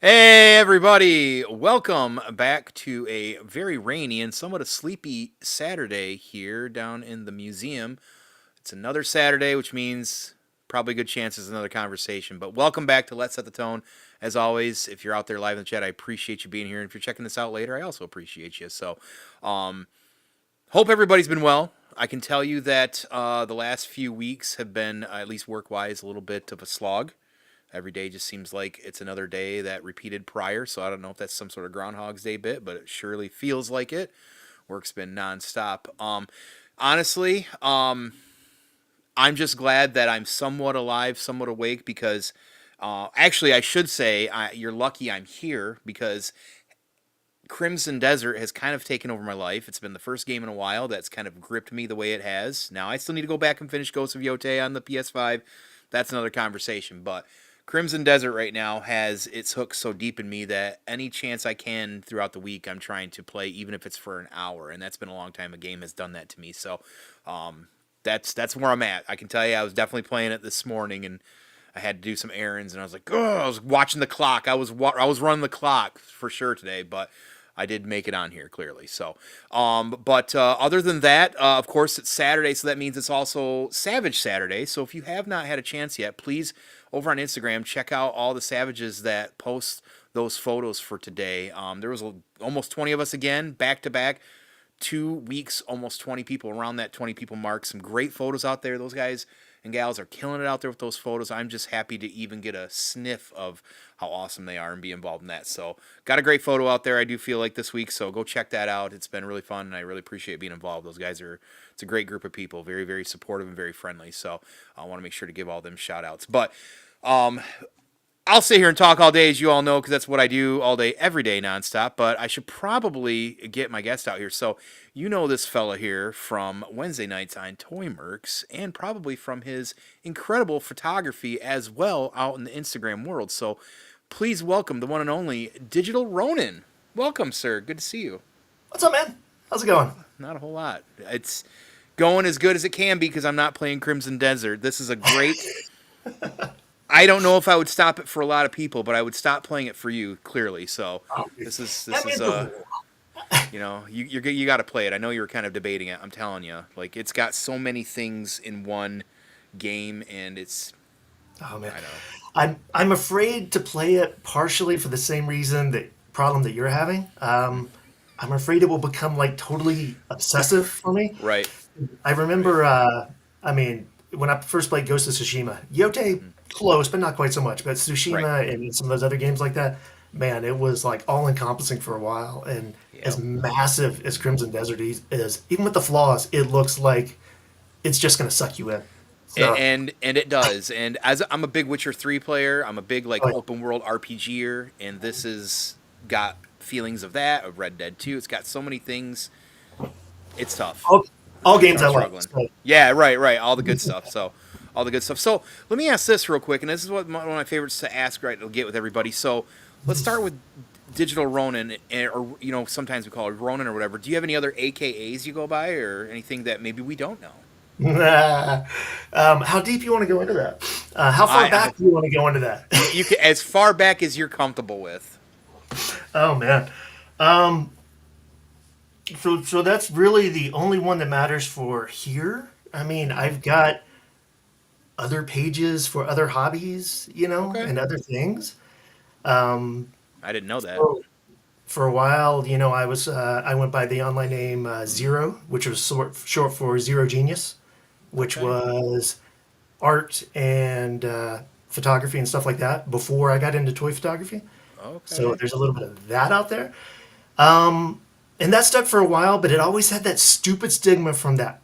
Hey everybody, welcome back to a very rainy and somewhat a sleepy Saturday here down in the museum. It's another Saturday, which means probably good chances another conversation. But welcome back to Let's Set the Tone. As always, if you're out there live in the chat, I appreciate you being here. And if you're checking this out later, I also appreciate you. So, um, hope everybody's been well. I can tell you that the last few weeks have been, at least work-wise, a little bit of a slog. Every day just seems like it's another day that repeated prior. So I don't know if that's some sort of Groundhog's Day bit, but it surely feels like it. Work's been nonstop. Honestly, I'm just glad that I'm somewhat alive, somewhat awake because actually, I should say you're lucky I'm here because Crimson Desert has kind of taken over my life. It's been the first game in a while that's kind of gripped me the way it has. Now, I still need to go back and finish Ghost of Yotei on the PS5. That's another conversation, but Crimson Desert right now has its hook so deep in me that any chance I can throughout the week, I'm trying to play, even if it's for an hour, and that's been a long time a game has done that to me. So that's where I'm at. I can tell you, I was definitely playing it this morning, and I had to do some errands, and I was like, oh, I was watching the clock. I was running the clock for sure today, but I did make it on here clearly. So, but other than that, of course, it's Saturday, so that means it's also Savage Saturday. So if you have not had a chance yet, please over on Instagram check out all the Savages that post those photos for today. There was almost 20 of us again, back to back. 2 weeks, almost 20 people, around that 20 people mark. Some great photos out there. Those guys and gals are killing it out there with those photos. I'm just happy to even get a sniff of how awesome they are and be involved in that. So, got a great photo out there, I do feel like, this week. So, go check that out. It's been really fun, and I really appreciate being involved. Those guys it's a great group of people, very, very supportive and very friendly. So, I want to make sure to give all them shout outs. But, I'll sit here and talk all day, as you all know, because that's what I do all day, every day, nonstop. But I should probably get my guest out here. So, you know this fella here from Wednesday nights on ToyMercs, and probably from his incredible photography as well out in the Instagram world. So, please welcome the one and only Digital Ronin. Welcome, sir. Good to see you. What's up, man? How's it going? Not a whole lot. It's going as good as it can be because I'm not playing Crimson Desert. This is a great. I don't know if I would stop it for a lot of people, but I would stop playing it for you clearly. So this is you got to play it. I know you were kind of debating it. I'm telling you, like it's got so many things in one game, and it's Oh man, I know. I'm afraid to play it partially for the same reason that problem that you're having. I'm afraid it will become like totally obsessive for me. Right, I right. remember, I mean, when I first played Ghost of Tsushima, Yote Mm. close, but not quite so much. But Right. Tsushima and some of those other games like that, man, it was like all encompassing for a while. And as Yep. massive as Crimson Desert is, even with the flaws, it looks like it's just going to suck you in. So, And it does. And as I'm a big Witcher 3 player, I'm a big like oh, open world RPGer, and this has got feelings of that of Red Dead 2. It's got so many things. It's tough. all, all You games I start love. struggling. So, Yeah, right, right. All the good stuff. So, all the good stuff. So, let me ask this real quick, and this is one of my favorites to ask. Right, to get with everybody. So, let's start with Digital Ronin, or sometimes we call it Ronin or whatever. Do you have any other AKAs you go by, or anything that maybe we don't know? how deep you want to go into that? How far I back do you want to go into that? you can as far back as you're comfortable with. Oh man. Um, so that's really the only one that matters for here. I mean, Hmm. I've got other pages for other hobbies, Okay, and other things. Um, I didn't know that. so for a while, I went by the online name Zero, which was short for Zero Genius, which Okay, was art and photography and stuff like that before I got into toy photography. So okay. there's a little bit of that out there. Um, and that stuck for a while, but it always had that stupid stigma from that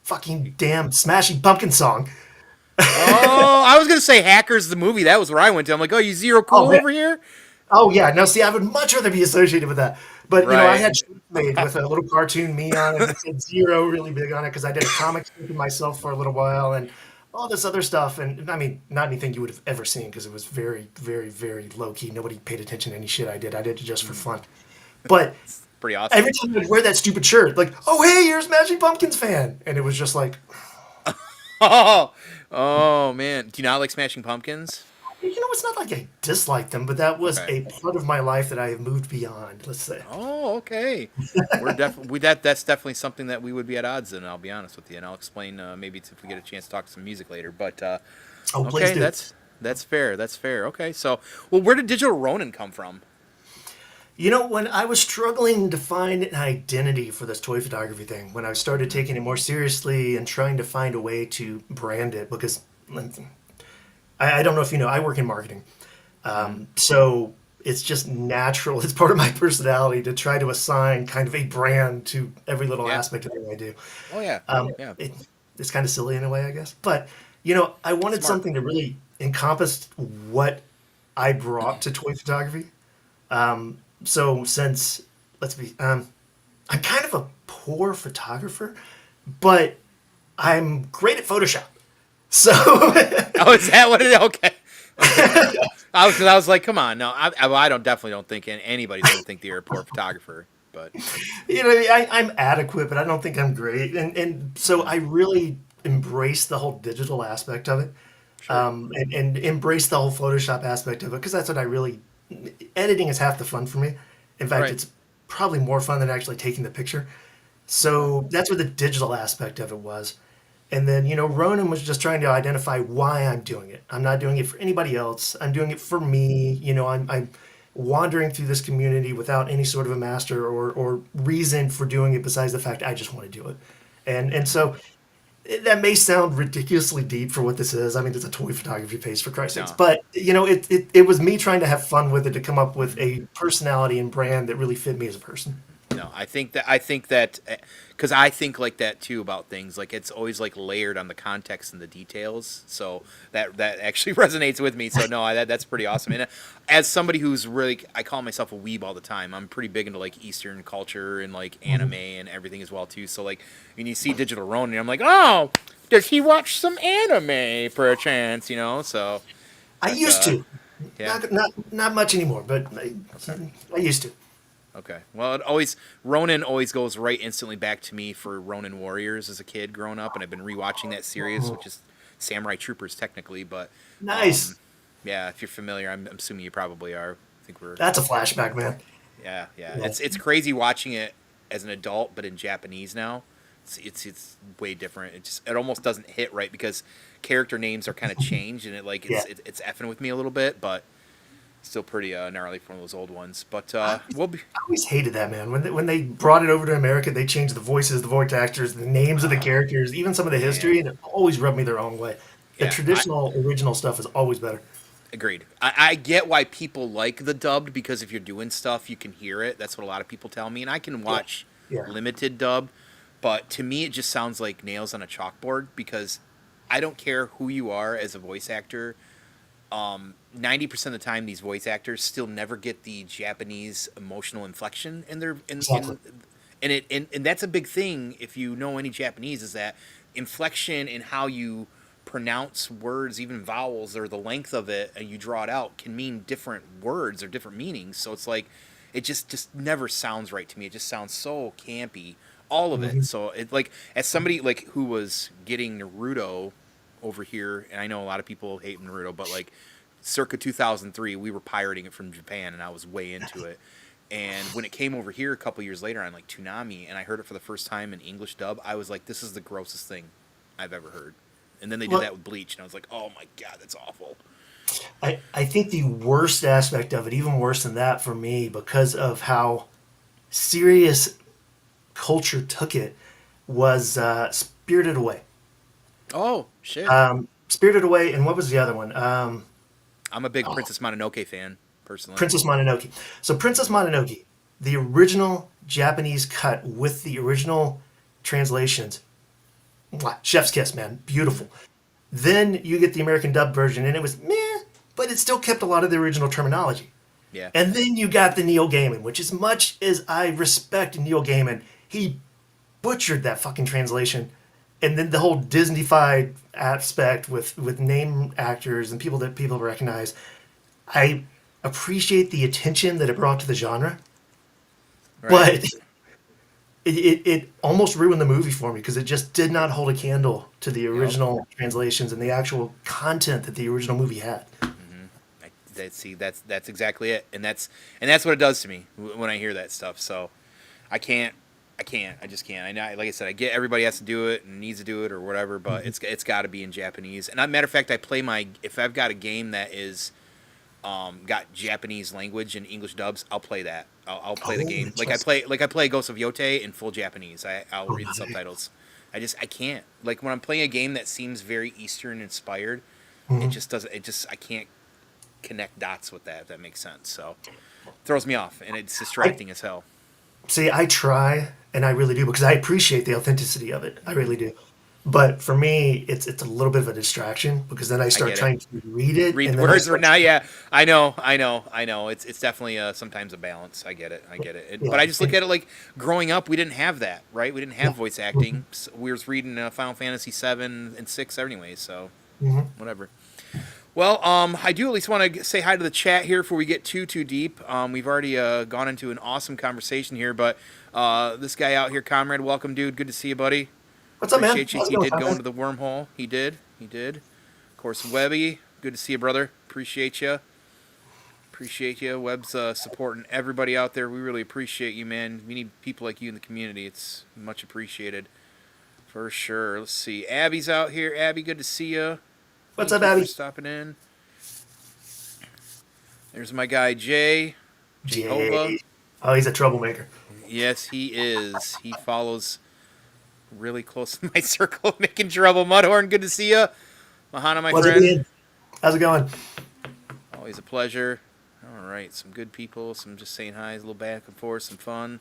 fucking damn Smashing Pumpkin song. Oh, I was gonna say Hackers the movie. That was where I went to. I'm like, oh, you zero Oh cool man. over here? Oh yeah. No, see, I would much rather be associated with that. But I Right. had shirts made with a little cartoon me on it that said Zero really big on it because I did a comic strip of myself for a little while and all this other stuff. And I mean, not anything you would have ever seen because it was very, very, very low key. Nobody paid attention to any shit I did. I did it just for Mm, fun. But pretty awesome. every time I'd wear that stupid shirt, like, oh hey, you're a Smashing Pumpkins fan, and it was just like, Oh, oh man. Do you not like Smashing Pumpkins? It's not like I dislike them, but that was Okay. a part of my life that I have moved beyond, let's say. Oh, okay. We're definitely that's definitely something that we would be at odds in. I'll be honest with you, and I'll explain maybe if we get a chance to talk some music later. But Oh, please okay, do. that's fair. That's fair. Okay, so well, where did Digital Ronin come from? When I was struggling to find an identity for this toy photography thing, when I started taking it more seriously and trying to find a way to brand it, because I don't know if you know, I work in marketing. Mm-hmm. So it's just natural. It's part of my personality to try to assign kind of a brand to every little Yeah. aspect of everything I do. Oh yeah. Um, Yeah. it, it's kind of silly in a way, I guess. But, I wanted Smart. something to really encompass what I brought to toy photography. So since, let's be, I'm kind of a poor photographer, but I'm great at Photoshop. So Oh, is that what it is? Okay. Okay. I was like, come on, no, I don't definitely don't think anybody's gonna think that you're a poor photographer, but I'm adequate, but I don't think I'm great. And so mm, I really embrace the whole digital aspect of it, sure, and embrace the whole Photoshop aspect of it because that's what I really. Editing is half the fun for me. In fact, right, it's probably more fun than actually taking the picture. okay, So that's where the digital aspect of it was. And then, Ronan was just trying to identify why I'm doing it. I'm not doing it for anybody else. I'm doing it for me. I'm wandering through this community without any sort of a master or reason for doing it besides the fact I just want to do it. And hmm so that may sound ridiculously deep for what this is. I mean, it's a toy photography page for Christ's sakes. no, But, it was me trying to have fun with it to come up with hmm a personality and brand that really fit me as a person. no, I think that because I think like that too about things. Like it's always like layered on the context and the details. So that actually resonates with me. So no, that's pretty awesome. And as somebody who's really, I call myself a weeb all the time. I'm pretty big into like Eastern culture and like anime Mhm. and everything as well too. So like when you see Digital Ronin, I'm like, oh, does he watch some anime per chance? So, I but used to. yeah, Not much anymore, but okay. I used to. Okay. Well, it always Ronin always goes right instantly back to me for Ronin Warriors as a kid growing up, and I've been rewatching that series, which Oh, is Samurai Troopers technically, but nice. yeah, if you're familiar, I'm assuming you probably are. I think we're That's a flashback, man. yeah, yeah. Yeah. It's crazy watching it as an adult, but in Japanese now. It's way different. It almost doesn't hit right because character names are kind of changed, and Yeah. it's effing with me a little bit, but still pretty gnarly from those old ones. But we'll be I always hated that, man. When they brought it over to America, they changed the voices, the voice actors, the names of the uh, characters, even some of the man, history, and it always rubbed me the wrong way. The yeah. I traditional, original stuff is always better. Agreed. I get why people like the dubbed because if you're doing stuff, you can hear it. That's what a lot of people tell me, and I can Yeah. watch Yeah. limited dub, but to me, it just sounds like nails on a chalkboard because I don't care who you are as a voice actor. 90% of the time, these voice actors still never get the Japanese emotional inflection in their Exactly. and that's a big thing if you know any Japanese is that inflection and how you pronounce words, even vowels or the length of it, and you draw it out can mean different words or different meanings. So it's like it just never sounds right to me. It just sounds so campy, all of it. Hmm. So it like as somebody like who was getting Naruto over here, and I know a lot of people hate Naruto, but like circa 2003, we were pirating it from Japan, and I was way into it. And when it came over here a couple years later on like Toonami, and I heard it for the first time in English dub, I was like, "This is the grossest thing I've ever heard." And then they did Well, that with Bleach, and I was like, "Oh my god, that's awful." I think the worst aspect of it, even worse than that for me, because of how serious culture took it, was Spirited Away. Oh shit! Spirited Away, and what was the other one? I'm a big Princess Mononoke fan personally. Princess Mononoke. So Princess Hmm Mononoke, the original Japanese cut with the original translations, mwah, chef's kiss, man, beautiful. Then you get the American dub version, and it was meh, but it still kept a lot of the original terminology. Yeah. And then you got the Neil Gaiman, which as much as I respect Neil Gaiman, he butchered that fucking translation. And then the whole Disneyfied aspect with name actors and people that people recognize. I appreciate the attention that it brought to the genre, Right. but it almost ruined the movie for me because it just did not hold a candle to the Yep. original translations and the actual content that the original movie had. That's exactly it, and that's what it does to me when I hear that stuff. So I can't. I just can't. I know, like I said, I get everybody has to do it and needs to do it or whatever, but Mhm. it's got to be in Japanese. And matter of fact, I play my if I've got a game that is got Japanese language and English dubs, I'll play that. I'll play the Oh, game interesting. like I play Ghost of Yote in full Japanese. I'll Oh, read the nice. subtitles. I can't like when I'm playing a game that seems very Eastern inspired. It Mhm. just doesn't. It just I can't connect dots with that. If that makes sense. So it throws me off, and it's I distracting as hell. see. I try, and I really do because I appreciate the authenticity of it. I really do. But for me, it's a little bit of a distraction because then I I start get it. trying to read it, Read and the then I words or start. not. Yeah, I know. It's definitely sometimes a balance. I get it. I get it. But Yeah, I just look at it like growing up, we didn't have that, right? We didn't have yeah. voice Mhm. acting. So we was reading Final Fantasy 7 and 6 anyway. So Mhm. whatever. Well, I do at least want to say hi to the chat here before we get too deep. We've already gone into an awesome conversation here, but this guy out here, comrade, welcome, dude. Good to see you, buddy. What's up, man? Appreciate you. How's it He going, did Tom? go into the wormhole. He did. He did. Of course, Webby. Good to see you, brother. Appreciate you. Appreciate you. Webb's supporting everybody out there. We really appreciate you, man. We need people like you in the community. It's much appreciated. For sure. Let's see. Abby's out here. Abby, good to see you. What's Thank up, you for Abby? stopping in. There's my guy, Jay. Jehovah. Jay. Oh, he's a troublemaker. Yes, he is. He follows really close to my circle of making trouble. Mudhorn, good to see you. Mahana, my What's up, friend. Ian? How's it going? Always a pleasure. All right, some good people, some just saying hi, a little back and forth, some fun.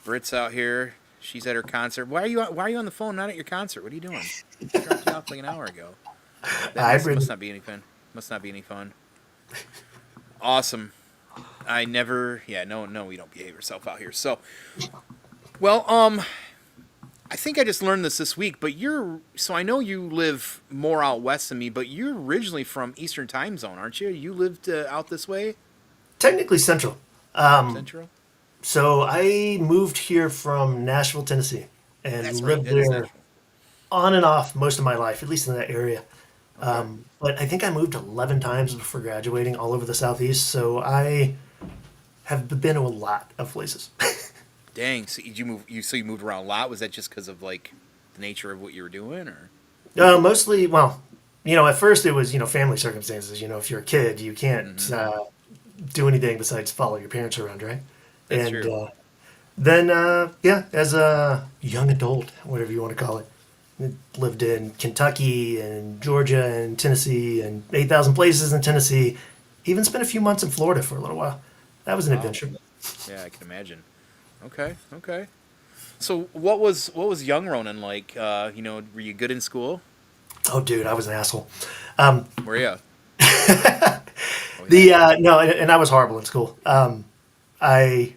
Brit's out here. She's at her concert. Why are you on the phone? Not at your concert. What are you doing? Dropped you off like an hour ago. That must Hybrid. not be any fun. Must not be any fun. Awesome. I never. Yeah, no, we don't behave ourselves out here. So, well, I think I just learned this week. But you're so I know you live more out west than me, but you're originally from Eastern Time Zone, aren't you? You lived out this way, Technically central. Um, Central. so I moved here from Nashville, Tennessee, and That's right. lived That is there Nashville. on and off most of my life, at least in that area. Okay. But I think I moved 11 times before graduating all over the Southeast. So I have been to a lot of places. Dang. So did you move? You moved around a lot. Was that just because of like the nature of what you were doing, or? Mostly, well, at first it was, family circumstances. If you're a kid, you can't Mm-hmm. do anything besides follow your parents around, right? That's And true. then, yeah, as a young adult, whatever you want to call it, lived in Kentucky and Georgia and Tennessee and 8,000 places in Tennessee. Even spent a few months in Florida for a little while. That was an Wow. adventure. Yeah, I can imagine. Okay. Okay. So what was young Ronan like? Were you good in school? Oh, dude, I was an asshole. Were you? Oh yeah. No, and I was horrible in school. I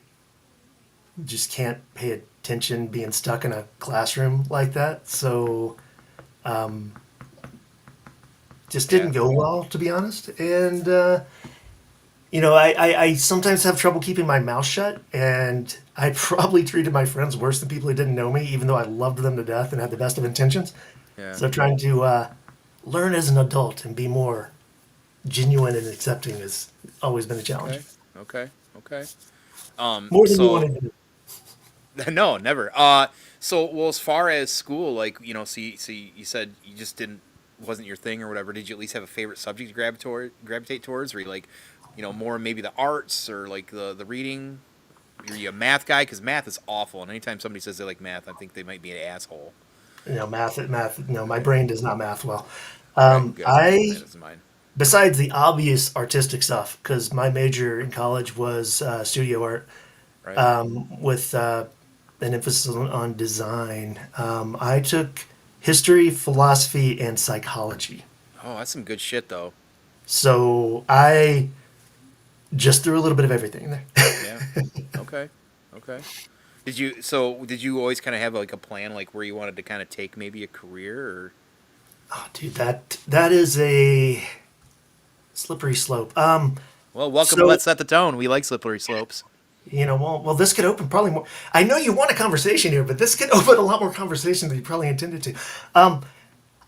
just can't pay attention being stuck in a classroom like that. So just Yeah. didn't go well, to be honest. And I sometimes have trouble keeping my mouth shut, and I probably treated my friends worse than people who didn't know me, even though I loved them to death and had the best of intentions. Yeah. So trying to learn as an adult and be more genuine and accepting has always been a challenge. Okay. Okay. Okay. More than you So wanted to do. no, never. So as far as school, like you said you just didn't wasn't your thing or whatever. Did you at least have a favorite subject to gravitate towards? Or you like, more maybe the arts or like the reading? Are you a math guy? Because math is awful, and anytime somebody says they like math, I think they might be an asshole. Math. No, my brain does not math well. Okay, good. That I, is mine. besides the obvious artistic stuff, because my major in college was studio art Right. with an emphasis on design. I took history, philosophy, and psychology. Oh, that's some good shit though. So I just threw a little bit of everything in there. Yeah. Okay. Okay. Did you always kind of have like a plan like where you wanted to kind of take maybe a career or Oh, dude, that is a slippery slope. well, welcome to So Let's Set the Tone. We like slippery slopes. well, this could open probably more. I know you want a conversation here, but this could open a lot more conversation than you probably intended to.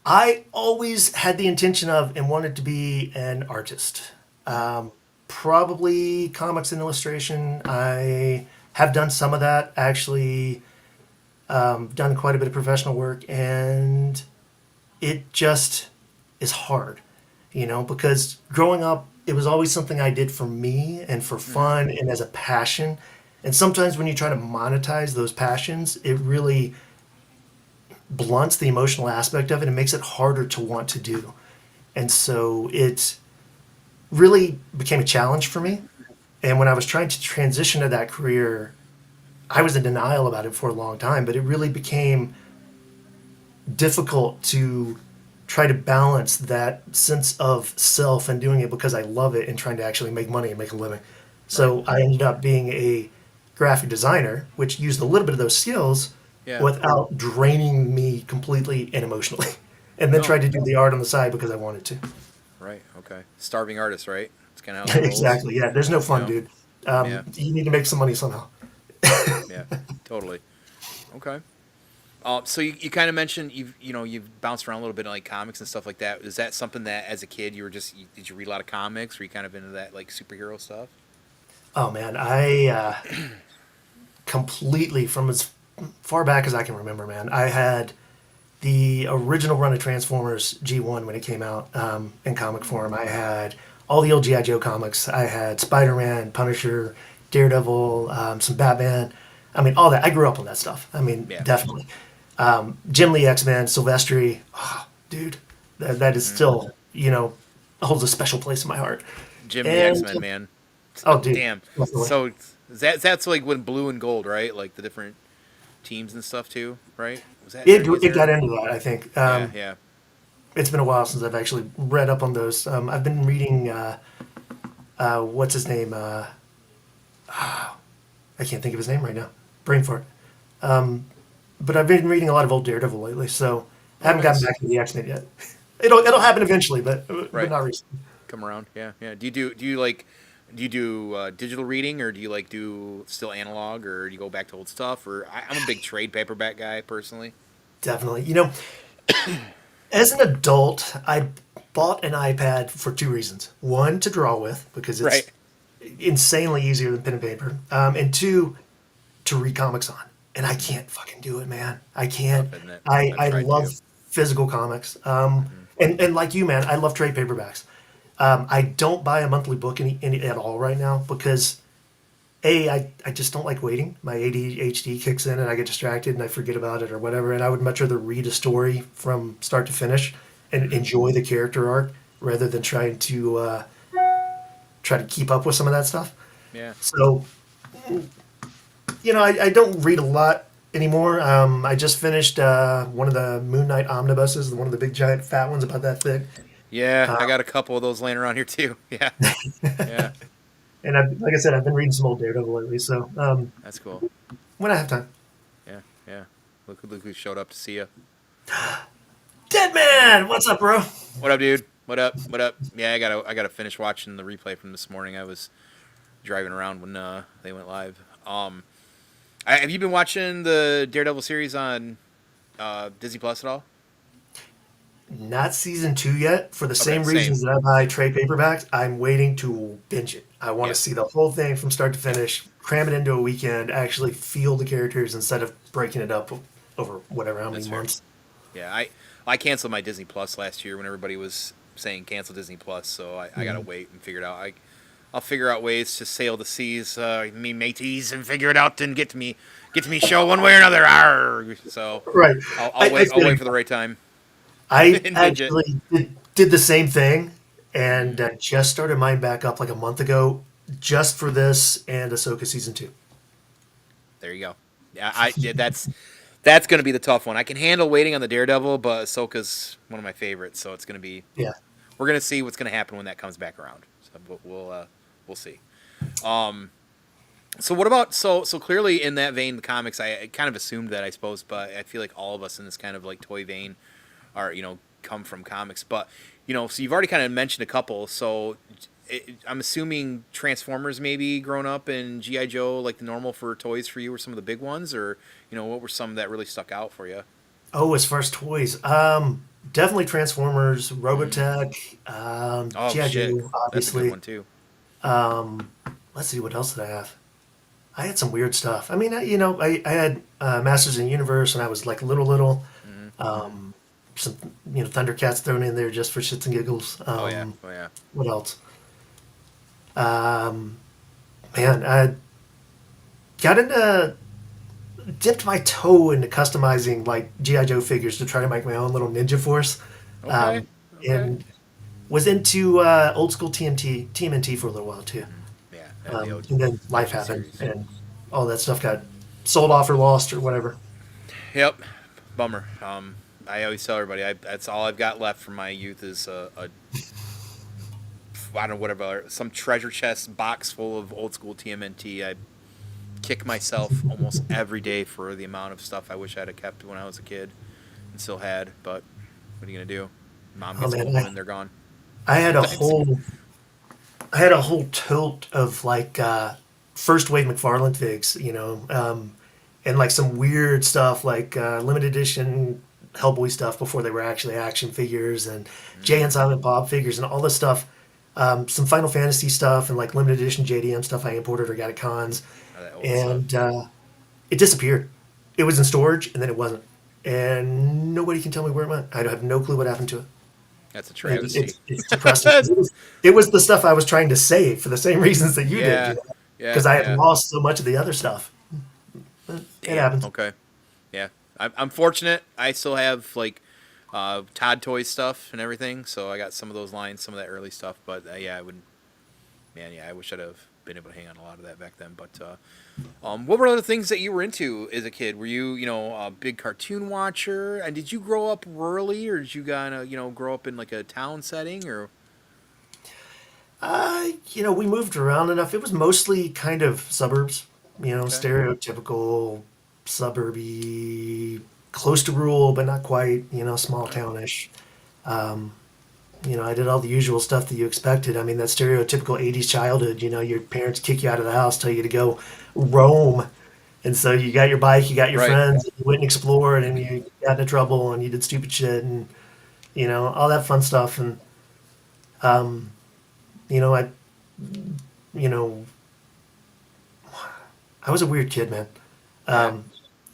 I always had the intention of and wanted to be an artist. Probably comics and illustration. I have done some of that. Actually, done quite a bit of professional work, and it just is hard, because growing up, it was always something I did for me and for Hmm. fun and as a passion. And sometimes when you try to monetize those passions, it really blunts the emotional aspect of it and makes it harder to want to do. And so it really became a challenge for me. And when I was trying to transition to that career, I was in denial about it for a long time, but it really became difficult to try to balance that sense of self and doing it because I love it and trying to actually make money and make a living. Right. So I ended up being a graphic designer, which used a little bit of those skills Yeah. without draining me completely and emotionally. And then No. tried to do the art on the side because I wanted to. Right. Okay. Starving artist, right? That's kind of how that rolls. Exactly. Yeah. There's no You fun, know. dude. Yeah. You need to make some money somehow. Yeah. Totally. Okay. So you kind of mentioned you've bounced around a little bit in like comics and stuff like that. Is that something that as a kid you were did you read a lot of comics? Were you kind of into that like superhero stuff? Oh man, I completely from as far back as I can remember, man. I had the original run of Transformers G1 when it came out in comic form. I had all the old GI Joe comics. I had Spider Man, Punisher, Daredevil, some Batman. I mean, all that. I grew up on that stuff. I mean, Yeah. definitely. Jim Lee X Men, Silvestri, oh, dude, that is Hmm. still holds a special place in my heart. Jim the X And Men man. oh, dude, Damn. definitely. So that's like when blue and gold, right? Like the different teams and stuff too, right? Was that It during his it got era? into that. I think Yeah. Yeah. it's been a while since I've actually read up on those. I've been reading what's his name? I can't think of his name right now. Brain fart. But I've been reading a lot of old Daredevil lately, so I Oh, haven't gotten nice. back to the X Men yet. It'll happen eventually, but Right. not recently. Come around. Yeah. Yeah. Do you do digital reading, or do you like do still analog, or do you go back to old stuff? Or I'm a big trade paperback guy personally. Definitely. As an adult, I bought an iPad for two reasons. One, to draw with because Right. it's insanely easier than pen and paper, and two, to read comics on. And I Hmm. can't fucking do it, man. I It's can't. tough, isn't it? I've I tried love to. physical comics. Hmm. And like you, man, I love trade paperbacks. I don't buy a monthly book any at all right now because I just don't like waiting. My ADHD kicks in and I get distracted and I forget about it or whatever. And I would much rather read a story from start to finish and Hmm. enjoy the character arc rather than try to keep up with some of that stuff. Yeah. So I don't read a lot anymore. I just finished one of the Moon Knight omnibuses, one of the big giant fat ones about that thick. Yeah. Uh, I got a couple of those laying around here too. Yeah. Yeah. and like I said, I've been reading some old Daredevil lately. So That's cool. when I have time. Yeah. Yeah. Look who showed up to see you. Dead Yeah. Man, what's up, bro? What up, dude? What up? What up? Yeah, I gotta finish watching the replay from this morning. I was driving around when they went live. Have you been watching the Daredevil series on Disney Plus at all? Not season two yet. For the Okay, same same, reasons that I buy same. trade paperbacks, I'm waiting to binge it. I want to Yeah, see the whole thing from start to finish, cram it into a weekend, actually feel the characters instead of breaking it up over whatever how many that's fair. months. Yeah, I canceled my Disney Plus last year when everybody was saying cancel Disney Plus, so I gotta Mhm. wait and figure it out. I'll figure out ways to sail the seas, me mateys, and figure it out and get to me show one way or another. Arr! So Right. I'll I wait. I'll feel wait like for the right time I and binge it. actually did the same thing and Mm. just started mine back up like a month ago just for this and Ahsoka season two. There you go. Yeah, that's going to be the tough one. I can handle waiting on the Daredevil, but Ahsoka's one of my favorites, so it's going to be. Yeah. We're going to see what's going to happen when that comes back around. So we'll see. Um, so what about so clearly in that vein, the comics. I kind of assumed that, I suppose, but I feel like all of us in this kind of like toy vein are come from comics. But so you've already kind of mentioned a couple. So I'm assuming Transformers maybe grown up and GI Joe like the normal for toys for you were some of the big ones, or what were some that really stuck out for you? Oh, as far as toys, definitely Transformers, Mm. Robotech, Oh GI shit, Joe, that's a good obviously. one too. Um, let's see, what else did I have? I had some weird stuff. I mean, I had Masters in the Universe when I was like little. Hmm. Um, some Thundercats thrown in there just for shits and giggles. Oh yeah. Oh yeah. What else? Um, Man, I got into dipped my toe into customizing like GI Joe figures to try to make my own little Ninja Force, Okay. um, Okay. and was into old school TMNT for a little while too. Hmm. Yeah. The And then life OG happened, series. and all that stuff got sold off or lost or whatever. Yep. Bummer. I always tell everybody that's all I've got left from my youth is a I don't know whatever some treasure chest box full of old school TMNT. I kick myself almost every day for the amount of stuff I wish I'd have kept when I was a kid and still had. But what are you gonna do? Mom Oh gets man, old and they're gone. I had a Sometimes. whole I had a whole tote of like first wave McFarlane figs, and like some weird stuff like limited edition Hellboy stuff before they were actually action figures, and Jay and Mm, Silent Bob figures and all this stuff. Some Final Fantasy stuff and like limited edition JDM stuff I imported or got at cons, all that old stuff. and it disappeared. It was in storage and then it wasn't, and nobody can tell me where it went. I have no clue what happened to it. That's a And travesty. it's depressing. It was the stuff I was trying to save for the same reasons that you did, Yeah. Yeah. because I had Yeah. lost so much of the other stuff. But it Damn. happens. Okay. Yeah. I'm fortunate. I still have like Todd Toys stuff and everything, so I got some of those lines, some of that early stuff. But yeah, I would. Man, yeah, I wish I'd have been able to hang on a lot of that back then. But what were other things that you were into as a kid? Were you, a big cartoon watcher? And did you grow up rurally, or did you kind of, grow up in like a town setting, or We moved around enough. It was mostly kind of suburbs, okay, stereotypical suburby, close to rural, but not quite, small okay, townish. I did all the usual stuff that you expected. I mean, that stereotypical 80s childhood, your parents kick you out of the house, tell you to go roam. And so you got your bike, you got your right? friends, you went and explored, and you got into trouble, and you did stupid shit, and all that fun stuff. And um, I, you know, I was a weird kid, man. Yeah, Um,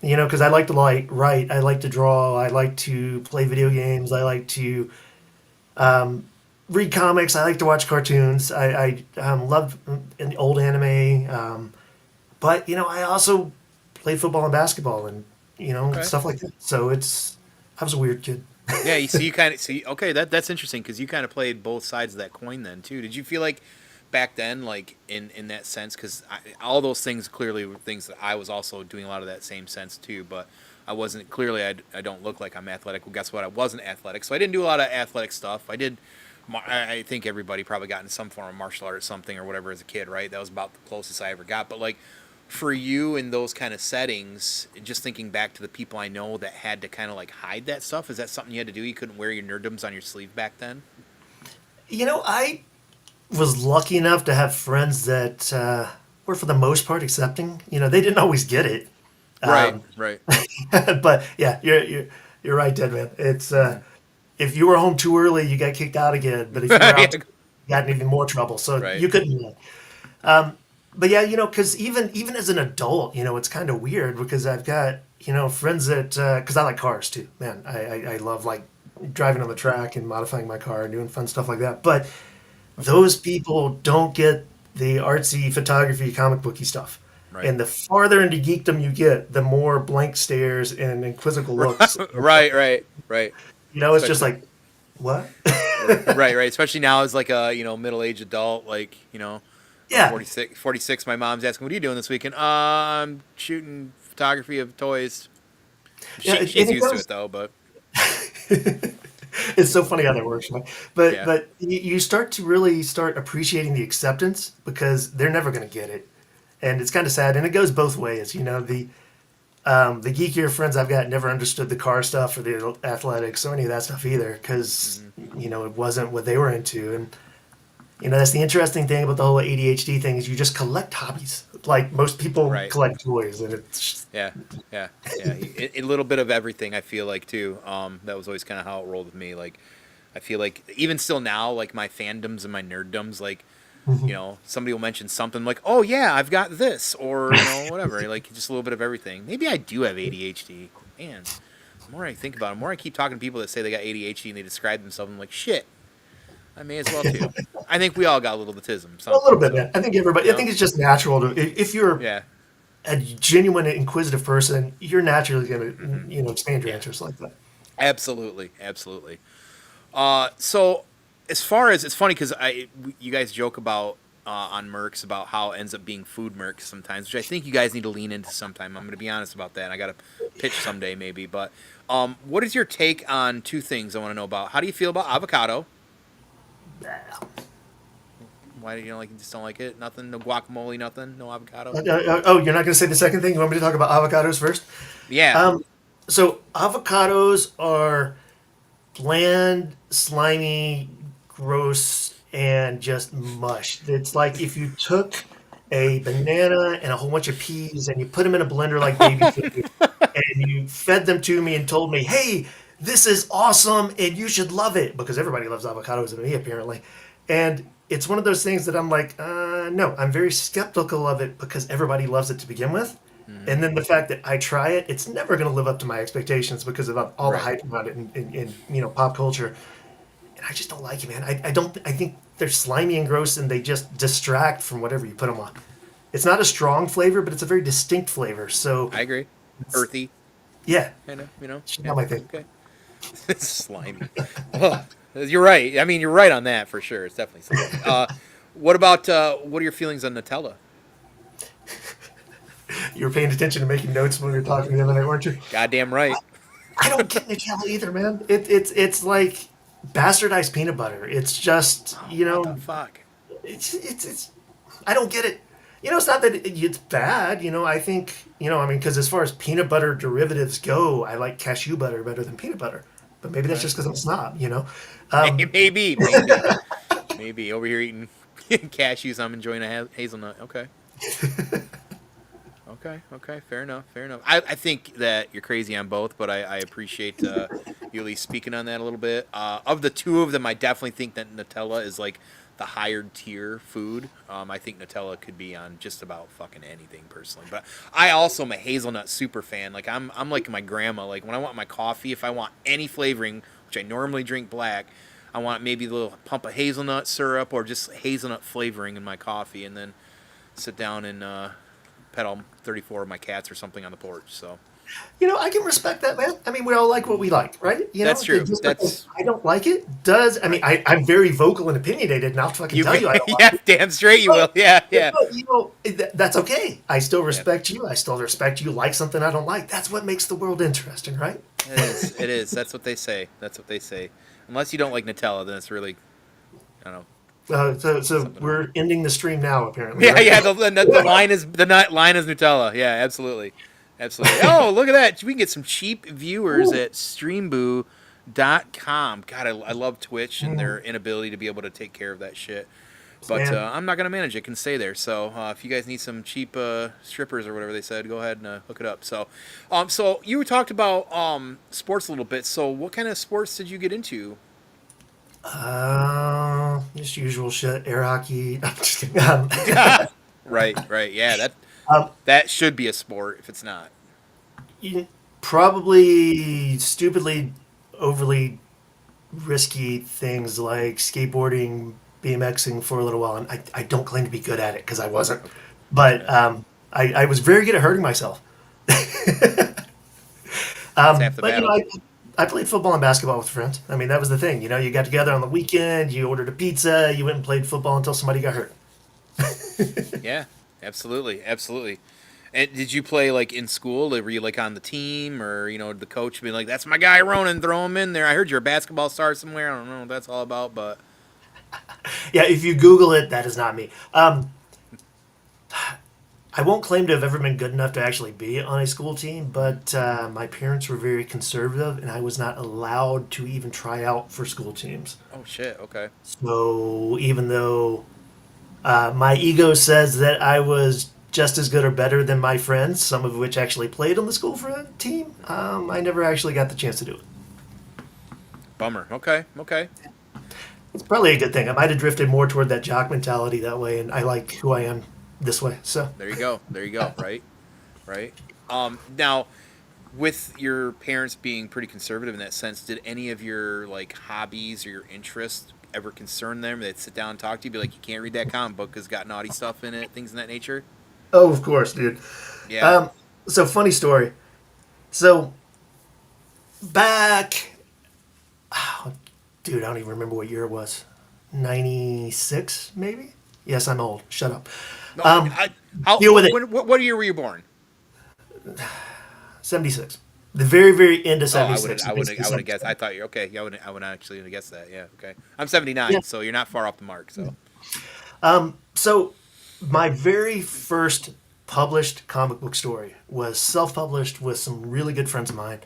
because I like to like write, I like to draw, I like to play video games, I like to um, read comics, I like to watch cartoons. I love an old anime, but I also played football and basketball and okay. stuff like that. So I was a weird kid. Yeah, you see, you kind of see. Okay, that's interesting because you kind of played both sides of that coin then too. Did you feel like back then, like in that sense, because all those things clearly were things that I was also doing a lot of that same sense too, but I wasn't clearly. I don't look like I'm athletic. Well, guess what? I wasn't athletic, so I didn't do a lot of athletic stuff. I did. I think everybody probably got in some form of martial art or something or whatever as a kid, right? That was about the closest I ever got. But like for you in those kind of settings, just thinking back to the people I know that had to kind of like hide that stuff, is that something you had to do? You couldn't wear your nerddoms on your sleeve back then? I was lucky enough to have friends that were for the most part accepting. They didn't always get it. Right, Um, right. but yeah, you're right, Dead Man. It's Hmm. if you were home too early, you got kicked out again. But if you were Yeah, out, you got in even more trouble. So right. you couldn't win. But yeah, because even as an adult, it's kind of weird because I've got friends that because I like cars too. Man, I love like driving on the track and modifying my car and doing fun stuff like that. But Okay. those people don't get the artsy photography, comic booky stuff. Right. And the farther into geekdom you get, the more blank stares and inquisitive looks. Right, right, right. It's just Especially like, what? right, right. Especially now as like a, middle-aged adult, like, I'm Yeah, 46, 46. My mom's asking, "What are you doing this weekend?" I'm shooting photography of toys. yeah, She's and it used to it goes. though, but It's so funny how that works, right? But yeah. but you start to really start appreciating the acceptance because they're never going to get it, and it's kind of sad. And it goes both ways. The geekier friends I've got never understood the car stuff or the athletics or any of that stuff either because Hmm. it wasn't what they were into. And that's the interesting thing about the whole ADHD thing is you just collect hobbies. Like most people Right. collect toys, and it's Yeah, yeah, yeah. A little bit of everything. I feel like too. That was always kind of how it rolled with me. Like, I feel like even still now, like my fandoms and my nerddoms, like You know, somebody will mention something like, "Oh yeah, I've got this," or whatever. Like just a little bit of everything. Maybe I do have ADHD. Man, the more I think about it, the more I keep talking to people that say they got ADHD and they describe themselves, I'm like, shit, I may as well too. I think we all got a little autism, A little something. bit, So man. I think everybody. you I know, think it's just natural to if you're yeah, a genuine inquisitive person, you're naturally going hmm to expand your yeah, answers like that. absolutely, absolutely. So as far as it's funny because you guys joke about on Mercs about how it ends up being food Mercs sometimes, which I think you guys need to lean into sometime. I'm going to be honest about that. I got to pitch someday maybe, but what is your take on two things I want to know about? How do you feel about avocado? Why do you like? You just don't like it? Nothing? No guacamole? Nothing? No avocado? Oh, you're not going to say the second thing? You want me to talk about avocados first? Yeah. Um, so avocados are bland, slimy, gross, and just mush. It's like if you took a banana and a whole bunch of peas and you put them in a blender like baby food, and you fed them to me and told me, "Hey, this is awesome and you should love it," because everybody loves avocados and me apparently. And it's one of those things that I'm like, no, I'm very skeptical of it because everybody loves it to begin with. Mm, And then the fact that I try it, it's never going to live up to my expectations because of all the right. hype about it in pop culture. And I just don't like it, man. I don't. I think they're slimy and gross, and they just distract from whatever you put them on. It's not a strong flavor, but it's a very distinct flavor. So, I agree. it's, Earthy, yeah, kind of. it's Yeah. not my thing. Okay. It's slimy. Ugh. You're right. I mean, you're right on that for sure. It's definitely slimy. What about what are your feelings on Nutella? You were paying attention to making notes when we were talking the other night, weren't you? Goddamn right. I don't get Nutella either, man. It's like bastardized peanut butter. It's just Oh, what the fuck? it's I don't get it. It's not that it's bad. I think I mean, because as far as peanut butter derivatives go, I like cashew butter better than peanut butter. But maybe that's Okay. just because I'm a snob. Maybe, Um, maybe over here eating cashews. I'm enjoying a hazelnut. Okay. Okay. Fair enough. Fair enough. I think that you're crazy on both, but I appreciate you at least speaking on that a little bit. Of the two of them, I definitely think that Nutella is like the higher tier food. I think Nutella could be on just about fucking anything personally. But I also am a hazelnut super fan. Like I'm like my grandma. Like when I want my coffee, if I want any flavoring, which I normally drink black, I want maybe a little pump of hazelnut syrup or just hazelnut flavoring in my coffee, and then sit down and pet all 34 of my cats or something on the porch. So I can respect that, man. I mean, we all like what we like, right? that's true. Just because That's I don't like it does. I mean, right. I'm very vocal and opinionated, and I'll fucking You, tell you I don't like yeah, it. damn straight you will. But, Yeah, yeah, that's okay. I still yeah. respect you. I still respect you like something I don't like. That's what makes the world interesting, right? It is. It is. That's what they say. That's what they say. Unless you don't like Nutella, then it's really, I don't know, So something else. we're ending the stream now, apparently, Yeah, right? yeah. The line is the line is Nutella. Yeah, absolutely, absolutely. Oh, look at that. We can get some cheap viewers Ooh. at streamboo.com. God, I love Twitch and Mm, their inability to be able to take care of that shit. But man. I'm not gonna manage it. It can stay there. So if you guys need some cheap strippers or whatever they said, go ahead and hook it up. So you talked about sports a little bit. So what kind of sports did you get into? Just usual shit. Air hockey. I'm just kidding. Right, right. Yeah, Um, that should be a sport if it's not. Probably stupidly, overly risky things like skateboarding, BMXing for a little while, and I don't claim to be good at it because I wasn't, but Okay. I was very good at hurting myself. That's half the But battle. I played football and basketball with friends. I mean, that was the thing. You got together on the weekend, you ordered a pizza, you went and played football until somebody got hurt. Yeah, absolutely, absolutely. And did you play like in school? Were you like on the team, or the coach being like, "That's my guy Ronan, throw him in there." I heard you're a basketball star somewhere. I don't know what that's all about, but Yeah, if you Google it, that is not me. I won't claim to have ever been good enough to actually be on a school team, but my parents were very conservative, and I was not allowed to even try out for school teams. oh shit, okay, So even though my ego says that I was just as good or better than my friends, some of which actually played on the school team, I never actually got the chance to do it. bummer. Okay, okay, It's probably a good thing. I might have drifted more toward that jock mentality that way, and I like who I am this way. So, There you go. There you go. Right. Right. Now, with your parents being pretty conservative in that sense, did any of your like hobbies or your interests ever concern them? They'd sit down and talk to you, be like, "You can't read that comic book because it's got naughty stuff in it, things in that nature." oh, of course, dude. Yeah. Um, so funny story. So back, oh, dude, I don't even remember what year it was. 96, maybe? Yes, I'm old. Shut up. No. Um, How? Deal with it. What year were you born? 76. The very, very end of Oh, I would have. 76. Basically I would have guessed. I 77. thought you. Okay. Yeah. I would actually have guessed that. Yeah. Okay. I'm 79, Yeah. so you're not far off the mark. So So my very first published comic book story was self-published with some really good friends of mine.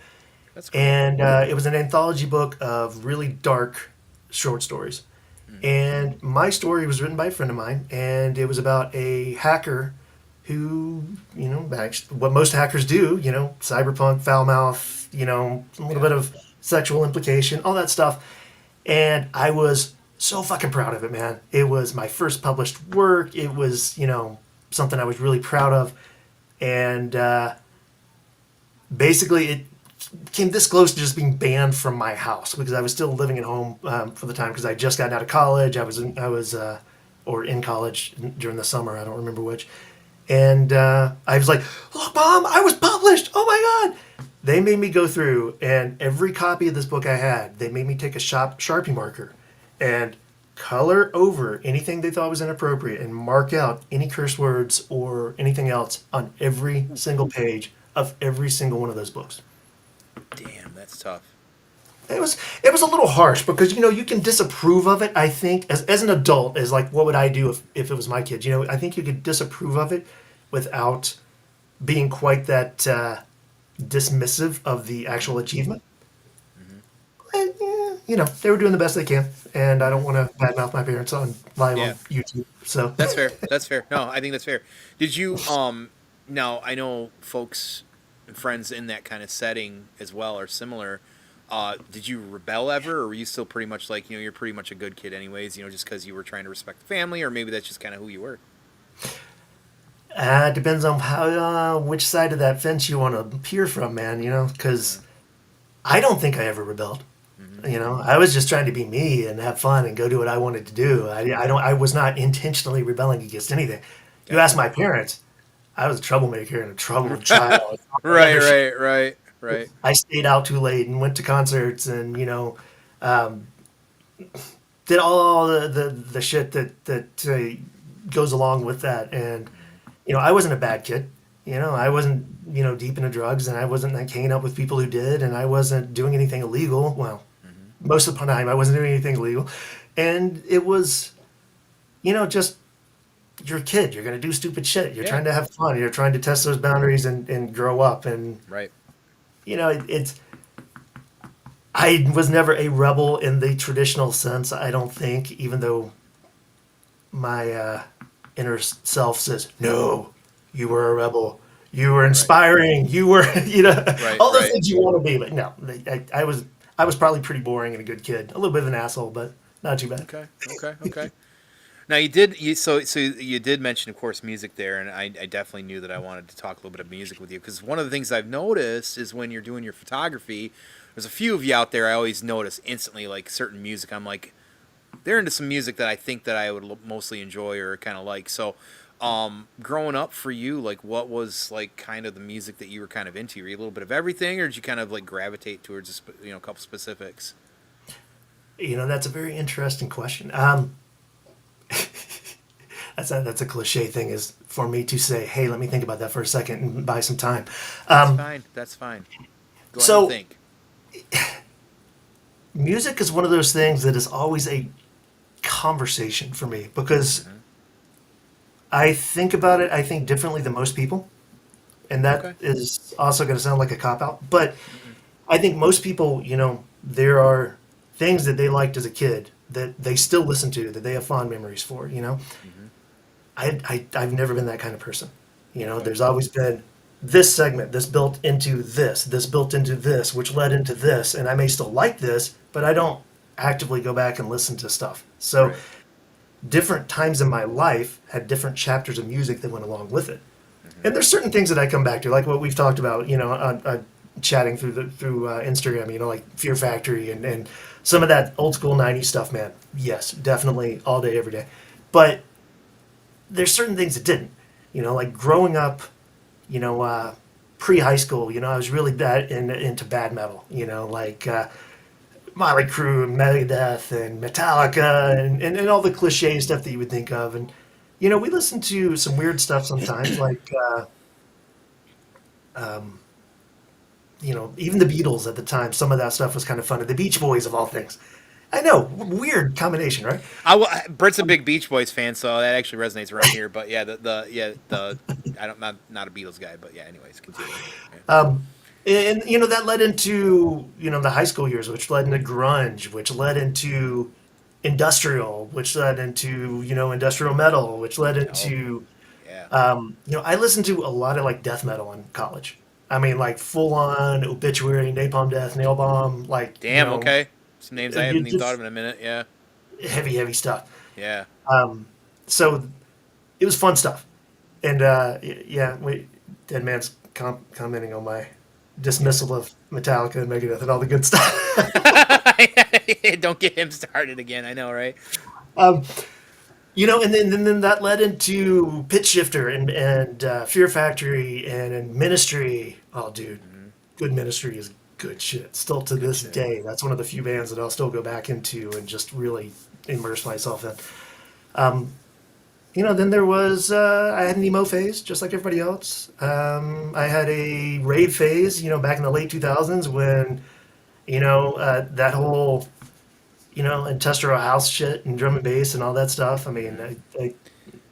that's cool. And it was an anthology book of really dark short stories. And my story was written by a friend of mine, and it was about a hacker who, actually, what most hackers do, cyberpunk, foul mouth, a little Yeah. bit of sexual implication, all that stuff. And I was so fucking proud of it, man. It was my first published work. It was, something I was really proud of. And basically, it came this close to just being banned from my house because I was still living at home for the time because I just gotten out of college. Or in college during the summer. I don't remember which. And I was like, "Look, Mom, I was published! Oh my God!" They made me go through, and every copy of this book I had, they made me take a Sharpie marker and color over anything they thought was inappropriate and mark out any curse words or anything else on every single page of every single one of those books. Damn, that's tough. It was a little harsh because you can disapprove of it. I think as an adult, as like what would I do if it was my kids? I think you could disapprove of it without being quite that dismissive of the actual achievement. And, they were doing the best they can, and I don't want to badmouth my parents on live on Yeah. YouTube. So That's fair. That's fair. No, I think that's fair. Did you now I know folks and friends in that kind of setting as well are similar. Did you rebel ever or were you still pretty much like, you're pretty much a good kid anyways, just cuz you were trying to respect the family or maybe that's just kind of who you were? depends on how which side of that fence you want to peer from, man. Because I don't think I ever rebelled. Mm-hmm. I was just trying to be me and have fun and go do what I wanted to do. I was not intentionally rebelling against anything. You ask Gotcha. my parents, I was a troublemaker and a troubled child. I Right, never, right, right, right. I stayed out too late and went to concerts and did all the shit that goes along with that. And I wasn't a bad kid. I wasn't deep into drugs, and I wasn't like hanging out with people who did, and I wasn't doing anything illegal. Well, Mm-hmm. most of the time I wasn't doing anything illegal, and it was just you're a kid. You're gonna do stupid shit. You're Yeah, trying to have fun. You're trying to test those boundaries and grow up. And right. it's I was never a rebel in the traditional sense. I don't think, even though my inner self says no, you were a rebel. You were Right. inspiring. You were, Right, all those right. things you want to be. But no, I was probably pretty boring and a good kid. A little bit of an asshole, but not too bad. Okay. Okay. Okay. Now you did mention, of course, music there, and I definitely knew that I wanted to talk a little bit of music with you because one of the things I've noticed is when you're doing your photography, there's a few of you out there I always notice instantly like certain music. I'm like, they're into some music that I think that I would mostly enjoy or kind of like. So, growing up for you, like, what was like kind of the music that you were kind of into? Were you a little bit of everything, or did you kind of like gravitate towards a couple specifics? That's a very interesting question. That's a cliche thing is for me to say, hey, let me think about that for a second and buy some time. That's Um, fine. That's fine. Go ahead and so think. music is one of those things that is always a conversation for me because Hmm. I think about it, I think differently than most people. And that Okay. is also going to sound like a cop out. But Mm-mm. I think most people, there are things that they liked as a kid that they still listen to, that they have fond memories for. Hmm. I've never been that kind of person. Okay. There's always been this segment, this built into this, which led into this. And I may still like this, but I don't actively go back and listen to stuff. So Right. different times in my life had different chapters of music that went along with it. Hmm. And there's certain things that I come back to, like what we've talked about, chatting through Instagram, like Fear Factory and some of that old school '90s stuff. Man, yes, definitely all day, every day. But there's certain things that didn't. Like growing up, you know, uh, pre high school, I was really into bad metal. Like Motley Crue and Megadeth and Metallica and all the cliche stuff that you would think of. And we listened to some weird stuff sometimes, like even the Beatles at the time. Some of that stuff was kind of fun. And the Beach Boys, of all things. I know, weird combination, right? Brent's a big Beach Boys fan, so that actually resonates around here. But yeah, the I don't not a Beatles guy, but yeah. Anyways, continue. Yeah. And that led into the high school years, which led into grunge, which led into industrial, which led into industrial metal, which led Oh, into yeah. I listened to a lot of like death metal in college. I mean, like full on Obituary, Napalm Death, Nail Bomb, like Damn. Okay. Some names I haven't even thought of just in a minute. Yeah. heavy stuff. Yeah. So it was fun stuff. And yeah, Dead Man's commenting on my dismissal of Metallica and Megadeth and all the good stuff. Don't get him started again. I know, right? um, and then that led into Pitch Shifter and Fear Factory and Ministry. Oh, dude, Hmm. good Ministry is good shit. Still to Good this shit. day, that's one of the few bands that I'll still go back into and just really immerse myself in. Um, then there was I had an emo phase, just like everybody else. I had a rave phase, back in the late 2000s when that whole industrial house shit and drum and bass and all that stuff. I mean, Hmm.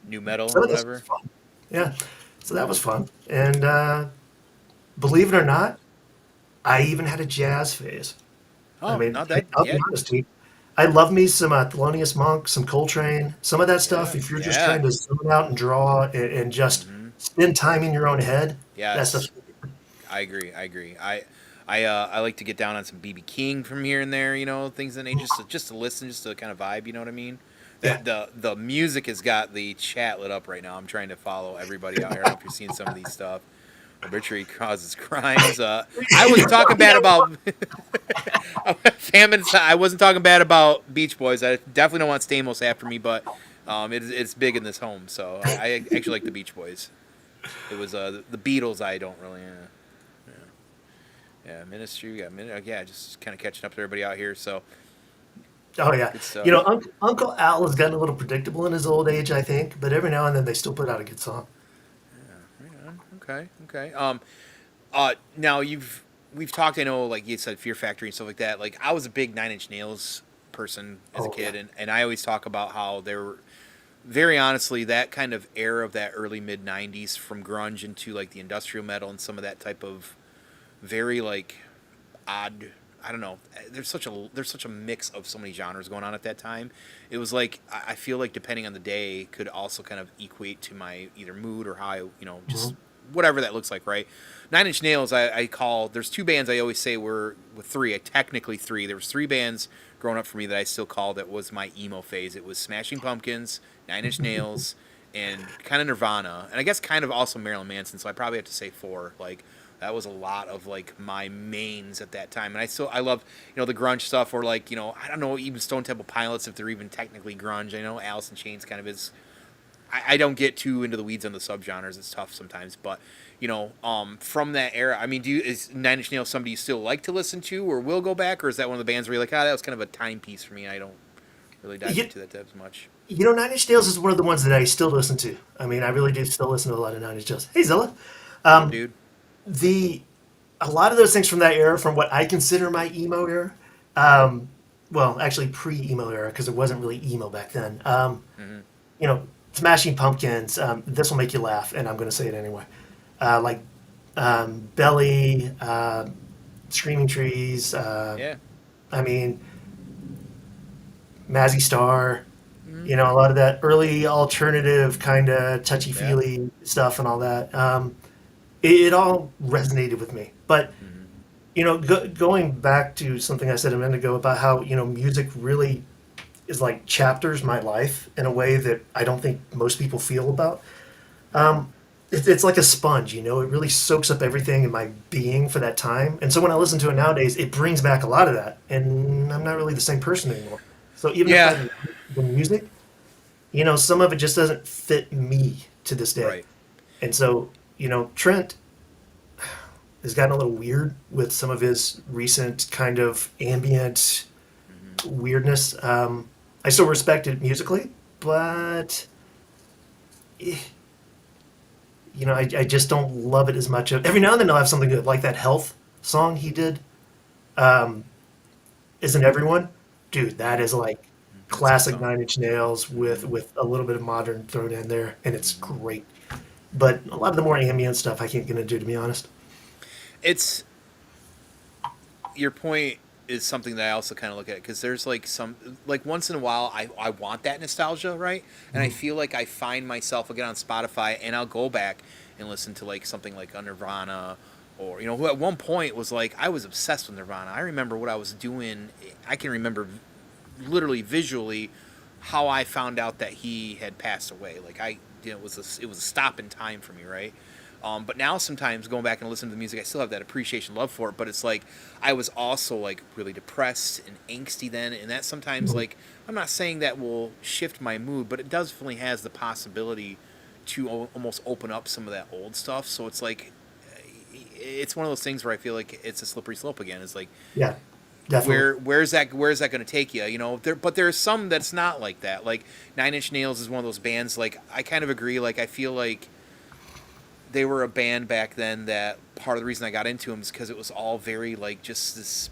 New metal some or of this was whatever. fun. Yeah, so that was fun. And believe it or not, I even had a jazz phase. I Oh, mean, not that. I'll be Yeah. honest, dude. I love me some Thelonious Monk, some Coltrane, some of that stuff. Yeah. If you're just Yeah. trying to zone out and draw and just Hmm. spend time in your own head, that stuff. Yes. I agree. I agree. I like to get down on some BB King from here and there. Things that nature, just to listen, just to kind of vibe. You know what I mean? Yeah. The music has got the chat lit up right now. I'm trying to follow everybody out here. I don't know if you're seeing some of these stuff. Obituary causes crimes. I wasn't talking bad Yeah. about famine. I wasn't talking bad about Beach Boys. I definitely don't want Stamos after me, but it's big in this home. So I actually like the Beach Boys. It was the Beatles. I don't really. Yeah. Yeah, Ministry. We got yeah, just kind of catching up to everybody out here. So Oh yeah. good stuff. Uncle Al has gotten a little predictable in his old age, I think, but every now and then they still put out a good song. Right on. Okay. Okay. Now we've talked. I know, like you said, Fear Factory and stuff like that. Like I was a big Nine Inch Nails person as a Oh yeah. kid, and I always talk about how they were very honestly that kind of era of that early mid '90s from grunge into like the industrial metal and some of that type of very like odd. I don't know. There's such a mix of so many genres going on at that time. It was like I feel like depending on the day could also kind of equate to my either mood or how I just Mhm. whatever that looks like, right? Nine Inch Nails, I call. There's two bands I always say were with three. Technically three. There was three bands growing up for me that I still call that was my emo phase. It was Smashing Pumpkins, Nine Inch Nails, and kind of Nirvana, and I guess kind of also Marilyn Manson. So I probably have to say four. Like that was a lot of like my mains at that time, and I love the grunge stuff or like I don't know even Stone Temple Pilots if they're even technically grunge. I know Alice in Chains kind of is. I don't get too into the weeds on the subgenres. It's tough sometimes, but from that era, I mean, is Nine Inch Nails somebody you still like to listen to, or will go back, or is that one of the bands where you're like, that was kind of a timepiece for me, and I don't really dive You, into that as much. Nine Inch Nails is one of the ones that I still listen to. I mean, I really do still listen to a lot of Nine Inch Nails. Hey Zilla, What up, dude? the a lot of those things from that era, from what I consider my emo era, um, well, actually pre-emo era because it wasn't really emo back then. Hmm. You know, Smashing Pumpkins. This will make you laugh, and I'm going to say it anyway. Like Belly, Screaming Trees. Yeah. I mean, Mazzy Star. Hmm. A lot of that early alternative kind of touchy Yeah. feely stuff and all that. It all resonated with me. But Hmm. Going back to something I said a minute ago about how, music really is like chapters my life in a way that I don't think most people feel about. Um, it's like a sponge, it really soaks up everything in my being for that time. And so when I listen to it nowadays, it brings back a lot of that. And I'm not really the same person anymore. So even if I Yeah, like the music, some of it just doesn't fit me to this day. right. And so, Trent has gotten a little weird with some of his recent kind of ambient Hmm. weirdness. I still respect it musically, but eh, I just don't love it as much. Every now and then I'll have something good, like that Health song he did. Um, Isn't Everyone? Dude, that is like That's a good classic song. Nine Inch Nails with Hmm. with a little bit of modern thrown in there, and it's Hmm. great. But a lot of the more ambient stuff I can't get into, to be honest. It's your point is something that I also kind of look at because there's like like once in a while I want that nostalgia, right? And I Mhm. feel like I find myself, I'll get on Spotify and I'll go back and listen to like something like a Nirvana, or who at one point was like, I was obsessed with Nirvana. I remember what I was doing. I can remember literally visually how I found out that he had passed away. Like it was a stop in time for me, right? But now sometimes going back and listening to the music, I still have that appreciation, love for it. But it's like I was also like really depressed and angsty then, and that sometimes Mhm. like I'm not saying that will shift my mood, but it definitely has the possibility to almost open up some of that old stuff. So it's like it's one of those things where I feel like it's a slippery slope again. It's like Yeah, definitely. where's that going to take you? But there's some that's not like that. Like Nine Inch Nails is one of those bands. Like I kind of agree. Like I feel like they were a band back then that part of the reason I got into them is because it was all very like just this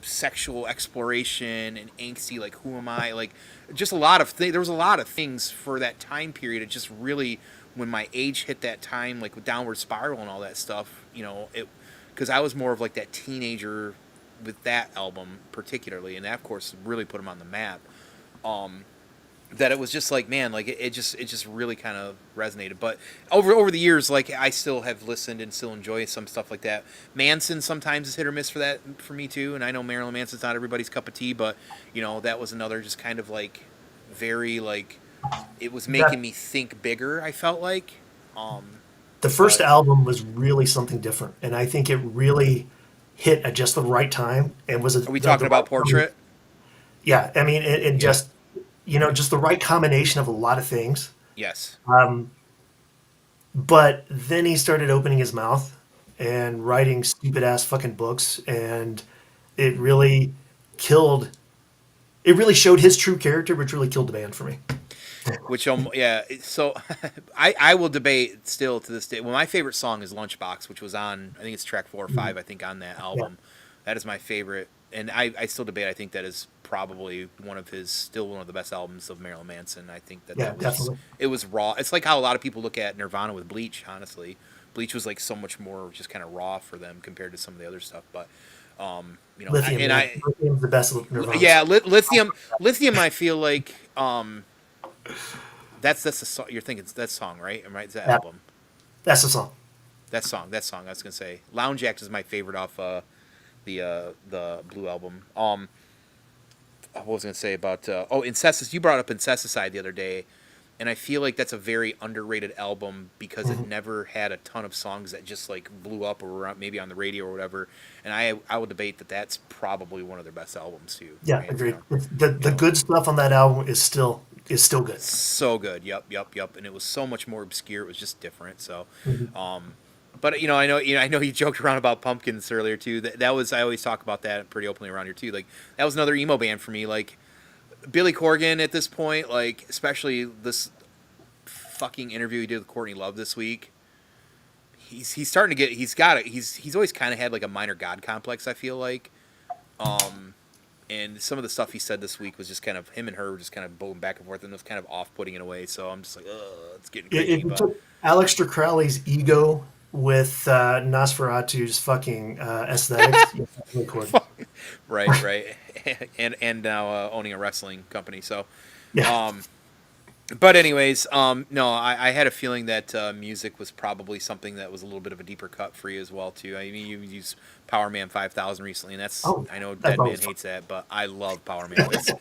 sexual exploration and angsty, like who am I, like just a lot of there was a lot of things for that time period. It just really, when my age hit that time, like with Downward Spiral and all that stuff, it, because I was more of like that teenager with that album particularly, and that of course really put them on the map. um that it was just like, man, like it just really kind of resonated. But over the years, like I still have listened and still enjoy some stuff like that. Manson sometimes is hit or miss for me too, and I know Marilyn Manson's not everybody's cup of tea, but that was another just kind of like very like it was making That me think bigger, I felt like. um the first but album was really something different, and I think it really hit at just the right time and was are we the talking right about combination. Portrait? Yeah, I mean, and Yeah. just just the right combination of a lot of things. Yes. Um, but then he started opening his mouth and writing stupid ass fucking books, and it really killed. It really showed his true character, which really killed the band for me. Which yeah, so I will debate still to this day. Well, my favorite song is Lunchbox, which was on, I think it's track 4 or 5, Mhm. I think, on that Yeah, album. That is my favorite, and I still debate. I think that is probably still one of the best albums of Marilyn Manson. I think that yeah, that was just, definitely. it was raw. It's like how a lot of people look at Nirvana with Bleach. Honestly, Bleach was like so much more just kind of raw for them compared to some of the other stuff. But Lithium, and man. Lithium's the best Nirvana yeah, song. lithium. I feel like that's the song you're thinking. That song, right? Right, it's that Yeah, album. that's the song. That song. I was gonna say, Lounge Act is my favorite off the Blue album. What was I gonna say about Incestus? You brought up Incesticide the other day, and I feel like that's a very underrated album because it Mhm. never had a ton of songs that just like blew up or were maybe on the radio or whatever. And I would debate that that's probably one of their best albums too, Yeah, hands agreed. down. You The know, good stuff on that album is still good. so good. Yep, yep, yep. And it was so much more obscure. It was just different. So, Mhm. um, but I know you joked around about Pumpkins earlier too. That was, I always talk about that pretty openly around here too. Like that was another emo band for me. Like Billy Corgan at this point, like especially this fucking interview he did with Courtney Love this week. He's starting to get, he's always kind of had like a minor god complex, I feel like. Um, and some of the stuff he said this week was just kind of him and her were just kind of going back and forth, and it was kind of off-putting in a way. So I'm just like, ugh, it's getting If crazy. you But took Aleister Crowley's ego with Nosferatu's fucking aesthetics, you definitely could. right, right, and now owning a wrestling company. So, Yeah. um, But anyways, no, I had a feeling that music was probably something that was a little bit of a deeper cut for you as well too. I mean, you used Power Man 5000 recently, and that's Oh, I know that's Dead Man always fun. hates that, but I love Power Man. It's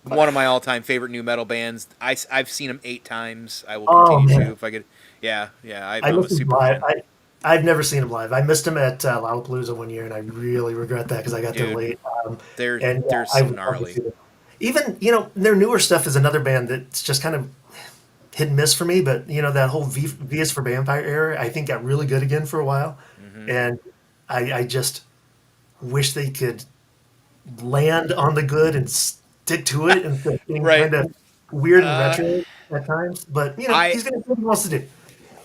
one of my all-time favorite new metal bands. I've seen them 8 times. I will Oh continue to man, if I could. Yeah, yeah, I I'm a missed him super live. fan, I've never seen him live. I missed him at Lollapalooza one year, and I really regret that because I got there dude. late. And They're I so would love to gnarly. see them. Even their newer stuff is another band that's just kind of hit and miss for me. But that whole V is for Vampire era, I think got really good again for a while, Hmm. and I just wish they could land on the good and stick to it instead of getting Right. kind of weird and Uh, retro at times. But I he's gonna do what he wants to do.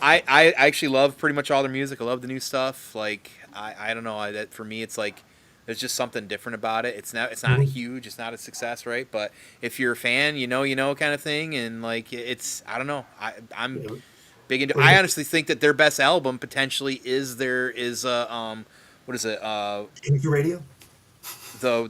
I actually love pretty much all their music. I love the new stuff. Like I don't know. That for me, it's like there's just something different about it. It's not Mhm. huge. It's not a success, right? But if you're a fan, you know, kind of thing. And like it's I don't know. I'm Yeah, big into. what do I you honestly think that their best album potentially is what is it think? Radio? the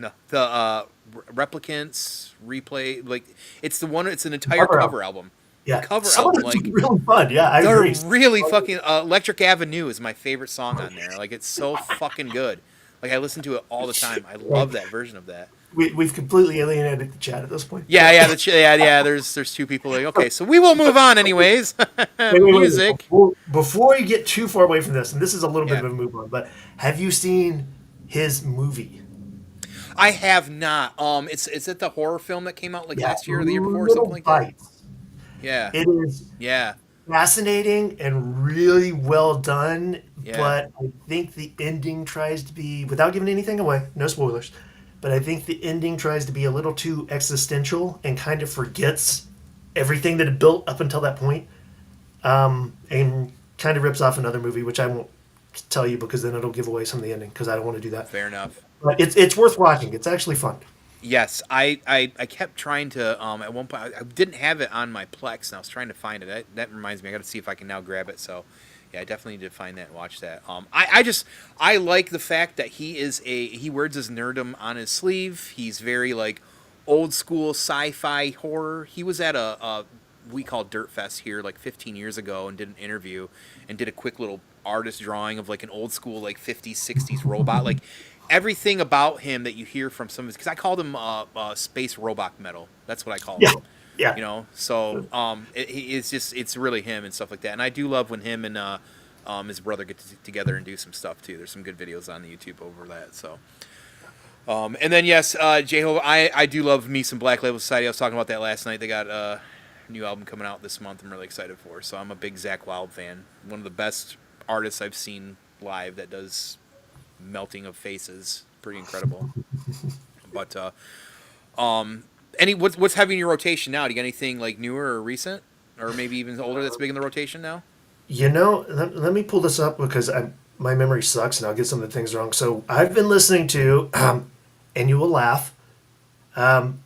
no, the replicants replay like it's the one. It's an entire Cover cover album. album. The Yeah, cover some of album it's like really fun. Yeah, I they're agree. really fucking. Electric Avenue is my favorite song on there. Like it's so fucking good. Like I listen to it all the time. I Yeah, love that version of that. we've completely alienated the chat at this point. Yeah, But yeah, yeah. There's two people like okay, so we will move on anyways. wait. Music. Before you get too far away from this, and this is a little bit Yeah, of a move on, but have you seen his movie? I have not. It's at the horror film that came out like Yeah, last year or the year before, or something Little like that. Bites. Yeah, It is yeah, fascinating and really well done, yeah. but I think the ending tries to be, without giving anything away, no spoilers, but I think the ending tries to be a little too existential and kind of forgets everything that had built up until that point, and kind of rips off another movie, which I won't tell you because then it'll give away some of the ending because I don't want to do that. Fair enough. But it's worth watching. It's actually fun. Yes, I kept trying to at one point I didn't have it on my Plex and I was trying to find it. That reminds me, I got to see if I can now grab it. So, yeah, I definitely need to find that and watch that. I like the fact that he wears his nerdum on his sleeve. He's very like old school sci-fi horror. He was at a we call Dirt Fest here like 15 years ago and did an interview and did a quick little artist drawing of like an old school like 50s 60s robot like everything about him that you hear from some of his because I called him space robot metal. That's what I called Yeah, him. yeah. You know, so it's just it's really him and stuff like that. And I do love when him and his brother get together and do some stuff too. There's some good videos on the YouTube over that. So and then yes, J-Ho, I do love me some Black Label Society. I was talking about that last night. They got a new album coming out this month. I'm really excited for. So I'm a big Zach Wild fan. One of the best artists I've seen live that does melting of faces. Pretty incredible. But what's having your rotation now? Do you got anything like newer or recent, or maybe even older that's big in the rotation now? Let me pull this up because my memory sucks and I'll get some of the things wrong. So I've been listening to, and you will laugh. Um,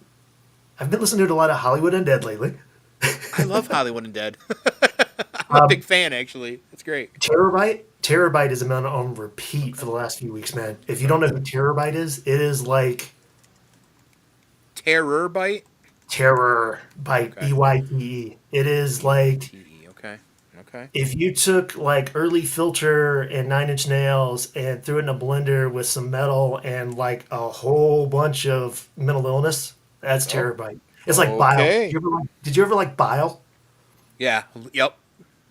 I've been listening to a lot of Hollywood Undead lately. I love Hollywood and Dead. I'm a big Um, fan, actually. It's great. Terabyte has been on repeat for the last few weeks, man. If you don't know who Terabyte is, it is like Terror Bite. Terror Byte, Okay. BYTE. It is B I like T E. Okay. Okay. if you took like early Filter and Nine Inch Nails and threw it in a blender with some metal and like a whole bunch of mental illness, that's Oh. Terabyte. It's like Bile. Okay. Did you ever like Bile? Yeah. Yep.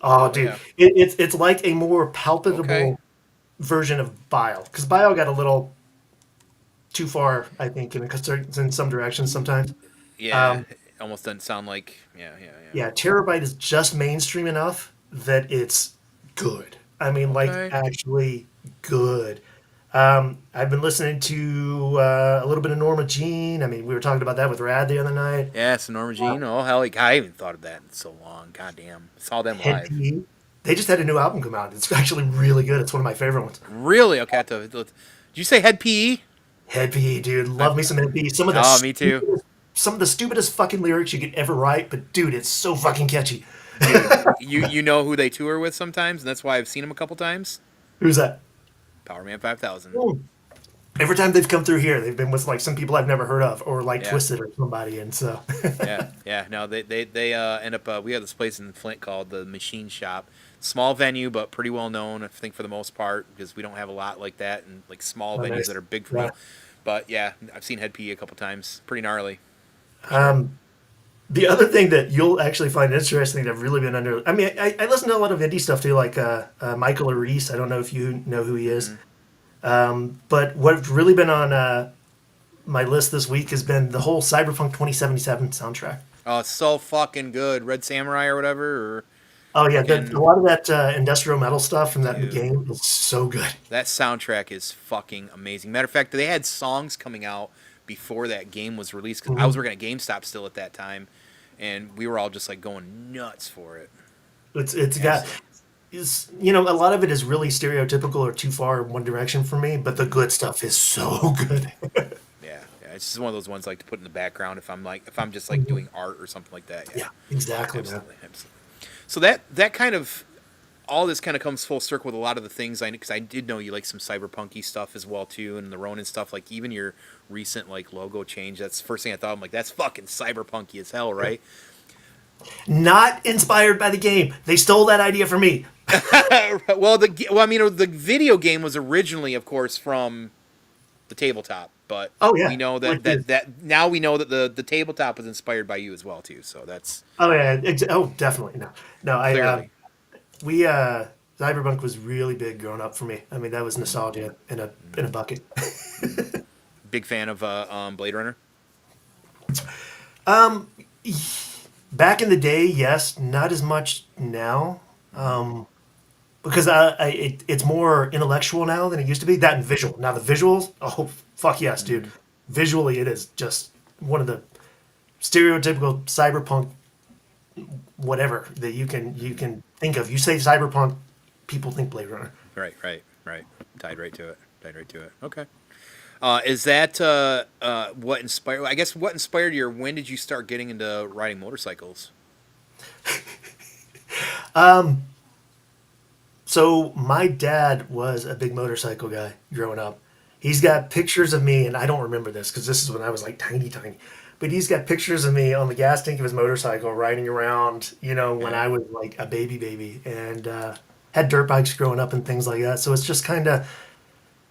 Oh, Oh dude, yeah. it's like a more Okay. palpable version of Bile because Bile got a little too far, I think, in some directions sometimes. Yeah. Um, It almost doesn't sound like. Yeah. Yeah. yeah, Yeah. Terabyte is just mainstream enough that it's good. I mean, like Okay. actually good. I've been listening to a little bit of Norma Jean. I mean, we were talking about that with Rad the other night. Yeah. So Norma Uh, Jean. Oh hell, like, I haven't thought of that in so long. God damn. Saw them Head live. PE. They just had a new album come out. It's actually really good. It's one of my favorite ones. Really? Okay. Did you say Head PE? Head PE, dude. I, Love me some Head PE. oh, me too. Some of the stupidest fucking lyrics you could ever write, but dude, it's so fucking catchy. Dude, you know who they tour with sometimes, and that's why I've seen them a couple times. Who's that? Power Man 5000. Hmm. Every time they've come through here, they've been with like some people I've never heard of, or like Yeah. Twisted or somebody, and so Yeah, yeah. No, they end up. We have this place in Flint called the Machine Shop. Small venue, but pretty well known. I think for the most part, because we don't have a lot like that, and like small oh, venues that nice. are big for Yeah. me. But yeah, I've seen Head P a couple times. Pretty gnarly, for sure. Um, the other thing that you'll actually find interesting that I've really been under. I mean, I listen to a lot of indie stuff too, like Michael Reese. I don't know if you know who he is, Hmm. but what's really been on my list this week has been the whole Cyberpunk 2077 soundtrack. Oh, it's so fucking good. Red Samurai or whatever, or Oh yeah, a fucking lot of that industrial metal stuff from that dude. game is so good. That soundtrack is fucking amazing. Matter of fact, they had songs coming out before that game was released because I was Hmm. working at GameStop still at that time, and we were all just like going nuts for it. It's got Absolutely. is a lot of it is really stereotypical or too far in one direction for me, but the good stuff is so good. Yeah, yeah. It's just one of those ones I like to put in the background if I'm just like Mhm. doing art or something like that. Yeah, Yeah, exactly, man. absolutely, absolutely. So that kind of all this kind of comes full circle with a lot of the things because I did know you like some cyberpunky stuff as well too, and the Ronin stuff. Like even your recent like logo change. That's the first thing I thought. I'm like, that's fucking cyberpunky as hell, right? Not inspired by the game. They stole that idea from me. I mean, the video game was originally, of course, from the tabletop, but Oh we yeah, know like that now we know that the tabletop was inspired by you as well too. So that's oh yeah, oh definitely no, no. clearly We Cyberpunk was really big growing up for me. I mean, that was nostalgia in a bucket. big fan of Blade Runner. Back in the day, yes, not as much now. Because it's more intellectual now than it used to be. That and visual. Now the visuals, oh fuck yes, dude. Mm-hmm. Visually, it is just one of the stereotypical cyberpunk whatever that you can think of. You say cyberpunk, people think Blade Runner. Right, right, right. Tied right to it. Tied right to it. Okay. Is that what inspired? I guess what inspired you, or when did you start getting into riding motorcycles? So my dad was a big motorcycle guy growing up. He's got pictures of me, and I don't remember this because this is when I was like tiny, tiny. But he's got pictures of me on the gas tank of his motorcycle riding around, when Yeah. I was like a baby, and had dirt bikes growing up and things like that. So it's just kind of,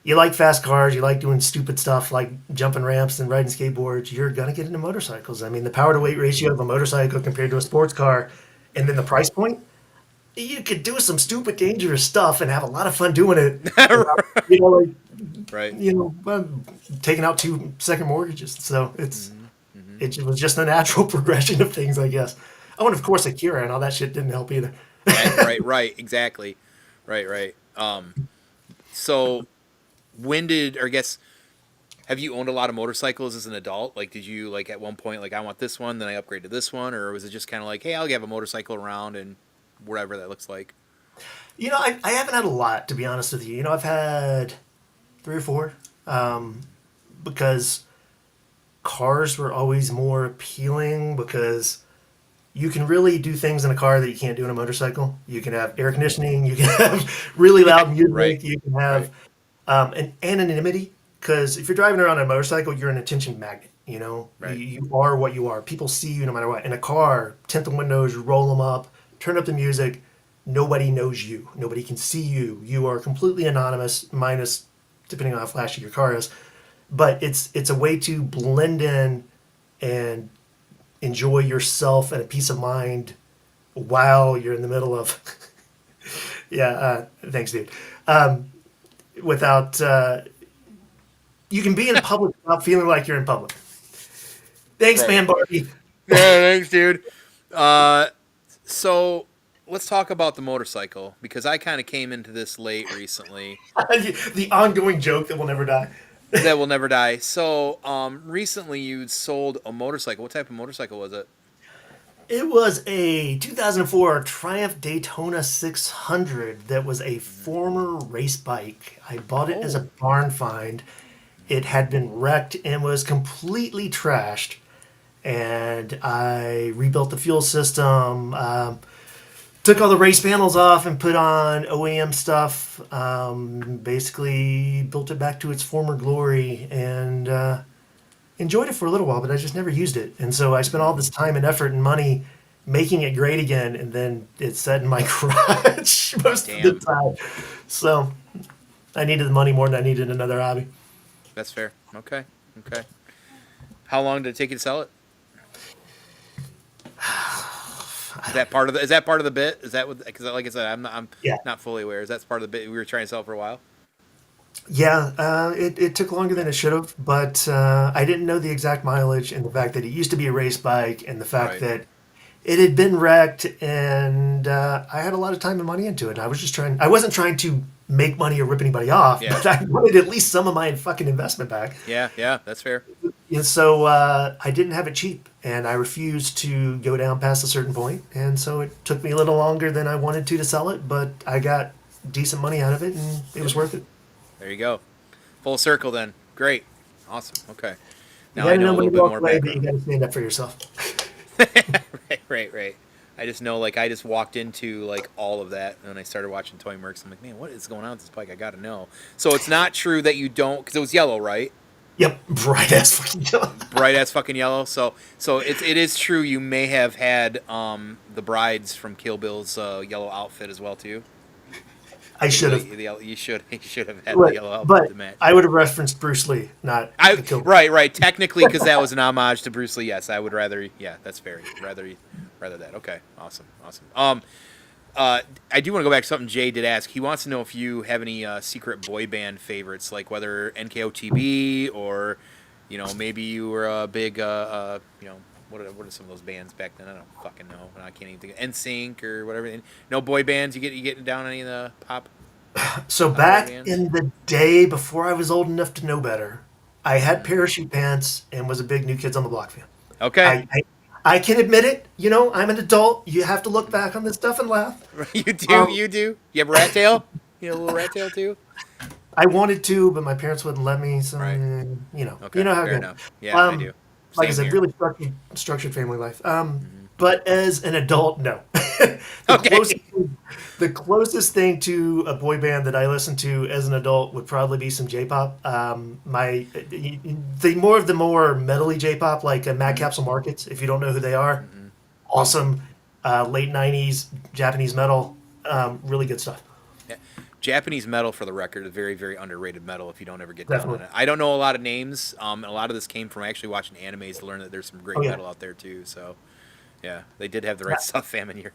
you like fast cars, you like doing stupid stuff like jumping ramps and riding skateboards, you're going to get into motorcycles. I mean, the power to weight ratio of a motorcycle compared to a sports car, and then the price point, you could do some stupid, dangerous stuff and have a lot of fun doing it without, like, Right. well, taking out 2 second mortgages. So Hmm. Hmm. it was just a natural progression of things, I guess. Oh, and of course, Akira and all that shit didn't help either. Right. Right. Exactly. Right. Right. So when did, or I guess, have you owned a lot of motorcycles as an adult? Like, did you like at one point like I want this one, then I upgrade to this one, or was it just kind of like, hey, I'll have a motorcycle around and whatever that looks like? I haven't had a lot, to be honest with you. I've had 3 or 4, because cars were always more appealing because you can really do things in a car that you can't do in a motorcycle. You can have air conditioning, you can have really loud Right. music, you can have Right. an anonymity. Because if you're driving around on a motorcycle, you're an attention magnet. You, Right. you are what you are. People see you no matter what. In a car, tint the windows, roll them up, turn up the music. Nobody knows you. Nobody can see you. You are completely anonymous, minus depending on how flashy your car is. But it's a way to blend in and enjoy yourself and a peace of mind while you're in the middle of yeah. Thanks, dude. Without you can be in public without feeling like you're in public. Thanks, Right. man, Barbie. Yeah. Thanks, dude. Uh, so let's talk about the motorcycle because I kind of came into this late recently. The ongoing joke that will never die. That will never die. So, recently you sold a motorcycle. What type of motorcycle was it? It was a 2004 Triumph Daytona 600 that was a former race bike. I bought it as a Oh, barn find. It had been wrecked and was completely trashed. And I rebuilt the fuel system, took all the race panels off and put on OEM stuff. Basically, built it back to its former glory and enjoyed it for a little while, but I just never used it. And so I spent all this time and effort and money making it great again, and then it sat in my garage most of the Damn, time. So I needed the money more than I needed another hobby. that's fair. Okay, okay. How long did it take you to sell it? Is that part of the bit? Is that what? Because like I said, I'm Yeah. not fully aware. Is that part of the bit we were trying to sell for a while? Yeah, it took longer than it should have, but I didn't know the exact mileage and the fact that it used to be a race bike and the fact Right. that it had been wrecked and I had a lot of time and money into it. I wasn't trying to make money or rip anybody off, Yeah. but I wanted at least some of my fucking investment back. Yeah. Yeah. That's fair. And so I didn't have it cheap and I refused to go down past a certain point. And so it took me a little longer than I wanted to sell it, but I got decent money out of it and it was worth it. There you go. Full circle then. Great. Awesome. Okay. You Now I gotta know know a when little to bit walk more away, but you background. gotta stand up for yourself. Right. I just know, like, I just walked into like all of that, and then I started watching ToyMercs. I'm like, man, what is going on with this bike? I gotta know. So it's not true that you don't, because it was yellow, right? Yep, bright ass fucking yellow. Bright ass fucking yellow. So it is true. You may have had the brides from Kill Bill's yellow outfit as well too. I should have. You should have had the But, yellow outfit but to match. I would have referenced Bruce Lee, not I the kill. right. Technically, because that was an homage to Bruce Lee. Yes, I would rather. Yeah, that's fair. Rather that. Okay, awesome. I do want to go back to something Jay did ask. He wants to know if you have any secret boy band favorites, like whether NKOTB or, maybe you were a big, what are some of those bands back then? I don't fucking know. I can't even think of NSYNC or whatever. No boy bands. You getting down any of the So pop boy back bands? in the day before I was old enough to know better, I had Mm. parachute pants and was a big New Kids on the Block fan. Okay, I, I, I can admit it. I'm an adult. You have to look back on this stuff and laugh. you do. Um, You do. You have rat tail. You know, a little rat tail too. I wanted to, but my parents wouldn't let me. So Right. you Okay. know how it Fair goes. enough. Yeah, I Um, do. like I Same said, here. really structured family life. Hmm. But as an adult, no. the closest Okay. the closest thing to a boy band that I listened to as an adult would probably be some J-pop. The more metally J-pop, like Mad Hmm. Capsule Markets. If you don't know who they are, Hmm. awesome. Late '90s Japanese metal, really good stuff. Yeah. Japanese metal, for the record, is very, very underrated metal if you don't ever get down on Definitely. it. I don't know a lot of names. And a lot of this came from actually watching animes to learn that there's some Oh great yeah. metal out there too. So, yeah, they did have the right Yeah. stuff, fam, in here.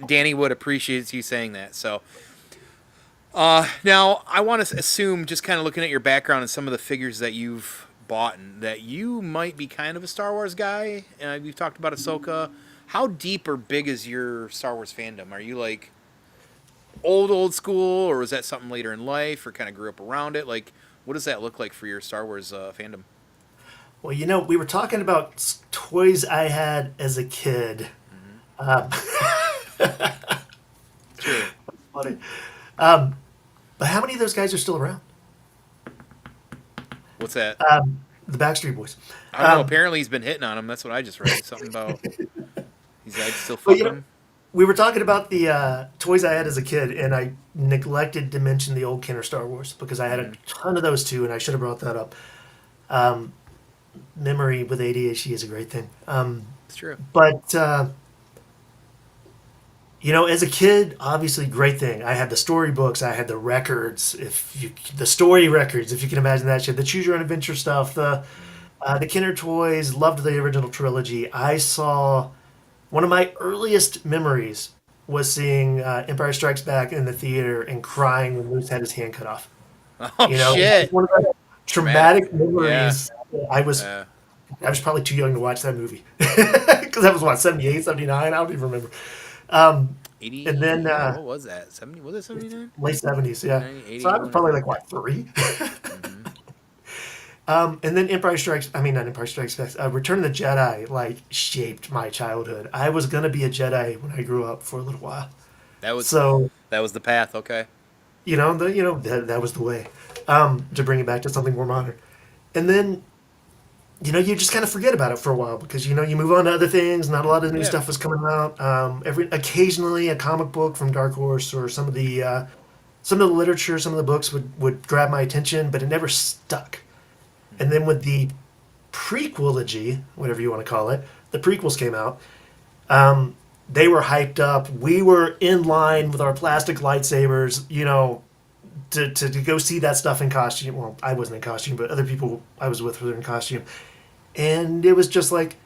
Danny would appreciate you saying that. So, now I want to assume, just kind of looking at your background and some of the figures that you've bought, and that you might be kind of a Star Wars guy. We've talked about Ahsoka. How deep or big is your Star Wars fandom? Are you like old school, or was that something later in life, or kind of grew up around it? Like, what does that look like for your Star Wars fandom? Well, we were talking about toys I had as a kid. Hmm. Um, True. funny. Um, but how many of those guys are still around? What's that? The Backstreet Boys. I don't know. Um, Apparently, he's been hitting on him. That's what I just read. Something about I'd still but fuck him. we were talking about the toys I had as a kid, and I neglected to mention the old Kenner Star Wars because I had a Mm, ton of those too, and I should have brought that up. Um, Memory with ADHD is a great thing. it's true. But as a kid, obviously, great thing. I had the storybooks, I had the records, the story records, if you can imagine that shit, the choose your own adventure stuff, Mm, the Kinder toys. Loved the original trilogy. I saw one of my earliest memories was seeing Empire Strikes Back in the theater and crying when Luke had his hand cut off. oh It's shit! one of the Traumatic. traumatic Yeah. memories. I was Uh, I was probably too young to watch that movie because that was what 78, 79. I don't even remember. Um, and 80. then Yeah. What was that? 70. Was it 79? late 70s, yeah. 90, So I was 81 or probably something. like what 3. Mm-hmm. And then not Empire Strikes Back. Return of the Jedi like shaped my childhood. I was gonna be a Jedi when I grew up for a little while. That was So that was the path. Okay. that was the way. To bring it back to something more modern. And then you just kind of forget about it for a while because you move on to other things. Not a lot of new Yeah. stuff was coming out. Every occasionally a comic book from Dark Horse or some of the literature, some of the books would grab my attention, but it never stuck. And Hmm. then with the prequelogy, whatever you want to call it, the prequels came out. They were hyped up. We were in line with our plastic lightsabers, to go see that stuff in costume. Well, I wasn't in costume, but other people I was with were in costume. And it was just like,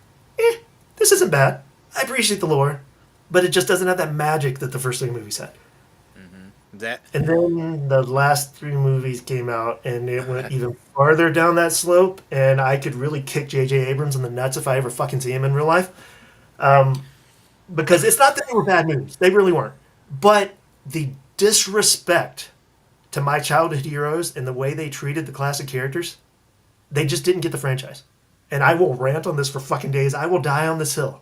this isn't bad. I appreciate the lore, but it just doesn't have that magic that the first three movies had. Hmm. That. And then the last three movies came out, and it went even farther down that slope. And I could really kick J.J. Abrams in the nuts if I ever fucking see him in real life. Because it's not that they were bad movies; they really weren't. But the disrespect to my childhood heroes and the way they treated the classic characters, they just didn't get the franchise. And I will rant on this for fucking days. I will die on this hill.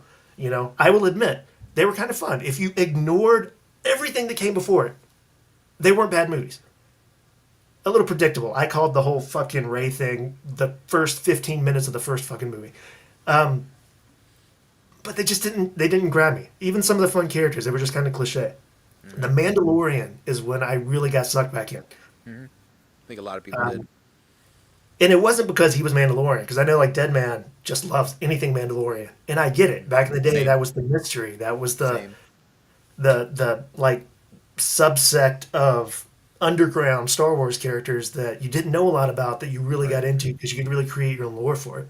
I will admit they were kind of fun. If you ignored everything that came before it, they weren't bad movies. A little predictable. I called the whole fucking Ray thing the first 15 minutes of the first fucking movie. But they just didn't. They didn't grab me. Even some of the fun characters, they were just kind of cliche. The Hmm. Mandalorian is when I really got sucked back in. Hmm. I think a lot of people did. Um, and it wasn't because he was Mandalorian, because I know like Dead Man just loves anything Mandalorian, and I get it. Back in the day, Same. that was the mystery. That was the Same. the like subsect of underground Star Wars characters that you didn't know a lot about that you really Right. got into because you could really create your own lore for it.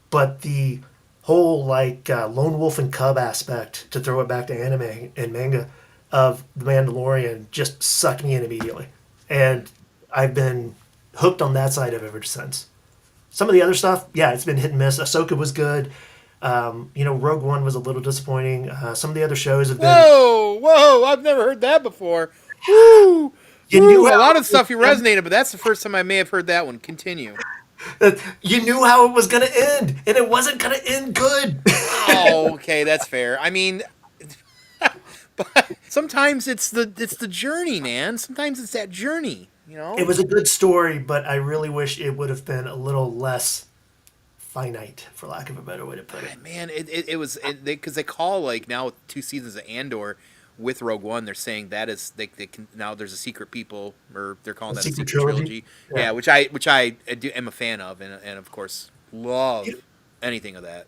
But the whole like lone wolf and cub aspect, to throw it back to anime and manga, of the Mandalorian just sucked me in immediately, and I've been hooked on that side of it ever since. Some of the other stuff, yeah, it's been hit and miss. Ahsoka was good. Rogue One was a little disappointing. Some of the other shows have been. Whoa, whoa! I've never heard that before. Woo, You knew woo! A how lot it of was stuff you gonna resonated, but that's the first time I may have heard that one. Continue. end. You knew how it was going to end, and it wasn't going to end good. Oh, okay, that's fair. I mean, but sometimes it's the journey, man. Sometimes it's that journey, you It know. was a good story, but I really wish it would have been a little less finite, for lack of a better way to put it. Man, it was because they call like now with 2 seasons of Andor with Rogue One, they're saying that is they can now there's a secret people or they're calling The that a sequel secret trilogy. trilogy. Yeah. Yeah, which I am a fan of and of course love anything of that.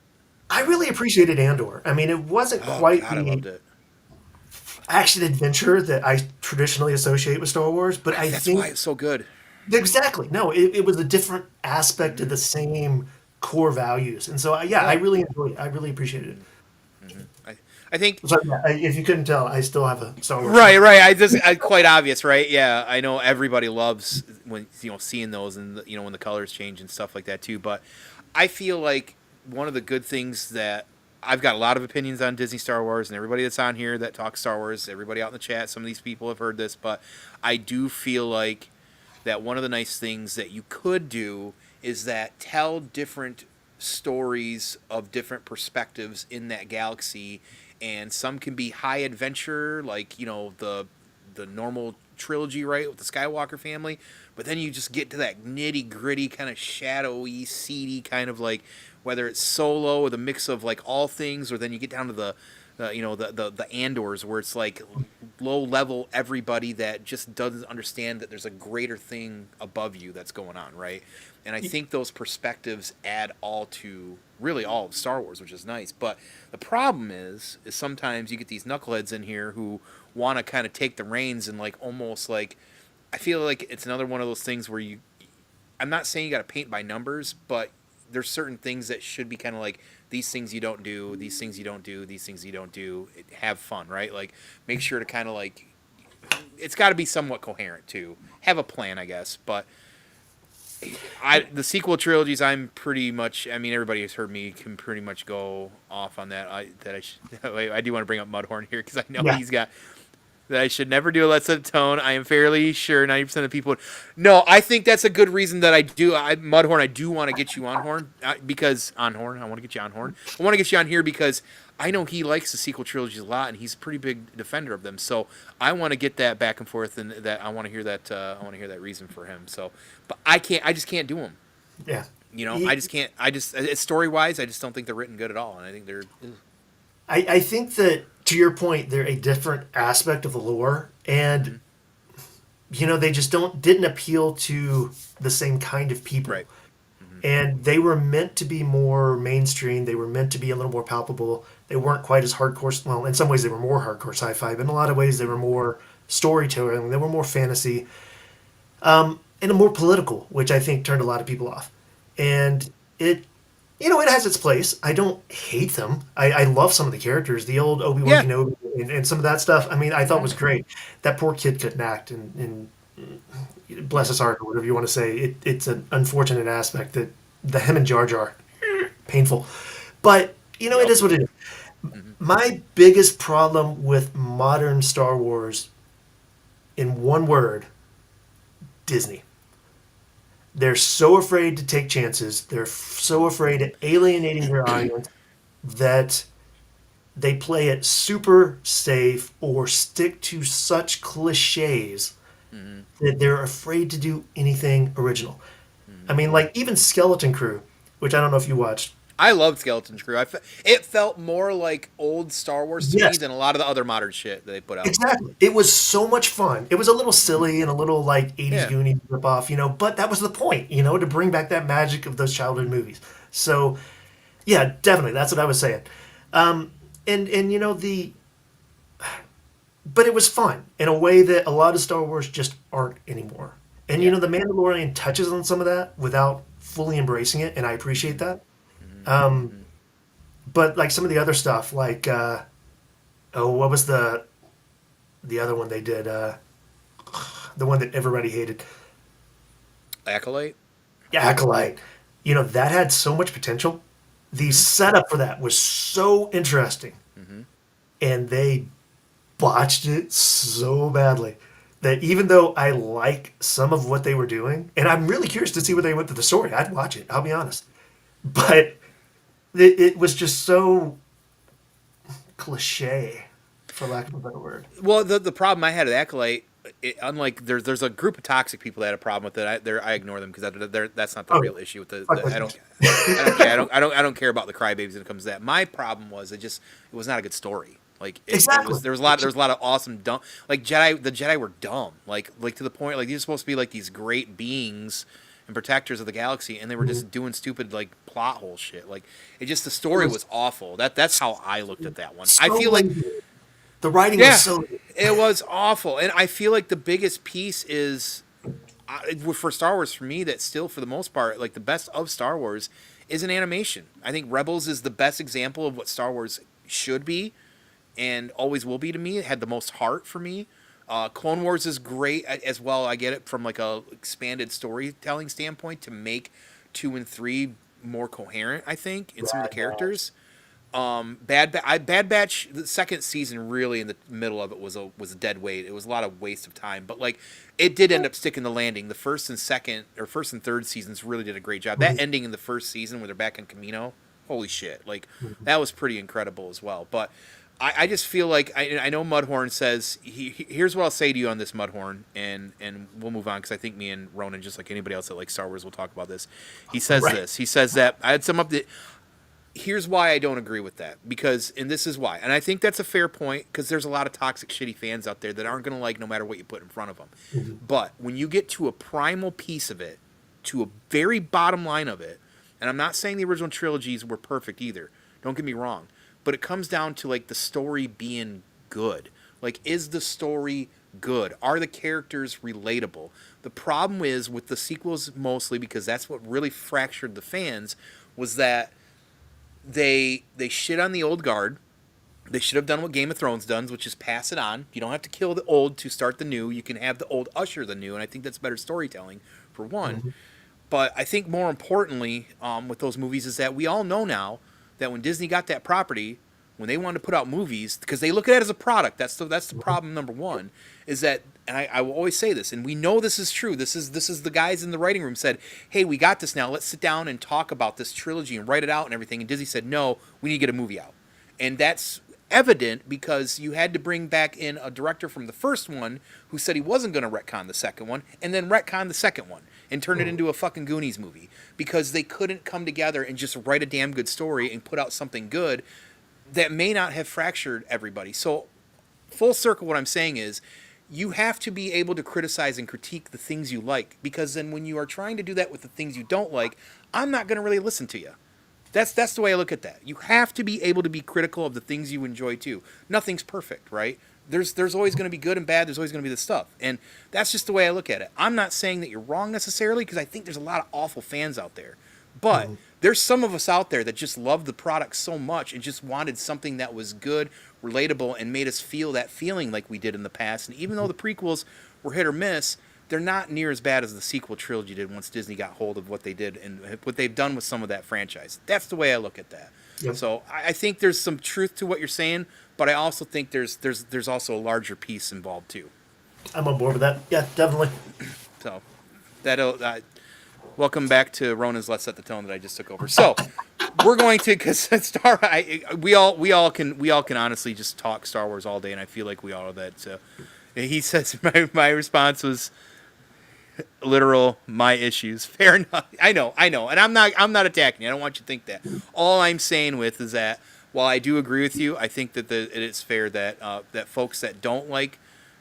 I really appreciated Andor. I mean, it wasn't Oh quite God, I the loved it. action adventure that I traditionally associate with Star Wars, but I That's why think it's so good. exactly. No, it was a different aspect of Hmm. the same core values. And so, yeah, I Yeah. really enjoyed it. I really appreciated it. Hmm. I think So, yeah, if you couldn't tell, I still have a Star Wars right, soft. right. I quite obvious, right? Yeah, I know everybody loves when seeing those and when the colors change and stuff like that too. But I feel like one of the good things that I've got a lot of opinions on Disney Star Wars, and everybody that's on here that talks Star Wars, everybody out in the chat, some of these people have heard this, but I do feel like that one of the nice things that you could do is that tell different stories of different perspectives in that galaxy, and some can be high adventure like the normal trilogy, right, with the Skywalker family, but then you just get to that nitty gritty kind of shadowy seedy kind of like whether it's Solo with a mix of like all things, or then you get down to the Andors where it's like low level everybody that just doesn't understand that there's a greater thing above you that's going on, right? And I think those perspectives add all to really all of Star Wars, which is nice. But the problem is sometimes you get these knuckleheads in here who want to kind of take the reins and like almost like I feel like it's another one of those things where I'm not saying you got to paint by numbers, but there's certain things that should be kind of like these things you don't do, these things you don't do, these things you don't do. Have fun, right? Like make sure to kind of like it's got to be somewhat coherent too. Have a plan, I guess. But the sequel trilogies, I'm pretty much. I mean, everybody has heard me can pretty much go off on that. I do want to bring up Mudhorn here because I know Yeah. he's got that I should never do a Let's Set Tone. I am fairly sure 90% of people. No, I think that's a good reason that I do. Mudhorn, I do want to get you on Horn because on Horn, I want to get you on Horn. I want to get you on here because I know he likes the sequel trilogies a lot, and he's a pretty big defender of them. So I want to get that back and forth, and that I want to hear that. I want to hear that reason for him. So, but I can't. I just can't do them. Yeah. You know, I just can't. I just story wise, I just don't think they're written good at all, and I think they're. I think that to your point, they're a different aspect of the lore, and Mm-hmm. they just didn't appeal to the same kind of people. Right. Mm-hmm. And they were meant to be more mainstream. They were meant to be a little more palpable. They weren't quite as hardcore. Well, in some ways, they were more hardcore sci-fi, but in a lot of ways, they were more storytelling. They were more fantasy, and more political, which I think turned a lot of people off. And it, it has its place. I don't hate them. I love some of the characters. The old Obi-Wan Yeah. Kenobi and some of that stuff. I mean, I thought Mm-hmm. was great. That poor kid couldn't act, and bless Yeah. his heart or whatever you want to say. It's an unfortunate aspect that the him and Jar Jar painful, but it Yep. is what it is. Mm-hmm. My biggest problem with modern Star Wars, in one word, Disney. They're so afraid to take chances. They're so afraid of alienating their audience that they play it super safe or stick to such cliches Mm-hmm. that they're afraid to do anything original. I Mm-hmm. mean, like even Skeleton Crew, which I don't know if you watched. I loved Skeleton Crew. It felt more like old Star Wars to me Yes, than a lot of the other modern shit that they put out. exactly. It was so much fun. It was a little Mm-hmm. silly and a little like 80s Yeah. Goonies ripoff, but that was the point, to bring back that magic of those childhood movies. So, yeah, definitely. That's what I was saying. And but it was fun in a way that a lot of Star Wars just aren't anymore. And Yeah. the Mandalorian touches on some of that without fully embracing it, and I appreciate Mm-hmm. that. Um, Mm-hmm. but like some of the other stuff, like what was the other one they did? The one that everybody hated, Acolyte. yeah, Acolyte. That had so much potential. The Mm-hmm. setup for that was so interesting, Mm-hmm. and they botched it so badly that even though I like some of what they were doing, and I'm really curious to see where they went to the story, I'd watch it. I'll be honest, but it was just so cliche, for lack of a better word. Well, the problem I had with Acolyte, unlike there's a group of toxic people that had a problem with it. I ignore them because that's not the Oh, real issue with fuck I those don't guys. I don't care about the crybabies when it comes to that. My problem was it was not a good story. Like it Exactly. was there was a lot of awesome dumb like the Jedi were dumb like to the point like these are supposed to be like these great beings and protectors of the galaxy and they were Mhm. just doing stupid like plot hole shit like it just the It story was was awful that's how I looked at that one. I so feel like lazy. The writing was yeah, so. it was awful, and I feel like the biggest piece is for Star Wars for me that still for the most part like the best of Star Wars is an animation. I think Rebels is the best example of what Star Wars should be and always will be to me. It had the most heart for me. Clone Wars is great as well. I get it from like a expanded storytelling standpoint to make 2 and 3 more coherent. I think in some of the Bad Batch. characters. Bad Batch. The second season, really in the middle of it, was a dead weight. It was a lot of waste of time, but like it did end up sticking the landing. The first and third seasons really did a great job. That Mhm. ending in the first season where they're back in Camino, holy shit! Like Mhm. that was pretty incredible as well. But I just feel like I know Mudhorn says here's what I'll say to you on this Mudhorn, and we'll move on because I think me and Ronan, just like anybody else that likes Star Wars, will talk about this. He says Right. this. He says that I had some of the here's why I don't agree with that because and this is why and I think that's a fair point because there's a lot of toxic shitty fans out there that aren't going to like no matter what you put in front of them Mhm. but when you get to a primal piece of it to a very bottom line of it and I'm not saying the original trilogies were perfect either don't get me wrong but it comes down to like the story being good like is the story good are the characters relatable the problem is with the sequels mostly because that's what really fractured the fans was that they shit on the old guard. They should have done what Game of Thrones does, which is pass it on. You don't have to kill the old to start the new. You can have the old usher the new, and I think that's better storytelling for one. Mhm. But I think more importantly, with those movies, is that we all know now that when Disney got that property, when they wanted to put out movies, because they look at it as a product. That's the problem number one. Is that, and I will always say this, and we know this is true. This is the guys in the writing room said, "Hey, we got this now. Let's sit down and talk about this trilogy and write it out and everything." And Disney said, "No, we need to get a movie out." And that's evident because you had to bring back in a director from the first one who said he wasn't going to retcon the second one and then retcon the second one. and turn it into a fucking Goonies movie because they couldn't come together and just write a damn good story and put out something good that may not have fractured everybody. So, full circle, what I'm saying is you have to be able to criticize and critique the things you like because then when you are trying to do that with the things you don't like, I'm not going to really listen to you. That's the way I look at that. You have to be able to be critical of the things you enjoy too. Nothing's perfect, right? There's always going to be good and bad. There's always going to be the stuff, and that's just the way I look at it. I'm not saying that you're wrong necessarily because I think there's a lot of awful fans out there, but there's some of us out there that just love the product so much and just wanted something that was good, relatable, and made us feel that feeling like we did in the past. And even though the prequels were hit or miss, they're not near as bad as the sequel trilogy did once Disney got hold of what they did and what they've done with some of that franchise. That's the way I look at that. Yep. So I think there's some truth to what you're saying, but I also think there's also a larger piece involved too. I'm on board with that. Yeah, definitely. So that'll welcome back to Ronan's Let's Set the Tone that I just took over. So we're going to because we all can honestly just talk Star Wars all day, and I feel like we all are that. So he says my response was literal my issues. Fair enough. I know, and I'm not attacking you. I don't want you to think that. All I'm saying with is that while I do agree with you, I think that it is fair that that folks that don't like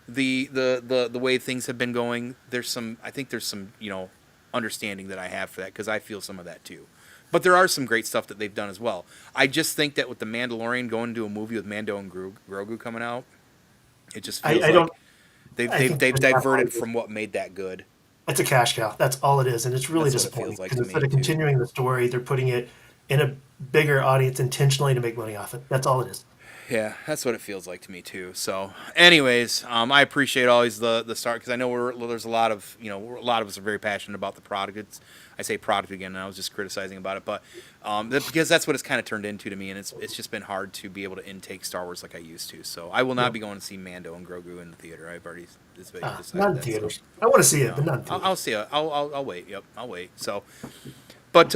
the way things have been going, there's some understanding that I have for that because I feel some of that too. But there are some great stuff that they've done as well. I just think that with the Mandalorian going to a movie with Mando and Grogu coming out, it just feels I don't. they've diverted from what made that good. It's a cash cow. That's all it is, and it's really That's what it disappointing feels like because to me, instead of too. continuing the story, they're putting it in a bigger audience intentionally to make money off it. That's all it is. Yeah, that's what it feels like to me too. So, anyways, I appreciate always the start because I know there's a lot of a lot of us are very passionate about the product. I say product again, and I was just criticizing about it, but because that's what it's kind of turned into to me, and it's just been hard to be able to intake Star Wars like I used to. So I will not be going to see Mando and Grogu in the theater. I've already decided Not in that. theaters. So, I want to see it, no, but not in theaters. I'll see it. I'll wait. Yep, I'll wait. So, but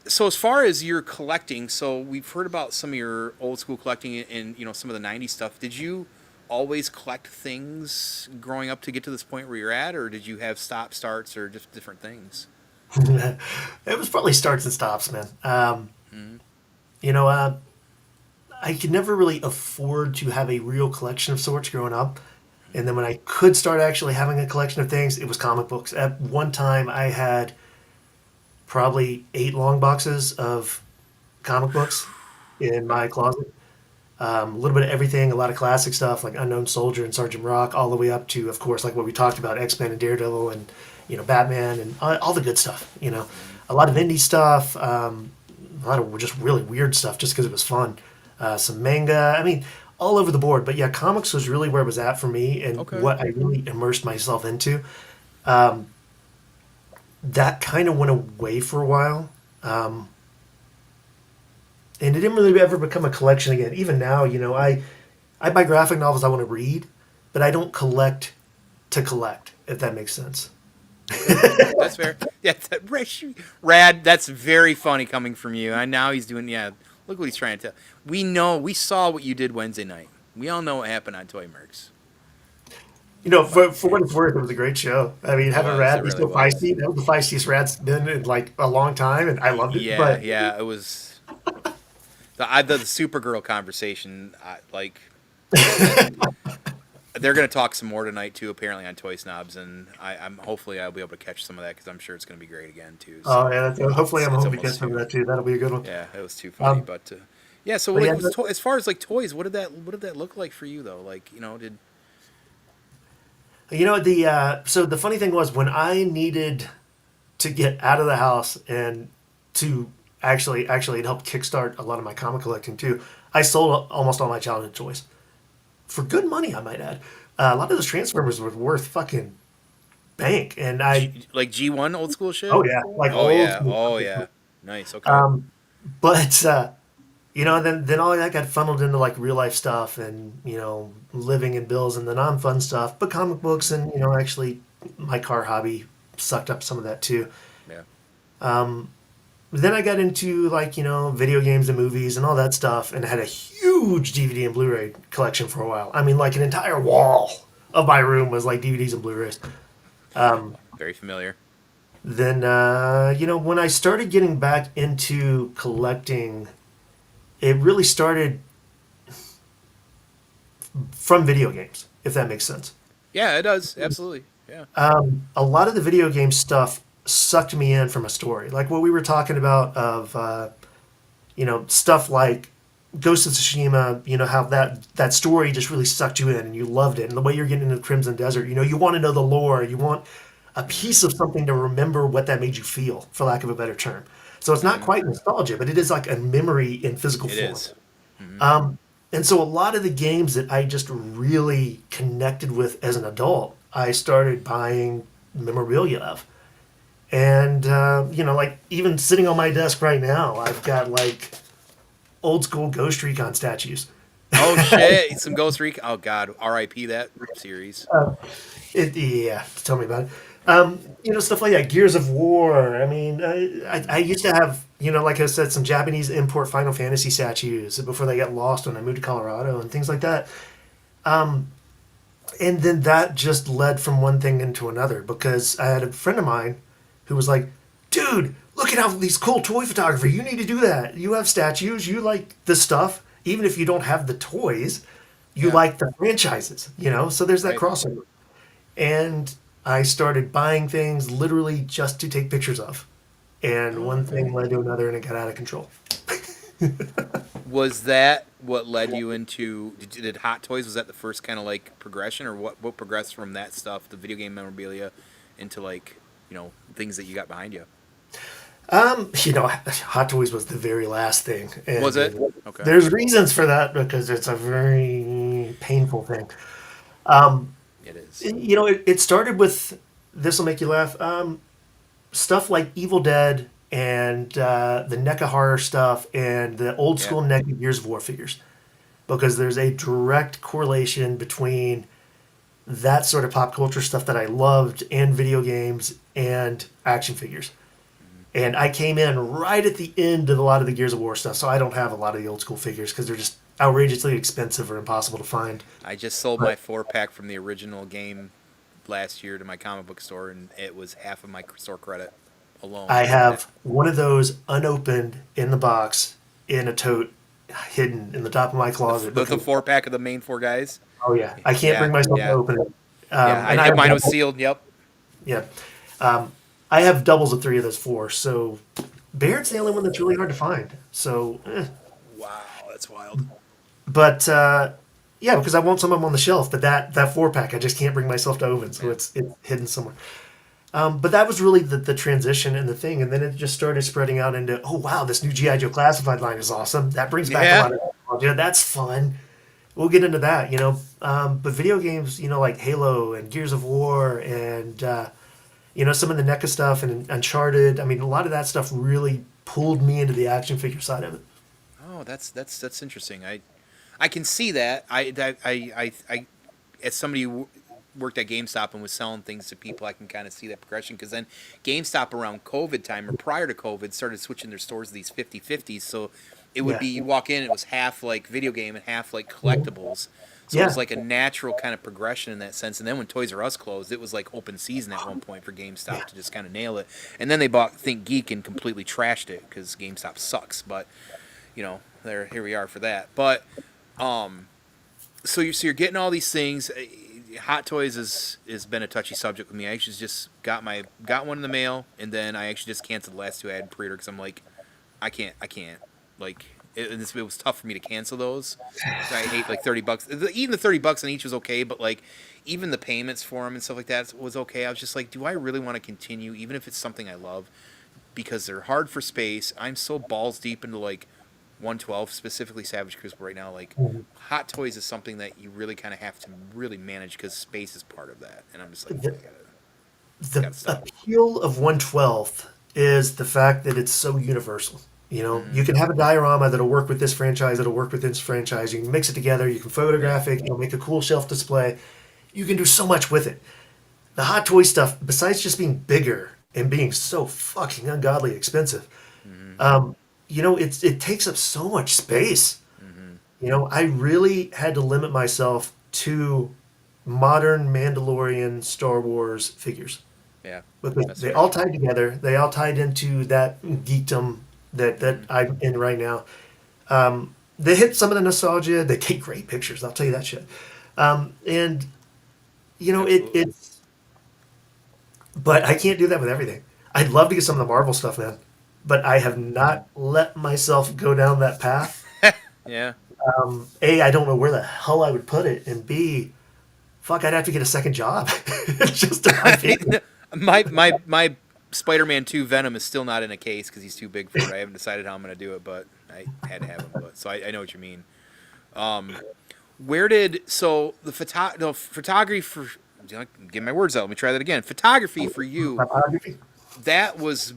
so as far as your collecting, so we've heard about some of your old school collecting and some of the '90s stuff. Did you always collect things growing up to get to this point where you're at, or did you have stop starts or just different things? It was probably starts and stops, man. Mm-hmm. You know, I could never really afford to have a real collection of sorts growing up. And then when I could start actually having a collection of things, it was comic books. At one time, I had probably 8 long boxes of comic books in my closet. A little bit of everything, a lot of classic stuff like Unknown Soldier and Sergeant Rock, all the way up to, of course, like what we talked about, X-Men and Daredevil and, Batman and all the good stuff, A lot of indie stuff, a lot of just really weird stuff just because it was fun. Some manga, I mean, all over the board. But yeah, comics was really where it was at for me and Okay. what I really immersed myself into. That kind of went away for a while. And it didn't really ever become a collection again. Even now, I buy graphic novels I want to read, but I don't collect to collect, if that makes sense. Okay, that's fair. Yeah, rad. That's very funny coming from you. And now he's doing. Yeah, look what he's trying to tell. We saw what you did Wednesday night. We all know what happened on ToyMercs. For what it's worth, it was a great show. I mean, It having was. It Rad be really so was. feisty, that was the feistiest Rad's been in like a long time, and I loved it. Yeah, But yeah. It was the Supergirl conversation. They're going to talk some more tonight too. Apparently on Toy Snobs, and I'm hopefully I'll be able to catch some of that because I'm sure it's going to be great again too. oh So yeah, hopefully I'm it's home to get almost some of too. that too. That'll be a good one. Yeah, it was too funny, Um, but yeah. So but like, yeah, as far as like toys, what did that look like for you though? Like did so the funny thing was when I needed to get out of the house and to actually it helped kickstart a lot of my comic collecting too. I sold almost all my childhood toys for good money, I might add. A lot of those Transformers were worth fucking bank, and Like G1 old school shit? oh yeah, like Oh old yeah, school. oh yeah. Nice. Okay. Um, but then all of that got funneled into like real life stuff and living and bills and the non fun stuff. But comic books and actually my car hobby sucked up some of that too. Yeah. Then I got into like video games and movies and all that stuff, and I had a huge DVD and Blu-ray collection for a while. I mean, like an entire wall of my room was like DVDs and Blu-rays. Um, Very familiar. Then, when I started getting back into collecting, it really started from video games, if that makes sense. Yeah, it does. Absolutely. Yeah. A lot of the video game stuff sucked me in from a story, like what we were talking about of stuff like Ghost of Tsushima. How that story just really sucked you in and you loved it, and the way you're getting into the Crimson Desert. You want to know the lore. You want a piece Hmm. of something to remember what that made you feel, for lack of a better term. So it's not Hmm. quite nostalgia, but it is like a memory in physical It form. is. Hmm. And so a lot of the games that I just really connected with as an adult, I started buying memorabilia of. And, like even sitting on my desk right now, I've got like old school Ghost Recon statues. Oh shit! Some Ghost Recon. Oh god, R.I.P. that series. Yeah, tell me about it. Stuff like that. Gears of War. I mean, I Hmm. used to have, like I said, some Japanese import Final Fantasy statues before they got lost when I moved to Colorado and things like that. And then that just led from one thing into another because I had a friend of mine who was like, dude, look at how these cool toy photography. You need to do that. You have statues. You like this stuff. Even if you don't have the toys, you Yeah. like the franchises. So there's that Right. crossover. And I started buying things literally just to take pictures of. And Oh, one okay. thing led to another and it got out of control. Was that what led you into? Did Hot Toys? Was that the first kind of like progression, or what progressed from that stuff, the video game memorabilia, into like things that you got behind you? Hot Toys was the very last thing. Was And it? Okay. there's reasons for that because it's a very painful thing. Um, It is. it started with this will make you laugh. Stuff like Evil Dead and the NECA horror stuff and the old Yeah. school NECA Gears of War figures because there's a direct correlation between that sort of pop culture stuff that I loved and video games and action figures. Mhm. And I came in right at the end of a lot of the Gears of War stuff, so I don't have a lot of the old school figures because they're just outrageously expensive or impossible to find. I just sold But my 4 pack from the original game last year to my comic book store, and it was half of my store credit alone. I have one of those unopened in the box in a tote hidden in the top of my closet The because 4 pack of the main 4 guys. oh yeah, I can't Yeah, bring myself to yeah, open it. yeah. And I have Mine was doubles. sealed. Yep. Yeah, um, I have doubles of three of those four. So Baird's the only one that's really hard to find. So, Wow, that's wild. but yeah, because I want some of them on the shelf, but that four pack I just can't bring myself to open, so Yeah. it's hidden somewhere. But that was really the transition and the thing, and then it just started spreading out into oh wow, this new GI Joe classified line is awesome. That brings back a Yeah. lot of nostalgia. That's fun. We'll get into that. But video games, like Halo and Gears of War and some of the NECA stuff and Uncharted. I mean, a lot of that stuff really pulled me into the action figure side of it. Oh, that's interesting. I can see that. I as somebody who worked at GameStop and was selling things to people, I can kind of see that progression because then GameStop around COVID time or prior to COVID started switching their stores to these 50/50s. So it would Yeah. be you walk in, it was half like video game and half like Mhm. collectibles. So it was Yeah. like a natural kind of progression in that sense. And then when Toys R Us closed, it was like open season at one point for GameStop Yeah. to just kind of nail it. And then they bought Think Geek and completely trashed it because GameStop sucks. But there here we are for that. But um, so you're getting all these things. Hot Toys has been a touchy subject with me. I actually just got one in the mail, and then I actually just canceled the last two I had pre-order because I'm like, I can't like it was tough for me to cancel those. I hate like $30. Even the $30 on each was okay, but like even the payments for them and stuff like that was okay. I was just like, do I really want to continue, even if it's something I love? Because they're hard for space. I'm so balls deep into like 112, specifically Savage Crucible right now. Like Mhm. Hot Toys is something that you really kind of have to really manage because space is part of that. And I'm just like, The, I the gotta stop. appeal of 112th is the fact that it's so universal. Hmm. You can have a diorama that'll work with this franchise, that'll work with this franchise. You can mix it together, you can Yeah. photograph it, you'll make a cool shelf display. You can do so much with it. The Hot Toy stuff, besides just being bigger and being so fucking ungodly expensive, Hmm. it takes up so much space. Hmm. I really had to limit myself to modern Mandalorian Star Wars figures. Yeah, because that's they fair. all tied together. They all tied into that geekdom that Hmm. I'm in right now. They hit some of the nostalgia. They take great pictures. I'll tell you that shit. And Absolutely. it's, but I can't do that with everything. I'd love to get some of the Marvel stuff, man, but I have not let myself go down that path. Yeah. A, I don't know where the hell I would put it, and B, fuck, I'd have to get a second job just to buy paper. My Spider-Man 2 Venom is still not in a case because he's too big for it. I haven't decided how I'm gonna do it, but I had to have him. But so I know what you mean. Where did so the photography for get my words out. Let me try that again. Photography for you, Typography. that was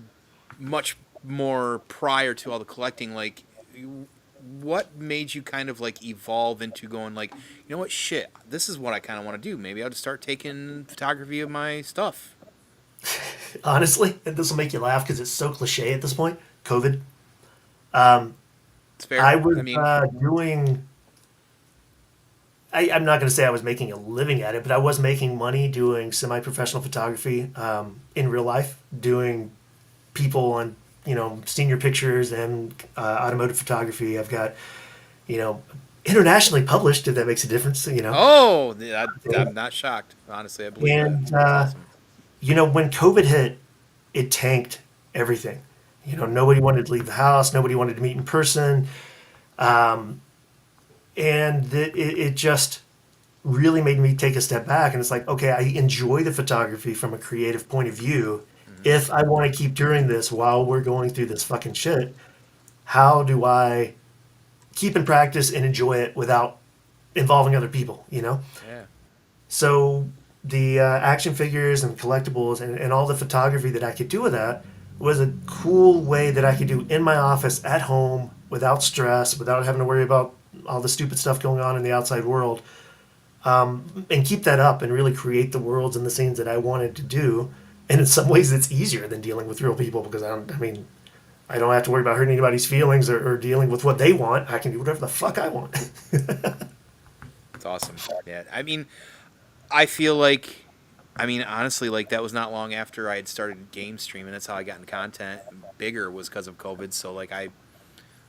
much more prior to all the collecting. Like, what made you kind of like evolve into going like, you know what, shit, this is what I kind of want to do. Maybe I'll just start taking photography of my stuff. Honestly, and this will make you laugh because it's so cliche at this point. COVID. It's fair. I was I mean, doing. I'm not going to say I was making a living at it, but I was making money doing semi-professional photography in real life, doing people on senior pictures and automotive photography. I've got you know internationally published, if that makes a difference. oh, I'm not shocked. Honestly, I believe that. And That's awesome. when COVID hit, it tanked everything. Nobody wanted to leave the house. Nobody wanted to meet in person. And it just really made me take a step back. And it's like, okay, I enjoy the photography from a creative point of view. Hmm. If I want to keep doing this while we're going through this fucking shit, how do I keep in practice and enjoy it without involving other people? Yeah. So the action figures and collectibles and all the photography that I could do with that was a cool way that I could do in my office at home without stress, without having to worry about all the stupid stuff going on in the outside world, and keep that up and really create the worlds and the scenes that I wanted to do. And in some ways, it's easier than dealing with real people because I don't have to worry about hurting anybody's feelings or dealing with what they want. I can do whatever the fuck I want. It's awesome. Yeah. I mean, I feel like, I mean, honestly, like that was not long after I had started game streaming. That's how I got in content bigger was because of COVID. So like, I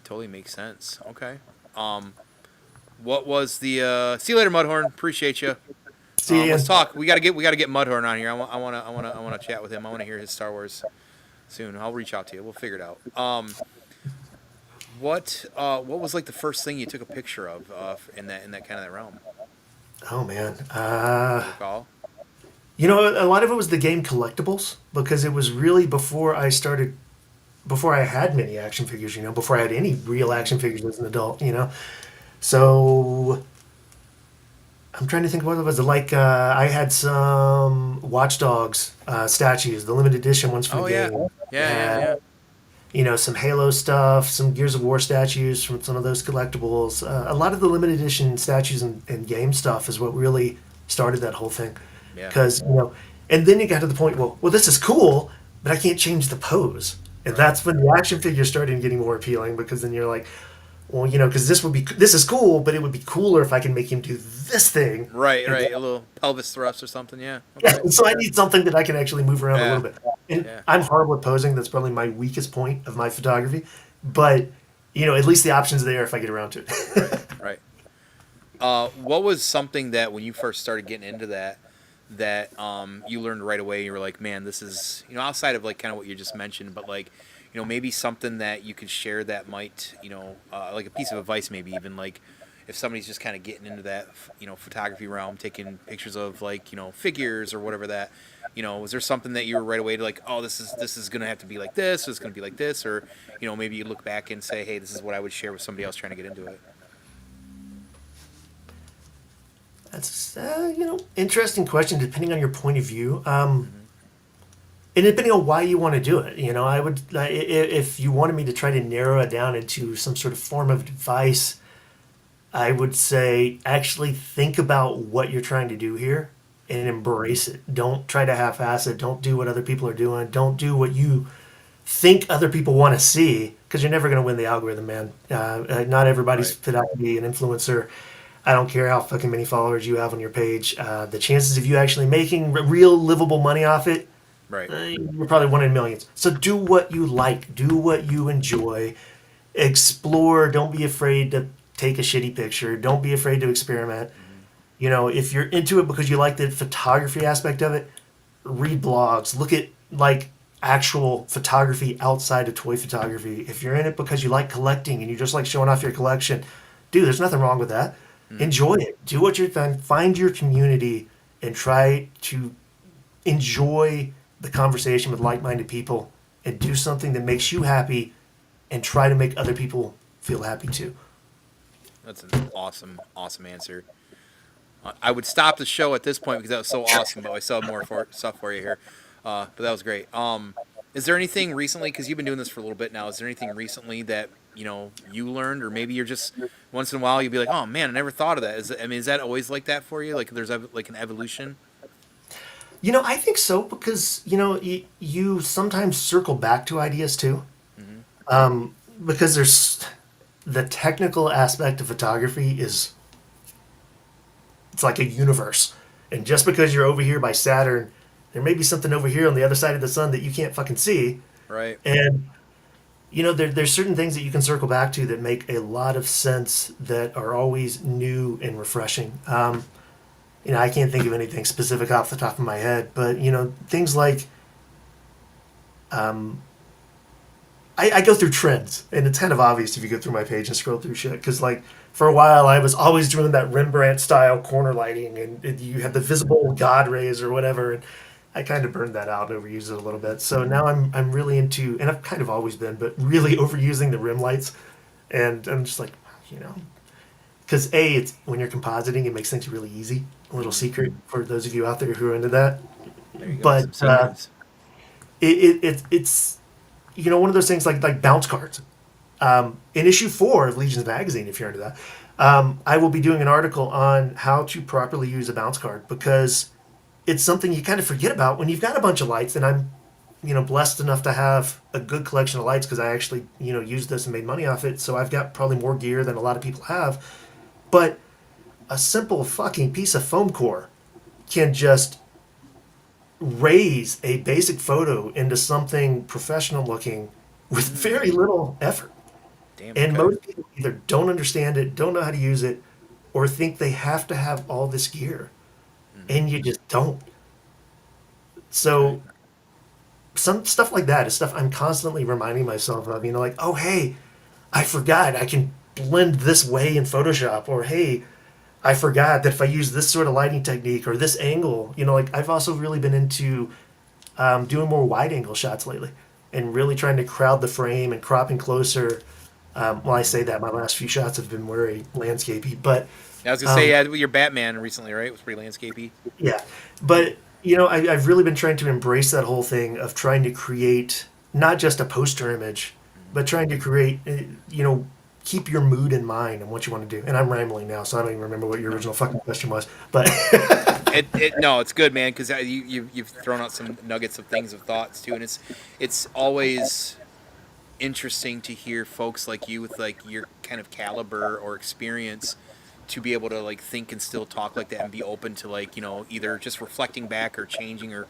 totally makes sense. Okay. Um, what was the? See you later, Mudhorn. Appreciate you. See you Let's again. talk. We gotta get Mudhorn on here. I wanna chat with him. I wanna hear his Star Wars soon. I'll reach out to you. We'll figure it out. What was like the first thing you took a picture of in that kind of that realm? Oh man. Do you recall? A lot of it was the game collectibles because it was really before I had many action figures, before I had any real Hmm. action figures as an adult. So I'm trying to think what it was like. I had some Watch Dogs statues, the limited edition ones for the Oh yeah, game. I yeah, yeah, had, yeah. some Halo stuff, some Gears of War statues from some of those collectibles. A lot of the limited edition statues and game stuff is what really started that whole thing. Yeah. Because and then you got to the point, well, this is cool, but I can't change the pose, and Right. that's when the action figures started getting more appealing because then you're like, well, because this is cool, but it would be cooler if I can make him do this thing. Right. And Right. A little pelvis thrust or something. Yeah. yeah, Okay. so I need something that I can actually move around a Yeah. little bit. And Yeah. I'm horrible at posing. That's probably my weakest point of my photography. But at least the option's there if I get around to Right. it. Right. What was something that when you first started getting into that you learned right away? You were like, man, this is outside of like kind of what you just mentioned, but like maybe something that you could share that might like a piece of advice, maybe even like if somebody's just kind of getting into that photography realm, taking pictures of like figures or whatever that was there something that you were right away to like, oh, this is gonna have to be like this, or it's gonna be like this, or maybe you look back and say, hey, this is what I would share with somebody else trying to get into it. That's interesting question depending on your point of view. Hmm. And depending on why you want to do it. I would if you wanted me to try to narrow it down into some sort of form of advice, I would say actually think about what you're trying to do here and embrace it. Don't try to half-ass it. Don't do what other people are doing. Don't do what you think other people want to see because you're never going to win the algorithm, man. Not everybody's Right. fit out to be an influencer. I don't care how fucking many followers you have on your page. The chances of you actually making real livable money off it Right. You're probably one in millions. So do what you like, do what you enjoy, explore. Don't be afraid to take a shitty picture. Don't be afraid to experiment. Hmm. If you're into it because you like the photography aspect of it, read blogs, look at like actual photography outside of toy photography. If you're in it because you like collecting and you just like showing off your collection, dude, there's nothing wrong with that. Hmm. Enjoy it. Do what you're done. Find your community and try to enjoy the conversation with like-minded people and do something that makes you happy and try to make other people feel happy too. That's an awesome, awesome answer. I would stop the show at this point because that was so awesome, but I still have more stuff for you here. But that was great. Is there anything recently, because you've been doing this for a little bit now, is there anything recently that you learned, or maybe you're just once in a while you'll be like, oh man, I never thought of that. Is that always like that for you? Like there's like an evolution? I think so because you sometimes circle back to ideas too, Hmm. because there's the technical aspect of photography is it's like a universe, and just because you're over here by Saturn, there may be something over here on the other side of the sun that you can't fucking see, Right. and there's certain things that you can circle back to that make a lot of sense that are always new and refreshing. I can't think of anything specific off the top of my head, but things like I go through trends, and it's kind of obvious if you go through my page and scroll through shit. Because like for a while, I was always doing that Rembrandt style corner lighting, and you had the visible God rays or whatever. And I kind of burned that out and overused it a little bit. So now I'm really into, and I've kind of always been, but really overusing the rim lights. And I'm just like, you know, because it's when you're compositing, it makes things really easy. A little Hmm. secret for those of you out there who are into that. There you go. But Some secrets. it's one of those things like bounce cards. In issue 4 of Legion's magazine, if you're into that, I will be doing an article on how to properly use a bounce card because it's something you kind of forget about when you've got a bunch of lights. And I'm, blessed enough to have a good collection of lights because I actually, used this and made money off it. So I've got probably more gear than a lot of people have. But a simple fucking piece of foam core can just raise a basic photo into something professional looking with Mm. very little effort. Damn. And Okay. most people either don't understand it, don't know how to use it, or think they have to have all this gear. Hmm. And you just don't. Okay. So some stuff like that is stuff I'm constantly reminding myself of, like, oh hey, I forgot I can blend this way in Photoshop, or hey, I forgot that if I use this sort of lighting technique or this angle, like I've also really been into doing more wide angle shots lately and really trying to crowd the frame and cropping closer. Well, I say that my last few shots have been very landscapey, but Yeah, I was gonna say, um, yeah, your Batman recently, right? It was pretty landscapey. yeah. Yeah. But I've really been trying to embrace that whole thing of trying to create not just a poster image, Hmm. but trying to create, keep your mood in mind and what you want to do. And I'm rambling now, so I don't even remember what your No. original fucking question was. But No, it's good, man, because you've thrown out some nuggets of things of thoughts too, and it's always interesting to hear folks like you with like your kind of caliber or experience to be able to like think and still talk like that and be open to like either just reflecting back or changing or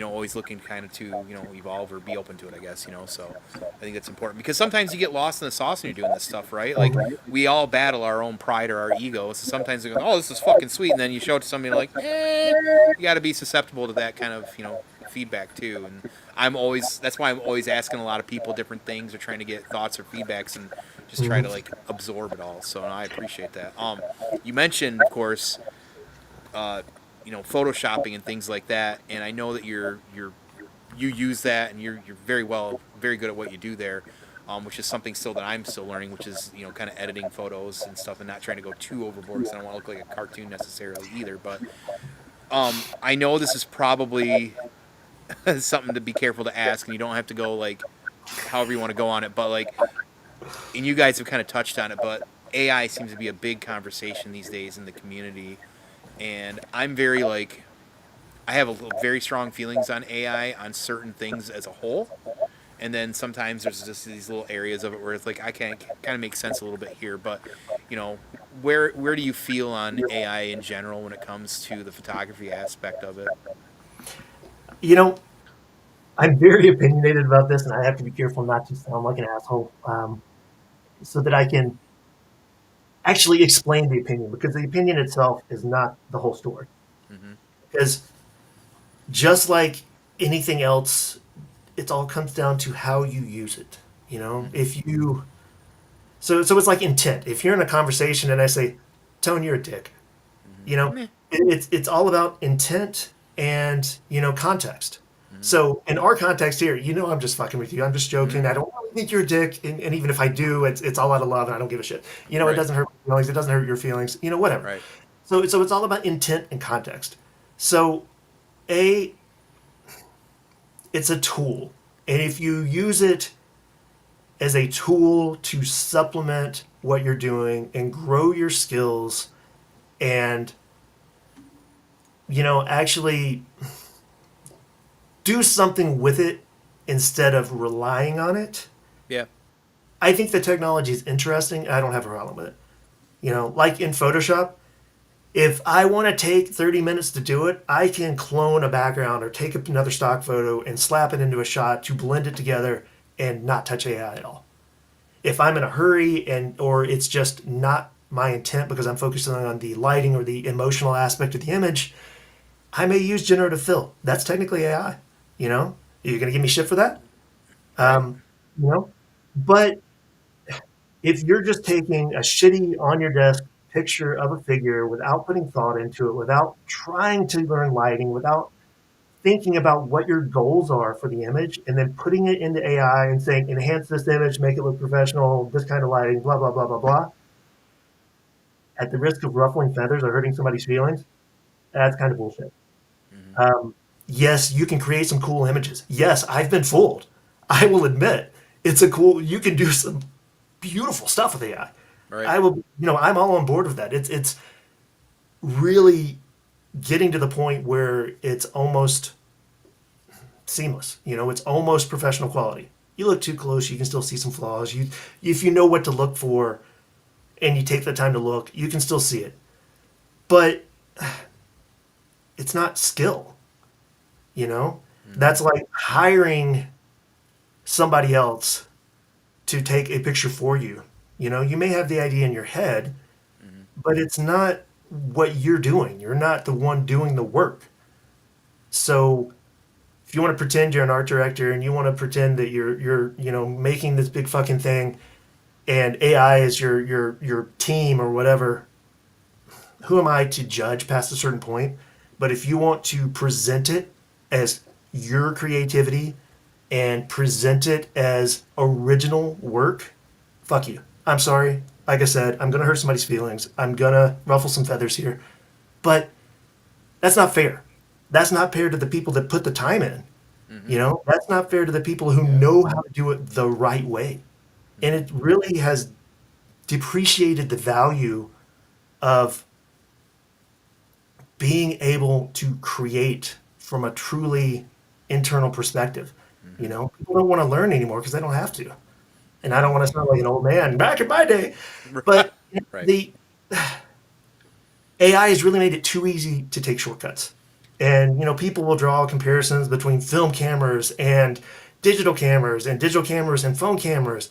always looking kind of to evolve or be open to it, I guess. So I think that's important because sometimes you get lost in the sauce when you're doing this stuff, right? Like we all battle our own pride or our ego, so sometimes you go, oh, this is fucking sweet, and then you show it to somebody like, you got to be susceptible to that kind of feedback too. And that's why I'm always asking a lot of people different things or trying to get thoughts or feedbacks and just try to Mhm. like absorb it all. So I appreciate that. You mentioned, of course, uh, photoshopping and things like that, and I know that you use that and you're very good at what you do there. Which is something still that I'm still learning, which is kind of editing photos and stuff, and not trying to go too overboard because I don't want to look like a cartoon necessarily either. But I know this is probably something to be careful to ask, and you don't have to go like however you want to go on it. But like, and you guys have kind of touched on it, but AI seems to be a big conversation these days in the community, and I'm very like I have very strong feelings on AI on certain things as a whole, and then sometimes there's just these little areas of it where it's like I can kind of make sense a little bit here, but you know, where do you feel on AI in general when it comes to the photography aspect of it? you know, I'm very opinionated about this, and I have to be careful not to sound like an asshole, so that I can actually explain the opinion, because the opinion itself is not the whole story. Hmm. Because just like anything else, it all comes down to how you use it. You know, Hmm. if you so it's like intent. If you're in a conversation and I say, "Tone, you're a dick," Hmm. you know, Meh. it's all about intent and context. Hmm. So in our context here, I'm just fucking with you. I'm just joking. I Hmm. don't really think you're a dick, and even if I do, it's all out of love, and I don't give a shit. It Right. doesn't hurt my feelings. It doesn't hurt your feelings. Whatever. Right. So it's all about intent and context. So a it's a tool, and if you use it as a tool to supplement what you're doing and grow your skills and actually do something with it instead of relying on it, Yeah. I think the technology is interesting. I don't have a problem with it. Like in Photoshop, if I want to take 30 minutes to do it, I can clone a background or take another stock photo and slap it into a shot to blend it together and not touch AI at all. If I'm in a hurry or it's just not my intent because I'm focusing on the lighting or the emotional aspect of the image, I may use generative fill. That's technically AI. You know, are you going to give me shit for that? Right. Um, you know, but if you're just taking a shitty on your desk picture of a figure without putting thought into it, without trying to learn lighting, without thinking about what your goals are for the image, and then putting it into AI and saying, enhance this image, make it look professional, this kind of lighting, blah, blah, blah, blah, blah, at the risk of ruffling feathers or hurting somebody's feelings, that's kind of bullshit. Hmm. Um, yes, you can create some cool images. Yes, I've been fooled. I will admit you can do some beautiful stuff with AI. Right. I will, I'm all on board with that. It's really getting to the point where it's almost seamless. It's almost professional quality. You look too close, you can still see some flaws. If you know what to look for and you take the time to look, you can still see it. But it's not skill, you know? Hmm. That's like hiring somebody else to take a picture for you. You may have the idea in your head, Hmm. but it's not what you're doing. You're not the one doing the work. So if you want to pretend you're an art director and you want to pretend that you're making this big fucking thing and AI is your team or whatever, who am I to judge past a certain point? But if you want to present it as your creativity and present it as original work, fuck you. I'm sorry. Like I said, I'm going to hurt somebody's feelings. I'm going to ruffle some feathers here. But that's not fair. That's not fair to the people that put the time in. Hmm. That's not fair to the people who Yeah. know how to do it the right way. And Hmm. it really has depreciated the value of being able to create from a truly internal perspective. Hmm. People don't want to learn anymore because they don't have to. And I don't want to sound like an old man back in my day, but Right. the AI has really made it too easy to take shortcuts. And people will draw comparisons between film cameras and digital cameras and phone cameras,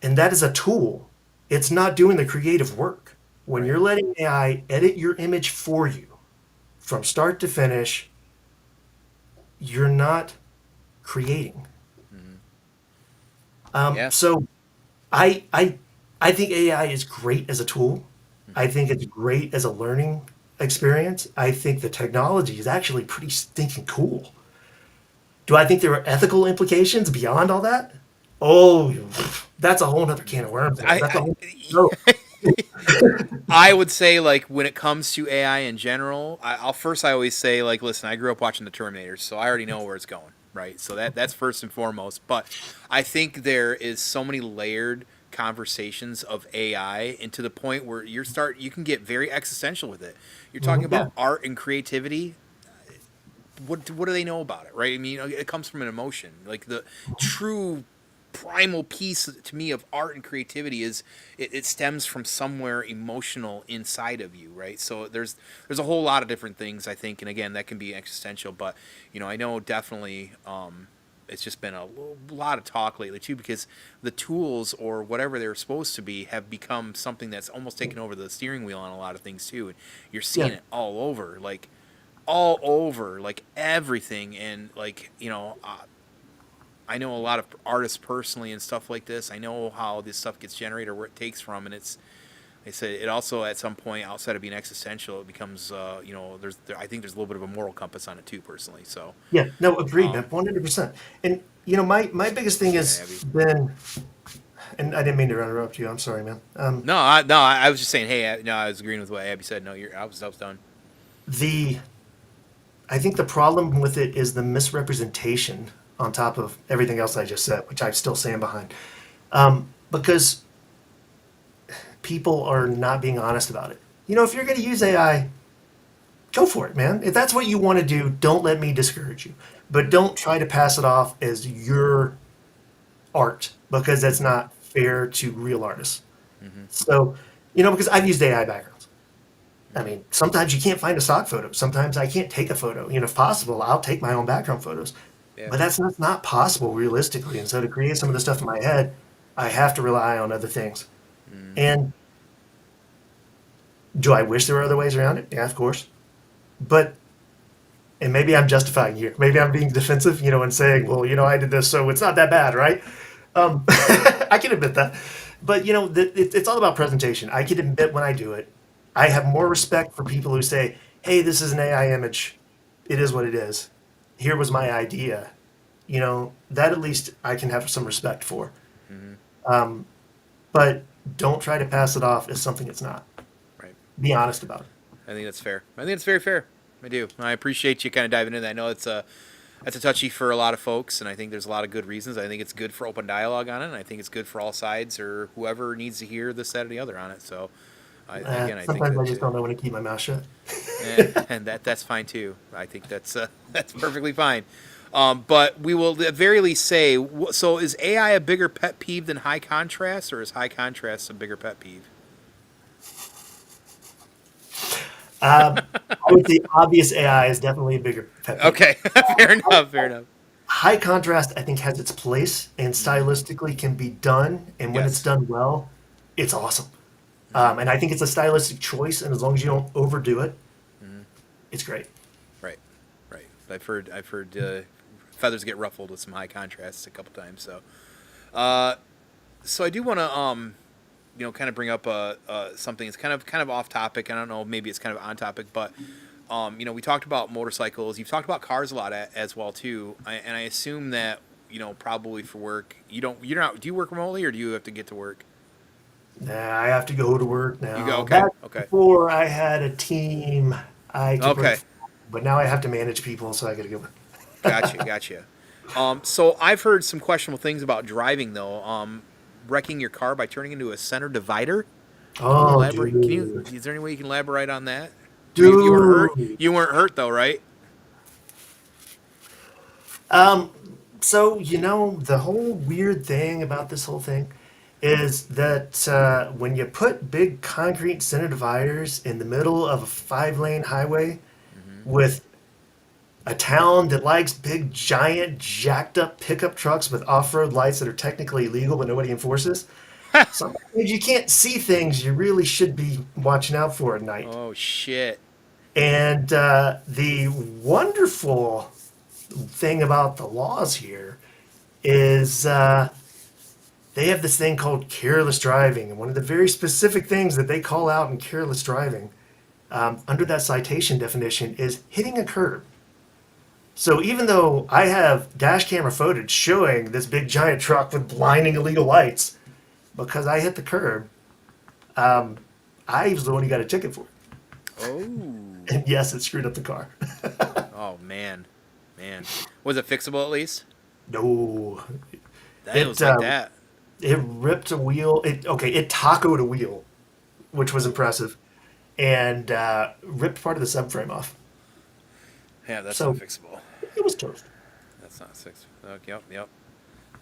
and that is a tool. It's not doing the creative work. When Right. you're letting AI edit your image for you from start to finish, you're not creating. Hmm. Um, Yeah. so I I I think AI is great as a tool. I Hmm. think it's great as a learning experience. I think the technology is actually pretty stinking cool. Do I think there are ethical implications beyond all that? Oh, that's a whole other can of worms, man. That's a I, whole no. I would say like when it comes to AI in general, I always say like, listen, I grew up watching the Terminators, so I already know where it's going, right? So that's first and foremost. But I think there is so many layered conversations of AI, and to the point where you can get very existential with it. You're talking Yeah. about art and creativity. What do they know about it, right? I mean, it comes from an emotion, like the true. primal piece to me of art and creativity is it stems from somewhere emotional inside of you, right? So there's a whole lot of different things I think, and again that can be existential, but I know definitely it's just been a lot of talk lately too because the tools or whatever they're supposed to be have become something that's almost taken over the steering wheel on a lot of things too, and you're seeing Yeah. it all over like everything, and I know a lot of artists personally and stuff like this. I know how this stuff gets generated or where it takes from, and they say it also at some point outside of being existential, it becomes I think there's a little bit of a moral compass on it too, personally. So, Yeah. No, agreed, man. um, 100%. And my biggest thing yeah, has Abby. been, and I didn't mean to interrupt you. I'm sorry, man. No, I was just saying, hey, no, I was agreeing with what Abby said. No, I was done. The I think the problem with it is the misrepresentation on top of everything else I just said, which I still stand behind. Because people are not being honest about it. If you're going to use AI, go for it, man. If that's what you want to do, don't let me discourage you. But don't try to pass it off as your art because that's not fair to real artists. Mm-hmm. So, because I've used AI backgrounds. I Mm-hmm. mean, sometimes you can't find a stock photo. Sometimes I can't take a photo. If possible, I'll take my own background photos. Yeah. But that's not possible realistically. And so to create some of the stuff in my head, I have to rely on other things. Mm-hmm. And do I wish there were other ways around it? Yeah, of course. But and maybe I'm justifying here. Maybe I'm being defensive, and saying, well, I did this, so it's not that bad, right? I can admit that. But, it's all about presentation. I can admit when I do it. I have more respect for people who say, hey, this is an AI image. It is what it is. Here was my idea. That at least I can have some respect for. Mm-hmm. But don't try to pass it off as something it's not. Right. Be honest about it. I think that's fair. I think it's very fair. I do. I appreciate you kind of diving into that. I know that's a touchy for a lot of folks, and I think there's a lot of good reasons. I think it's good for open dialogue on it, and I think it's good for all sides or whoever needs to hear this, that, or the other on it. So, I think Sometimes I that, just don't know when to keep my mouth shut. and that's fine too. I think that's that's perfectly fine. But we will at very least say, so is AI a bigger pet peeve than high contrast, or is high contrast a bigger pet peeve? I would say obvious AI is definitely a bigger pet peeve. Okay, fair enough. Fair enough. High contrast, I think, has its place and Mm-hmm. stylistically can be done. And when it's Yes. done well, it's awesome. Mm-hmm. And I think it's a stylistic choice. And as long as you don't overdo it, Mm-hmm. it's great. Right. Right. I've heard feathers get ruffled with some high contrasts a couple times. Uh, so I do want to kind of bring up something that's kind of off topic. I don't know, maybe it's kind of on topic, but we talked about motorcycles. You've talked about cars a lot as well too, and I assume that probably for work you're not. Do you work remotely or do you have to get to work? Nah, I have to go to work You go. now. Okay. Back Okay. before I had a team, I could work, Okay. from home, but now I have to manage people, so I got to go. Gotcha. Gotcha. So I've heard some questionable things about driving though. Wrecking your car by turning into a center divider. Can you Oh, elaborate? Can you? dude. Is there any way you can elaborate on that? You weren't hurt. Dude. You weren't hurt though, right? Um, so, the whole weird thing about this whole thing is that when you put big concrete center dividers in the middle of a 5-lane highway Mm-hmm. with a town that likes big, giant, jacked up pickup trucks with off road lights that are technically illegal but nobody enforces, sometimes you can't see things you really should be watching out for at night. Oh shit. And the wonderful thing about the laws here is they have this thing called careless driving. And one of the very specific things that they call out in careless driving under that citation definition is hitting a curb. So even though I have dash camera footage showing this big giant truck with blinding illegal lights, because I hit the curb, I was the one who got a ticket for it. Oh. And yes, it screwed up the car. Oh man. Man. Was it fixable at least? No, That it was like that. it ripped a wheel. It tacoed a wheel, which was impressive, and ripped part of the subframe off. Yeah, that's not So fixable. it was toast. That's not six. Yep. Yep.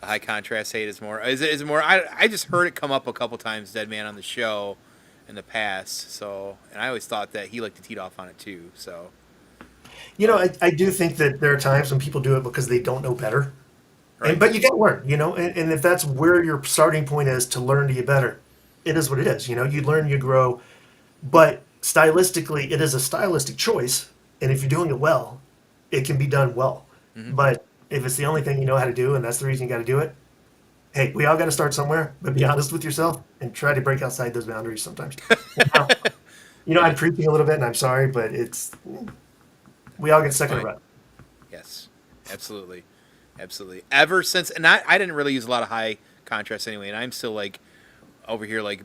high contrast hate is more. Is it more? I just heard it come up a couple times. Dead Man on the show in the past. So, and I always thought that he liked to teed off on it too. So, I do think that there are times when people do it because they don't know better. right. But you got to learn, and if that's where your starting point is to learn to get better, it is what it is. You learn, you grow, but stylistically, it is a stylistic choice, and if you're doing it well, it can be done well. Hmm. But if it's the only thing you know how to do, and that's the reason you got to do it, hey, we all got to start somewhere. But be honest with yourself and try to break outside those boundaries sometimes. Now, I'm Yeah. preaching a little bit, and I'm sorry, but we all get That's stuck in a fine. rut. Yes. Absolutely. Absolutely. Ever since, and I didn't really use a lot of high contrast anyway, and I'm still like over here like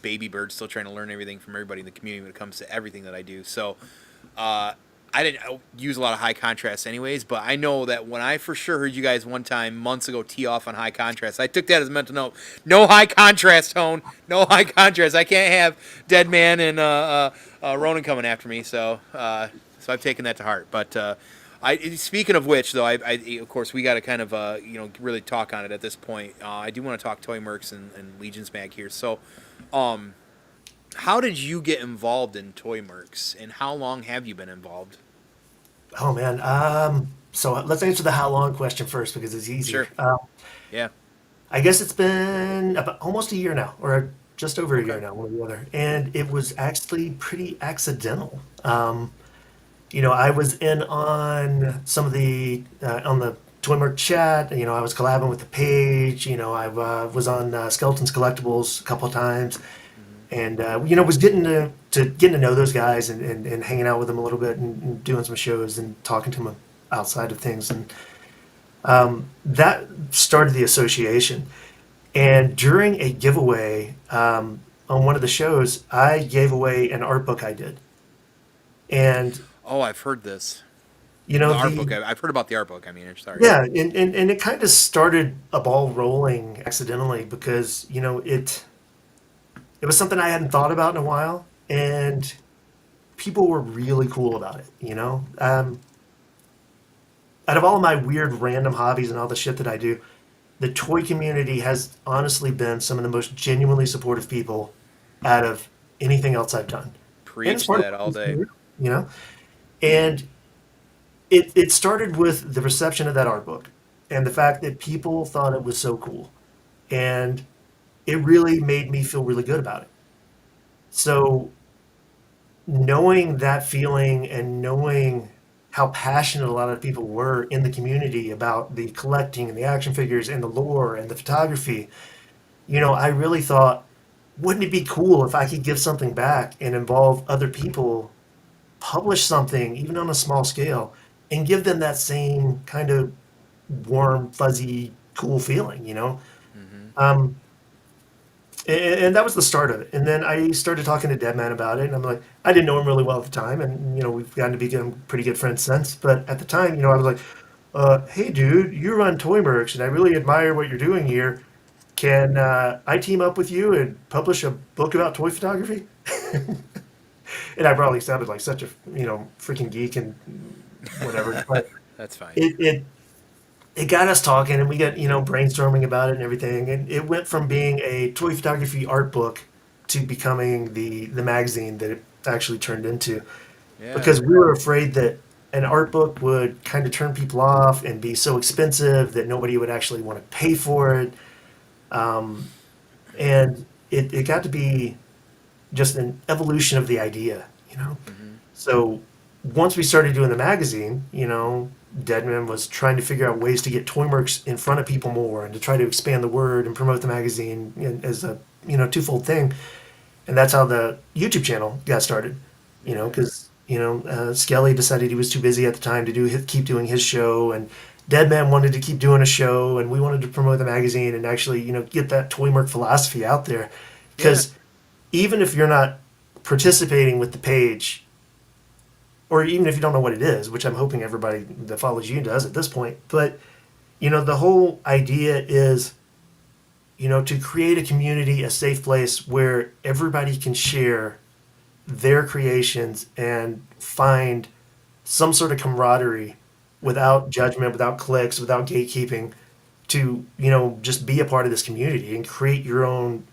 baby bird, still trying to learn everything from everybody in the community when it comes to everything that I do. So uh, I didn't use a lot of high contrast anyways, but I know that when I for sure heard you guys one time months ago tee off on high contrast, I took that as a mental note. No high contrast tone, no high contrast. I can't have Dead Man and Ronin coming after me. So I've taken that to heart. But speaking of which, though, I of course we got to kind of really talk on it at this point. I do want to talk ToyMercs and Legion's Mag here. So, um, how did you get involved in ToyMercs, and how long have you been involved? Oh man. So let's answer the how long question first because it's easier. Sure. Yeah. I guess it's been about almost a year now, or just over a Okay. year now, one or the other. And it was actually pretty accidental. I was in on some of the on the ToyMerc chat. I was collabing with the page. I was on Skeletons Collectibles a couple of times, Hmm. and was getting to know those guys and hanging out with them a little bit and doing some shows and talking to them outside of things, and that started the association. And during a giveaway on one of the shows, I gave away an art book I did, and Oh, I've heard this. you The know art the book. I've heard about the art book. I mean, sorry. yeah, and it kind of started a ball rolling accidentally because it was something I hadn't thought about in a while, and people were really cool about it. Out of all of my weird random hobbies and all the shit that I do, the toy community has honestly been some of the most genuinely supportive people out of anything else I've done. And it's Preach part of that all what's day. real, you know? And it started with the reception of that art book and the fact that people thought it was so cool. And it really made me feel really good about it. So knowing that feeling and knowing how passionate a lot of people were in the community about the collecting and the action figures and the lore and the photography, I really thought, wouldn't it be cool if I could give something back and involve other people, publish something, even on a small scale, and give them that same kind of warm, fuzzy, cool feeling? Hmm. Um, and that was the start of it. And then I started talking to Deadman about it, and I'm like, I didn't know him really well at the time, and we've gotten to become pretty good friends since. But at the time, I was like, "Hey, dude, you run ToyMercs, and I really admire what you're doing here. Can I team up with you and publish a book about toy photography?" And I probably sounded like such a freaking geek and whatever, but That's fine. it it it got us talking, and we got brainstorming about it and everything, and it went from being a toy photography art book to becoming the magazine that it actually turned into, Yeah. because we were afraid that an art book would kind of turn people off and be so expensive that nobody would actually want to pay for it. And it got to be just an evolution of the idea. Hmm. So once we started doing the magazine, Deadman was trying to figure out ways to get ToyMercs in front of people more and to try to expand the word and promote the magazine as a twofold thing. And that's how the YouTube channel got started. Yeah. Because Skelly decided he was too busy at the time to keep doing his show, and Deadman wanted to keep doing a show, and we wanted to promote the magazine and actually get that ToyMerc philosophy out there. Yeah. Because even if you're not participating with the page, or even if you don't know what it is, which I'm hoping everybody that follows you does at this point, but the whole idea is to create a community, a safe place where everybody can share their creations and find some sort of camaraderie without judgment, without clicks, without gatekeeping, to just be a part of this community and create your own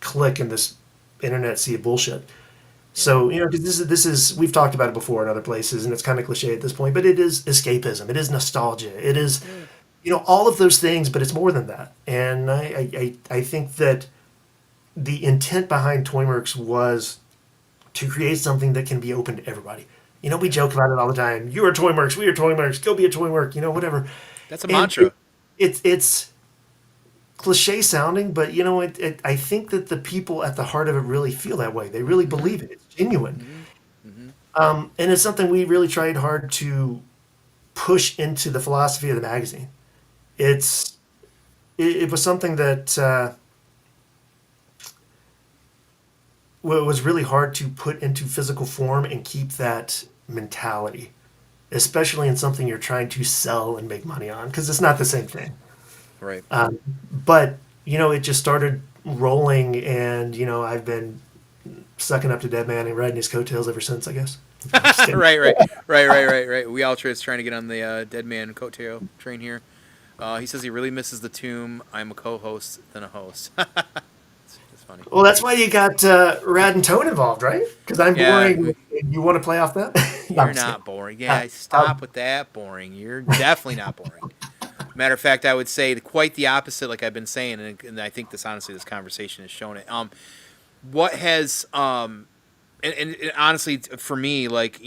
clique in this internet sea of bullshit. Yeah. So, because this is we've talked about it before in other places, and it's kind of cliche at this point, but it is escapism, it is nostalgia, it is Yeah. all of those things, but it's more than that. And I think that the intent behind ToyMercs was to create something that can be open to everybody. We Yeah. joke about it all the time. You are ToyMercs, we are ToyMercs. Go be a ToyMerc, whatever. That's a And mantra. it's cliche sounding, but I think that the people at the heart of it really feel that way. They really Hmm. believe it. It's genuine, Hmm. Hmm. and it's something we really tried hard to push into the philosophy of the magazine. It's it was something that was really hard to put into physical form and keep that mentality, especially in something you're trying to sell and make money on, because it's not the same thing. Right. But it just started rolling, and I've been sucking up to Dead Man and riding his coattails ever since, I guess. No, I'm just kidding. Right. We all trying to get on the Dead Man coattail train here. He says he really misses the tomb. I'm a co-host than a host. It's funny. Well, that's why you got Rad and Tone involved, right? Because I'm Yeah, boring. And you want to play off that? No, I'm you're just kidding. not boring. Uh, Yeah, stop um, with that boring. You're definitely not boring. Matter of fact, I would say quite the opposite, like I've been saying, and I think this conversation has shown it. What has and honestly, for me, like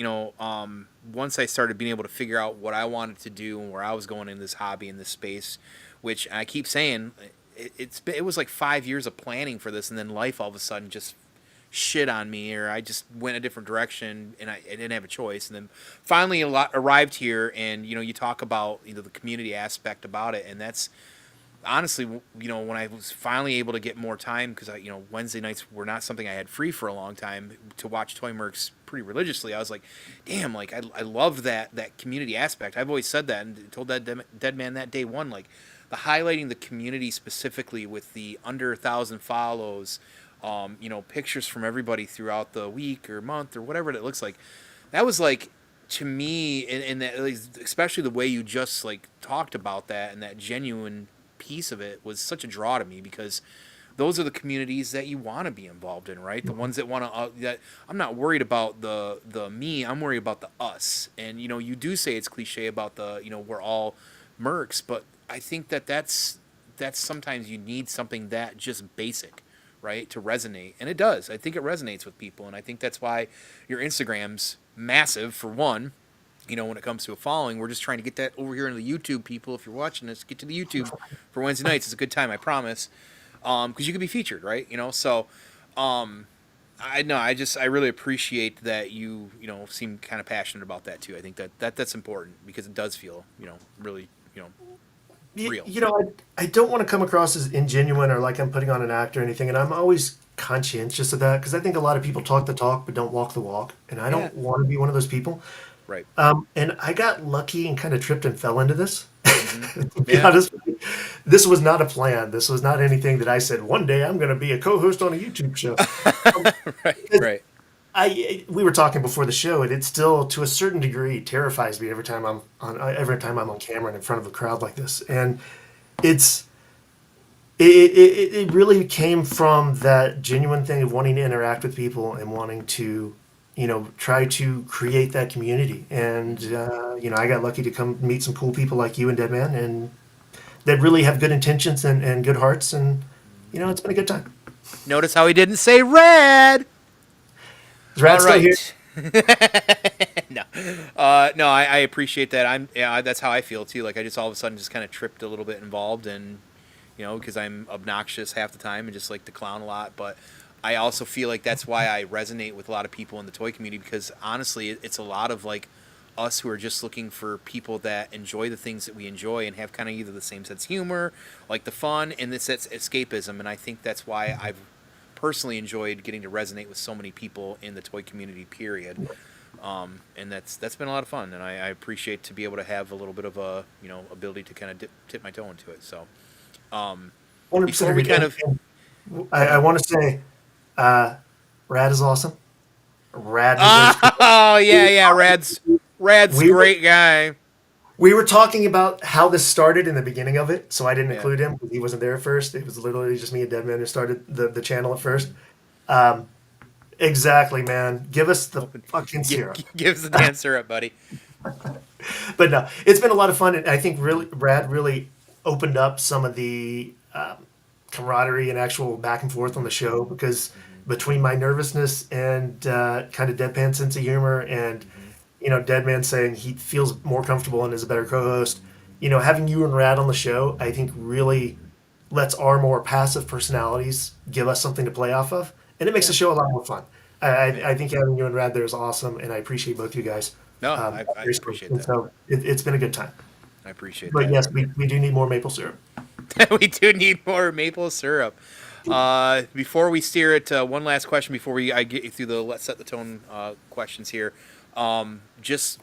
once I started being able to figure out what I wanted to do and where I was going in this hobby in this space, which I keep saying, it was like 5 years of planning for this, and then life all of a sudden just shit on me, or I just went a different direction, and I didn't have a choice. And then finally arrived here, and you talk about the community aspect about it, and that's honestly, when I was finally able to get more time, because Wednesday nights were not something I had free for a long time to watch ToyMercs pretty religiously. I was like, damn, like I love that community aspect. I've always said that and told that dead man that day one, like the highlighting the community specifically with the under 1,000 follows, pictures from everybody throughout the week or month or whatever it looks like. That was like, to me, and that, especially the way you just like talked about that, and that genuine piece of it was such a draw to me, because those are the communities that you want to be involved in, right? The ones that want to that I'm not worried about the me, I'm worried about the us. And you do say it's cliche about the we're all mercs, but I think that's sometimes you need something that just basic, right, to resonate. And it does. I think it resonates with people, and I think that's why your Instagram's massive, for one. When it comes to a following, we're just trying to get that over here into the YouTube. People, if you're watching this, get to the YouTube for Wednesday nights. It's a good time, I promise, because you could be featured, right? So I know, I really appreciate that you seem kind of passionate about that too. I think that's important, because it does feel really real. I don't want to come across as ingenuine or like I'm putting on an act or anything, and I'm always conscientious of that, because I think a lot of people talk the talk but don't walk the walk, and I Yeah. don't want to be one of those people. Right. And I got lucky and kind of tripped and fell into this. Mm-hmm. To be Yeah. honest, with you. This was not a plan. This was not anything that I said one day I'm going to be a co-host on a YouTube show. Right. Right. We were talking before the show, and it still, to a certain degree, terrifies me every time I'm on camera and in front of a crowd like this. And it's it really came from that genuine thing of wanting to interact with people and wanting to try to create that community. And I got lucky to come meet some cool people like you and Deadman, and that really have good intentions and good hearts. And it's been a good time. Notice how he didn't say red. Is All Rad still here? right. No, no, I appreciate that. That's how I feel too. Like I just all of a sudden just kind of tripped a little bit involved, and because I'm obnoxious half the time and just like to clown a lot. But I also feel like that's why I resonate with a lot of people in the toy community, because honestly, it's a lot of like us who are just looking for people that enjoy the things that we enjoy and have kind of either the same sense of humor, like the fun, and this escapism. And I think that's why I've personally enjoyed getting to resonate with so many people in the toy community. Period. And that's been a lot of fun, and I appreciate to be able to have a little bit of a ability to kind of tip my toe into it. So um, 100% before we agree. kind of I want to say, Rad is awesome. Rad deserves. oh yeah, Rad's We were great guy. We were talking about how this started in the beginning of it, so I didn't Yeah. include him because he wasn't there at first. It was literally just me and Deadman who started the channel at first. Um, exactly, man. Give us the Open. fucking syrup. Give us the damn syrup, buddy. But no, it's been a lot of fun, and I think really Brad really opened up some of the camaraderie and actual back and forth on the show because Hmm. between my nervousness and kind of deadpan sense of humor and Hmm. Deadman saying he feels more comfortable and is a better co-host, having you and Rad on the show, I think really lets our more passive personalities give us something to play off of, and it makes the Yeah. show a lot more fun. I, I, Yeah. I think having you and Rad there is awesome, and I appreciate both you guys. No, I Seriously. appreciate And that. so it's been a good time. I appreciate But that. yes, we do need more maple syrup. We do need more maple syrup. Before we steer it, one last question before I get you through the let's set the tone questions here. Just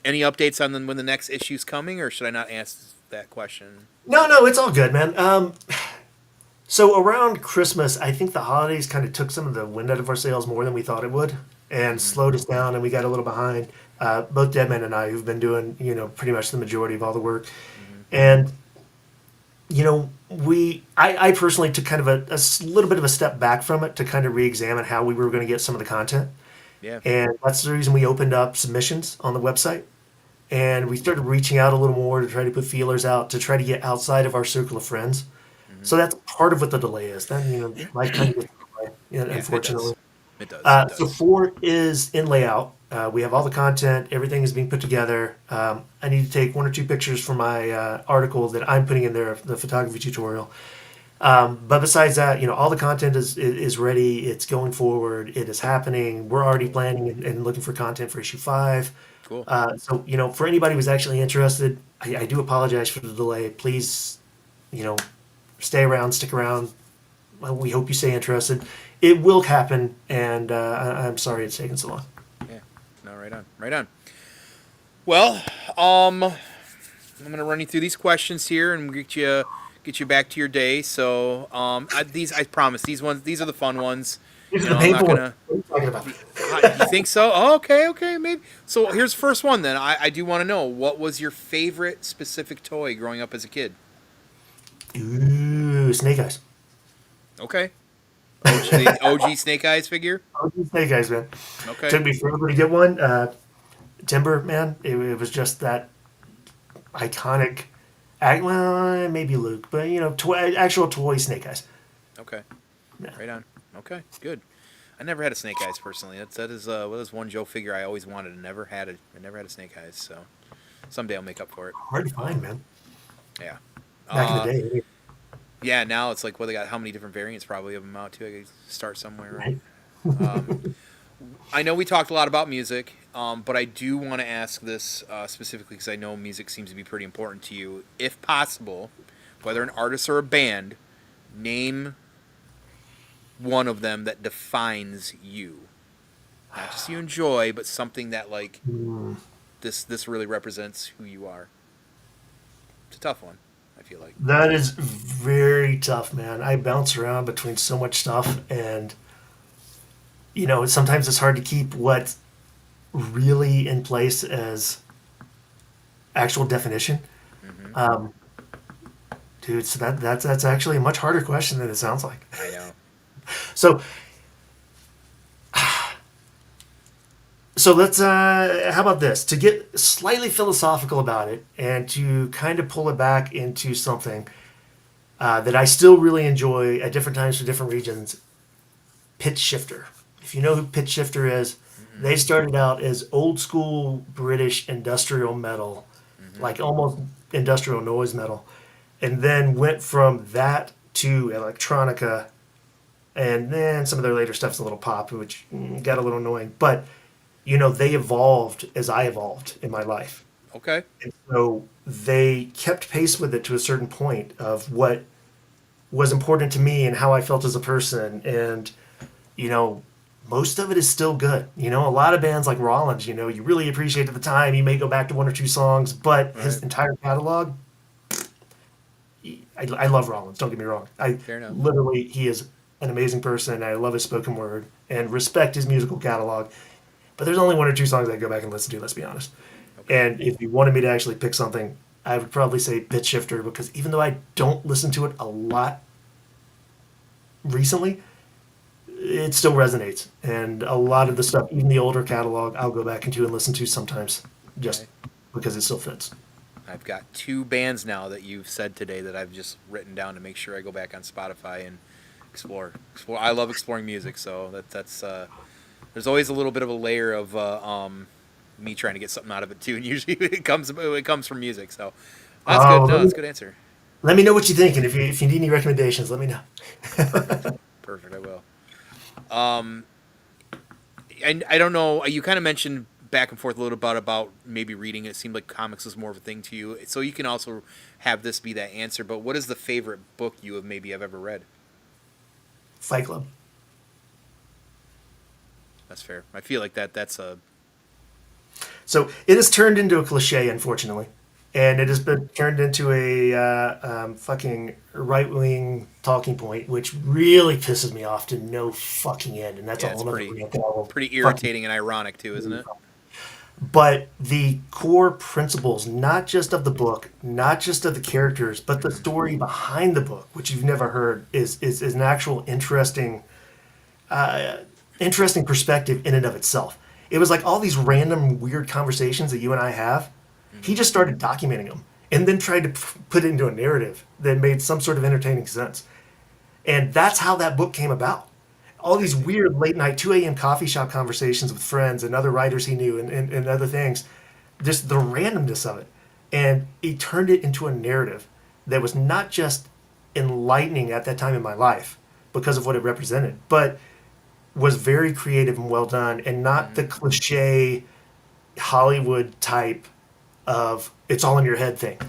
any updates on when the next issue's coming, or should I not ask that question? No, no, it's all good, man. So around Christmas, I think the holidays kind of took some of the wind out of our sails more than we thought it would, and Hmm. slowed us down, and we got a little behind. Both Deadman and I, who've been doing pretty much the majority of all the work, Hmm. and I personally took kind of a little bit of a step back from it to kind of re-examine how we were going to get some of the content, Yeah. and that's the reason we opened up submissions on the website. And we started reaching out a little more to try to put feelers out to try to get outside of our circle of friends. Hmm. So that's part of what the delay is. Then life kind of gets in the way, Yeah. It unfortunately. does. It does. It So does. 4 is in layout. We have all the content. Everything is being put together. I need to take one or two pictures for my article that I'm putting in there, the photography tutorial. But besides that, all the content is ready. It's going forward. It is happening. We're already Cool. planning and looking for content for issue 5. Cool. So, for anybody who's actually interested, I do apologize for the delay. Please, you know, stay around, stick around. Well, we hope you stay interested. It will happen, and I'm sorry it's taken so long. Yeah. No. Right on. Right on. Well, I'm gonna run you through these questions here and get you back to your day. So, I promise these are the fun ones. These are You the know, I'm not painful ones. gonna. What are you talking about? You think so? Oh, okay, okay, maybe. So here's the first one. Then I do want to know what was your favorite specific toy growing up as a kid. Ooh, Snake Eyes. Okay. The OG Snake Eyes figure. Oh, Snake Eyes, man. Okay. Took me forever to get one. Timber, man. It was just that iconic. Well, maybe Luke, but actual toy Snake Eyes. Okay. Yeah. Right on. Okay. Good. I never had a Snake Eyes personally. That is one Joe figure I always wanted and I never had a Snake Eyes. So someday I'll make up for it. Hard to find, man. Yeah. Back in the Uh, day, yeah. Now it's like, well, they got how many different variants probably of them out too. I could start somewhere, right? right? I know we talked a lot about music, but I do want to ask this specifically because I know music seems to be pretty important to you. If possible, whether an artist or a band, name one of them that defines you. Not just you enjoy, but something that like Hmm. this really represents who you are. It's a tough one, I feel like. That is very tough, man. I bounce around between so much stuff, and sometimes it's hard to keep what's really in place as actual definition. Hmm. Um, dude, so that's actually a much harder question than it sounds like. I know. So so let's how about this? To get slightly philosophical about it and to kind of pull it back into something that I still really enjoy at different times for different regions. Pitch shifter. If you know who pitch shifter is, Hmm. they started out as old school British industrial metal, Hmm. like almost industrial noise metal, and then went from that to electronica, and then some of their later stuff's a little pop, which got a little annoying. But they evolved as I evolved in my life, Okay. and so they kept pace with it to a certain point of what was important to me and how I felt as a person, and you know, most of it is still good. A lot of bands like Rollins, you really appreciate at the time. You may go back to one or two songs, but his Right. entire catalog, I love Rollins. Don't get me wrong. I Fair enough. literally, he is an amazing person. And I love his spoken word and respect his musical catalog. But there's only one or two songs I go back and listen to. Let's be honest. Okay. And if you wanted me to actually pick something, I would probably say Pitch Shifter because even though I don't listen to it a lot recently, it still resonates. And a lot of the stuff, even the older catalog, I'll go back into and listen to sometimes just Okay. because it still fits. I've got two bands now that you've said today that I've just written down to make sure I go back on Spotify and explore. Explore. I love exploring music, so that's there's always a little bit of a layer of me trying to get something out of it too, and usually it comes from music. So that's good. Uh, No, let, that's me, a good answer. let me know what you think. And if you need any recommendations, let me know. Perfect. Perfect. I will. Um, and I don't know. You kind of mentioned back and forth a little bit about maybe reading. It seemed like comics was more of a thing to you, so you can also have this be that answer. But what is the favorite book you have ever read? Fight Club. That's fair. I feel like that's a So it has turned into a cliche, unfortunately, and it has been turned into a fucking right wing talking point, which really pisses me off to no fucking end. And that's a yeah. It's whole other pretty rant that I will pretty fucking. irritating and ironic too, isn't it? But the core principles, not just of the book, not just of the characters, but the Mm-hmm. story behind the book, which you've never heard, is an actual interesting perspective in and of itself. It was like all these random weird conversations that you and I have. He Mm-hmm. just started documenting them and then tried to put it into a narrative that made some sort of entertaining sense. And that's how that book came about. That's All these crazy. weird late night 2 a.m. coffee shop conversations with friends and other writers he knew and other things, just the randomness of it. And he turned it into a narrative that was not just enlightening at that time in my life because of what it represented, but was very creative and well done and not Mm-hmm. the cliche Hollywood type of it's all in your head thing,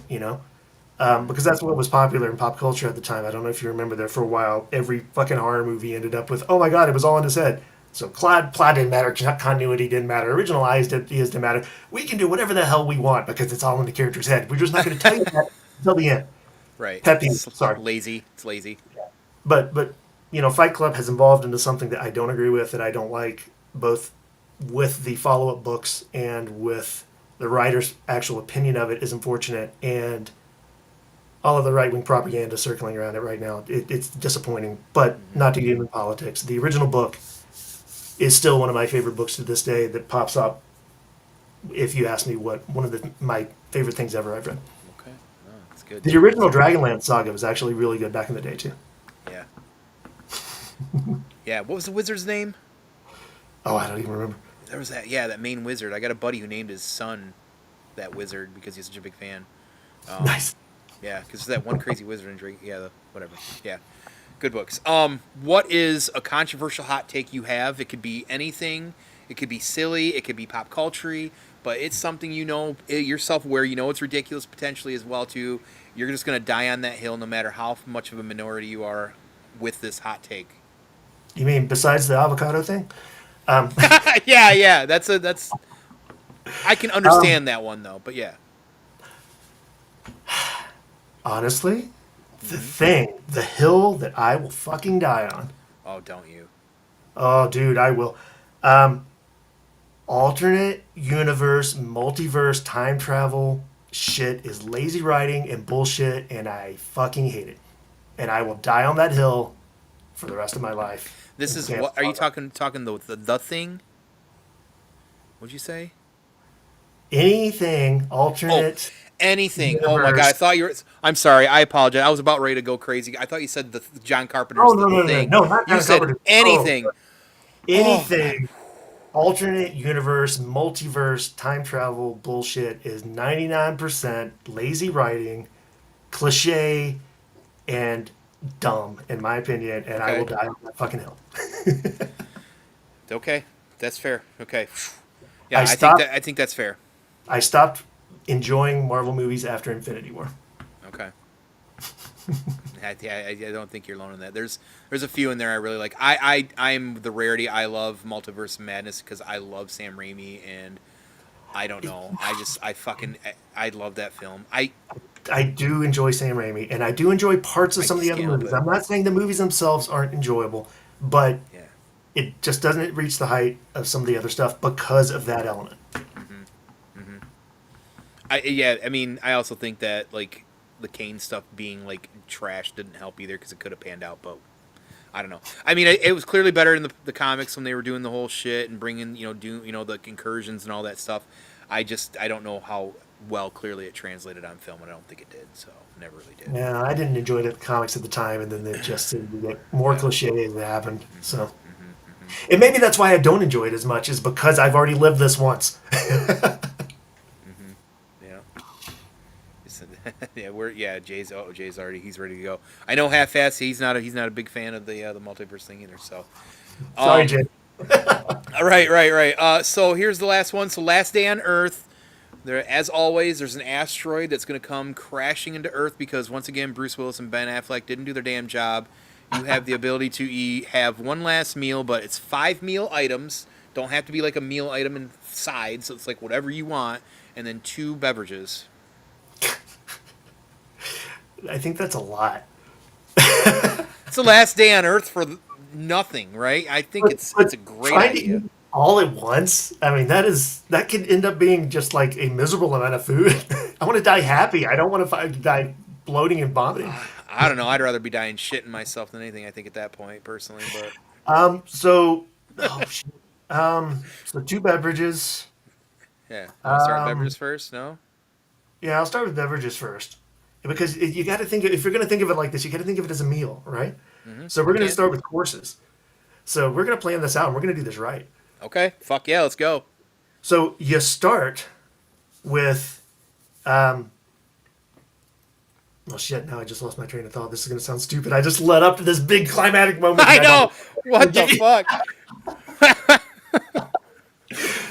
Mm-hmm. because that's what was popular in pop culture at the time. I don't know if you remember there for a while. Every fucking horror movie ended up with, oh my god, it was all in his head. So plot didn't matter, continuity didn't matter, original ideas didn't matter. We can do whatever the hell we want because it's all in the character's head. We're just not going to tell you that until the end. Right. Pet peeve, It's sorry. lazy. It's lazy. But Fight Club has evolved into something that I don't agree with, that I don't like, both with the follow up books and with the writer's actual opinion of it is unfortunate, and all of the right wing propaganda circling around it right now. It's disappointing, but Mm-hmm. not to get into politics. The original book is still one of my favorite books to this day. That pops up if you ask me what one of my favorite things ever I've read. Okay. Oh, that's good. The original Dragonlance saga was actually really good back in the day too. Yeah. Yeah. What was the wizard's name? Oh, I don't even remember. There was that. Yeah, that main wizard. I got a buddy who named his son that wizard because he's such a big fan. Um, Nice. yeah, because that one crazy wizard in Drake. Yeah, whatever. Yeah, good books. What is a controversial hot take you have? It could be anything. It could be silly. It could be pop culture. But it's something you're self-aware. You know it's ridiculous potentially as well too. You're just gonna die on that hill no matter how much of a minority you are with this hot take. You mean besides the avocado thing? Um, Yeah, yeah. That's. I can um, understand that one though. But yeah. Honestly, Hmm. the hill that I will fucking die on. Oh, don't you? Oh, dude, I will. Um, Alternate universe, multiverse, time travel shit is lazy writing and bullshit, and I fucking hate it. And I will die on that hill for the rest of my life. This And is can't what are you fuck up. talking the thing? What'd you say? Anything Oh, alternate anything. Oh my god, I universe. thought you were. I'm sorry. I apologize. I was about ready to go crazy. I thought you said the John Oh Carpenter's no the no no thing. no, not You John said Carpenter. Oh, anything. Oh god. anything alternate universe, multiverse, time travel bullshit is 99% lazy writing, cliche, and dumb, in my opinion, and I will Okay. die on that fucking hill. Okay. That's fair. Okay. I Yeah, stopped. I think that's fair. I stopped enjoying Marvel movies after Infinity War. Okay. I don't think you're alone in that. There's a few in there I really like. I'm the rarity. I love Multiverse of Madness because I love Sam Raimi and I don't know. I love that film. I do enjoy Sam Raimi, and I do enjoy parts of I some of the just other can't help movies. it. I'm not saying the movies themselves aren't enjoyable, but Yeah. it just doesn't reach the height of some of the other stuff because of that element. Mhm. Mhm. I mean, I also think that like the Kane stuff being like trash didn't help either because it could have panned out, but I don't know. I mean, it was clearly better in the comics when they were doing the whole shit and bringing the incursions and all that stuff. I don't know how well clearly it translated on film, and I don't think it did. So never really did. Yeah, I didn't enjoy the comics at the time, and then it just seemed to get more Yeah. cliche that happened. Mm-hmm. So, Mm-hmm. Mm-hmm. and maybe that's why I don't enjoy it as much, is because I've already lived this once. Mm-hmm. Yeah. Jay's already he's ready to go. I know half-ass. He's not a big fan of the multiverse thing either. So, Sorry, um, Jay. right. So here's the last one. So last day on Earth. There, as always, there's an asteroid that's going to come crashing into Earth because once again, Bruce Willis and Ben Affleck didn't do their damn job. You have the ability to have one last meal, but it's 5 meal items. Don't have to be like a meal item inside, so it's like whatever you want, and then 2 beverages. I think that's a lot. It's the last day on Earth for nothing, right? I think it's a great Trying to idea. eat all at once, I mean, that could end up being just like a miserable amount of food. I want to die happy. I don't want to die bloating and vomiting. I don't know. I'd rather be dying shitting myself than anything. I think at that point, personally, but So, oh shit. So 2 beverages. yeah. You want to start with Um, beverages first? No. yeah, I'll start with beverages first because you got to think if you're going to think of it like this, you got to think of it as a meal, right? Mm-hmm. So we're You going to can. start with courses. So we're going to plan this out and we're going to do this right. Okay. Fuck yeah. Let's go. So you start with, um, well, shit. Now I just lost my train of thought. This is going to sound stupid. I just led up to this big climatic moment. I And I know. What the thought, fuck?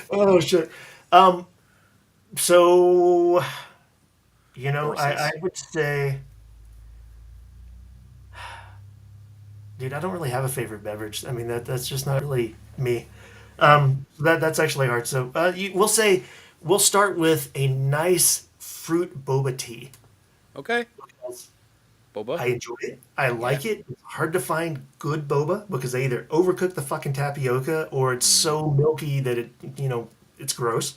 oh shit. Um, so I Courses. would say, dude, I don't really have a favorite beverage. I mean, that's just not really me. That's actually hard. So we'll start with a nice fruit boba tea. Okay. Boba. I enjoy it. I Yeah. like it. It's hard to find good boba because they either overcook the fucking tapioca or it's Mm-hmm. so milky that it's gross.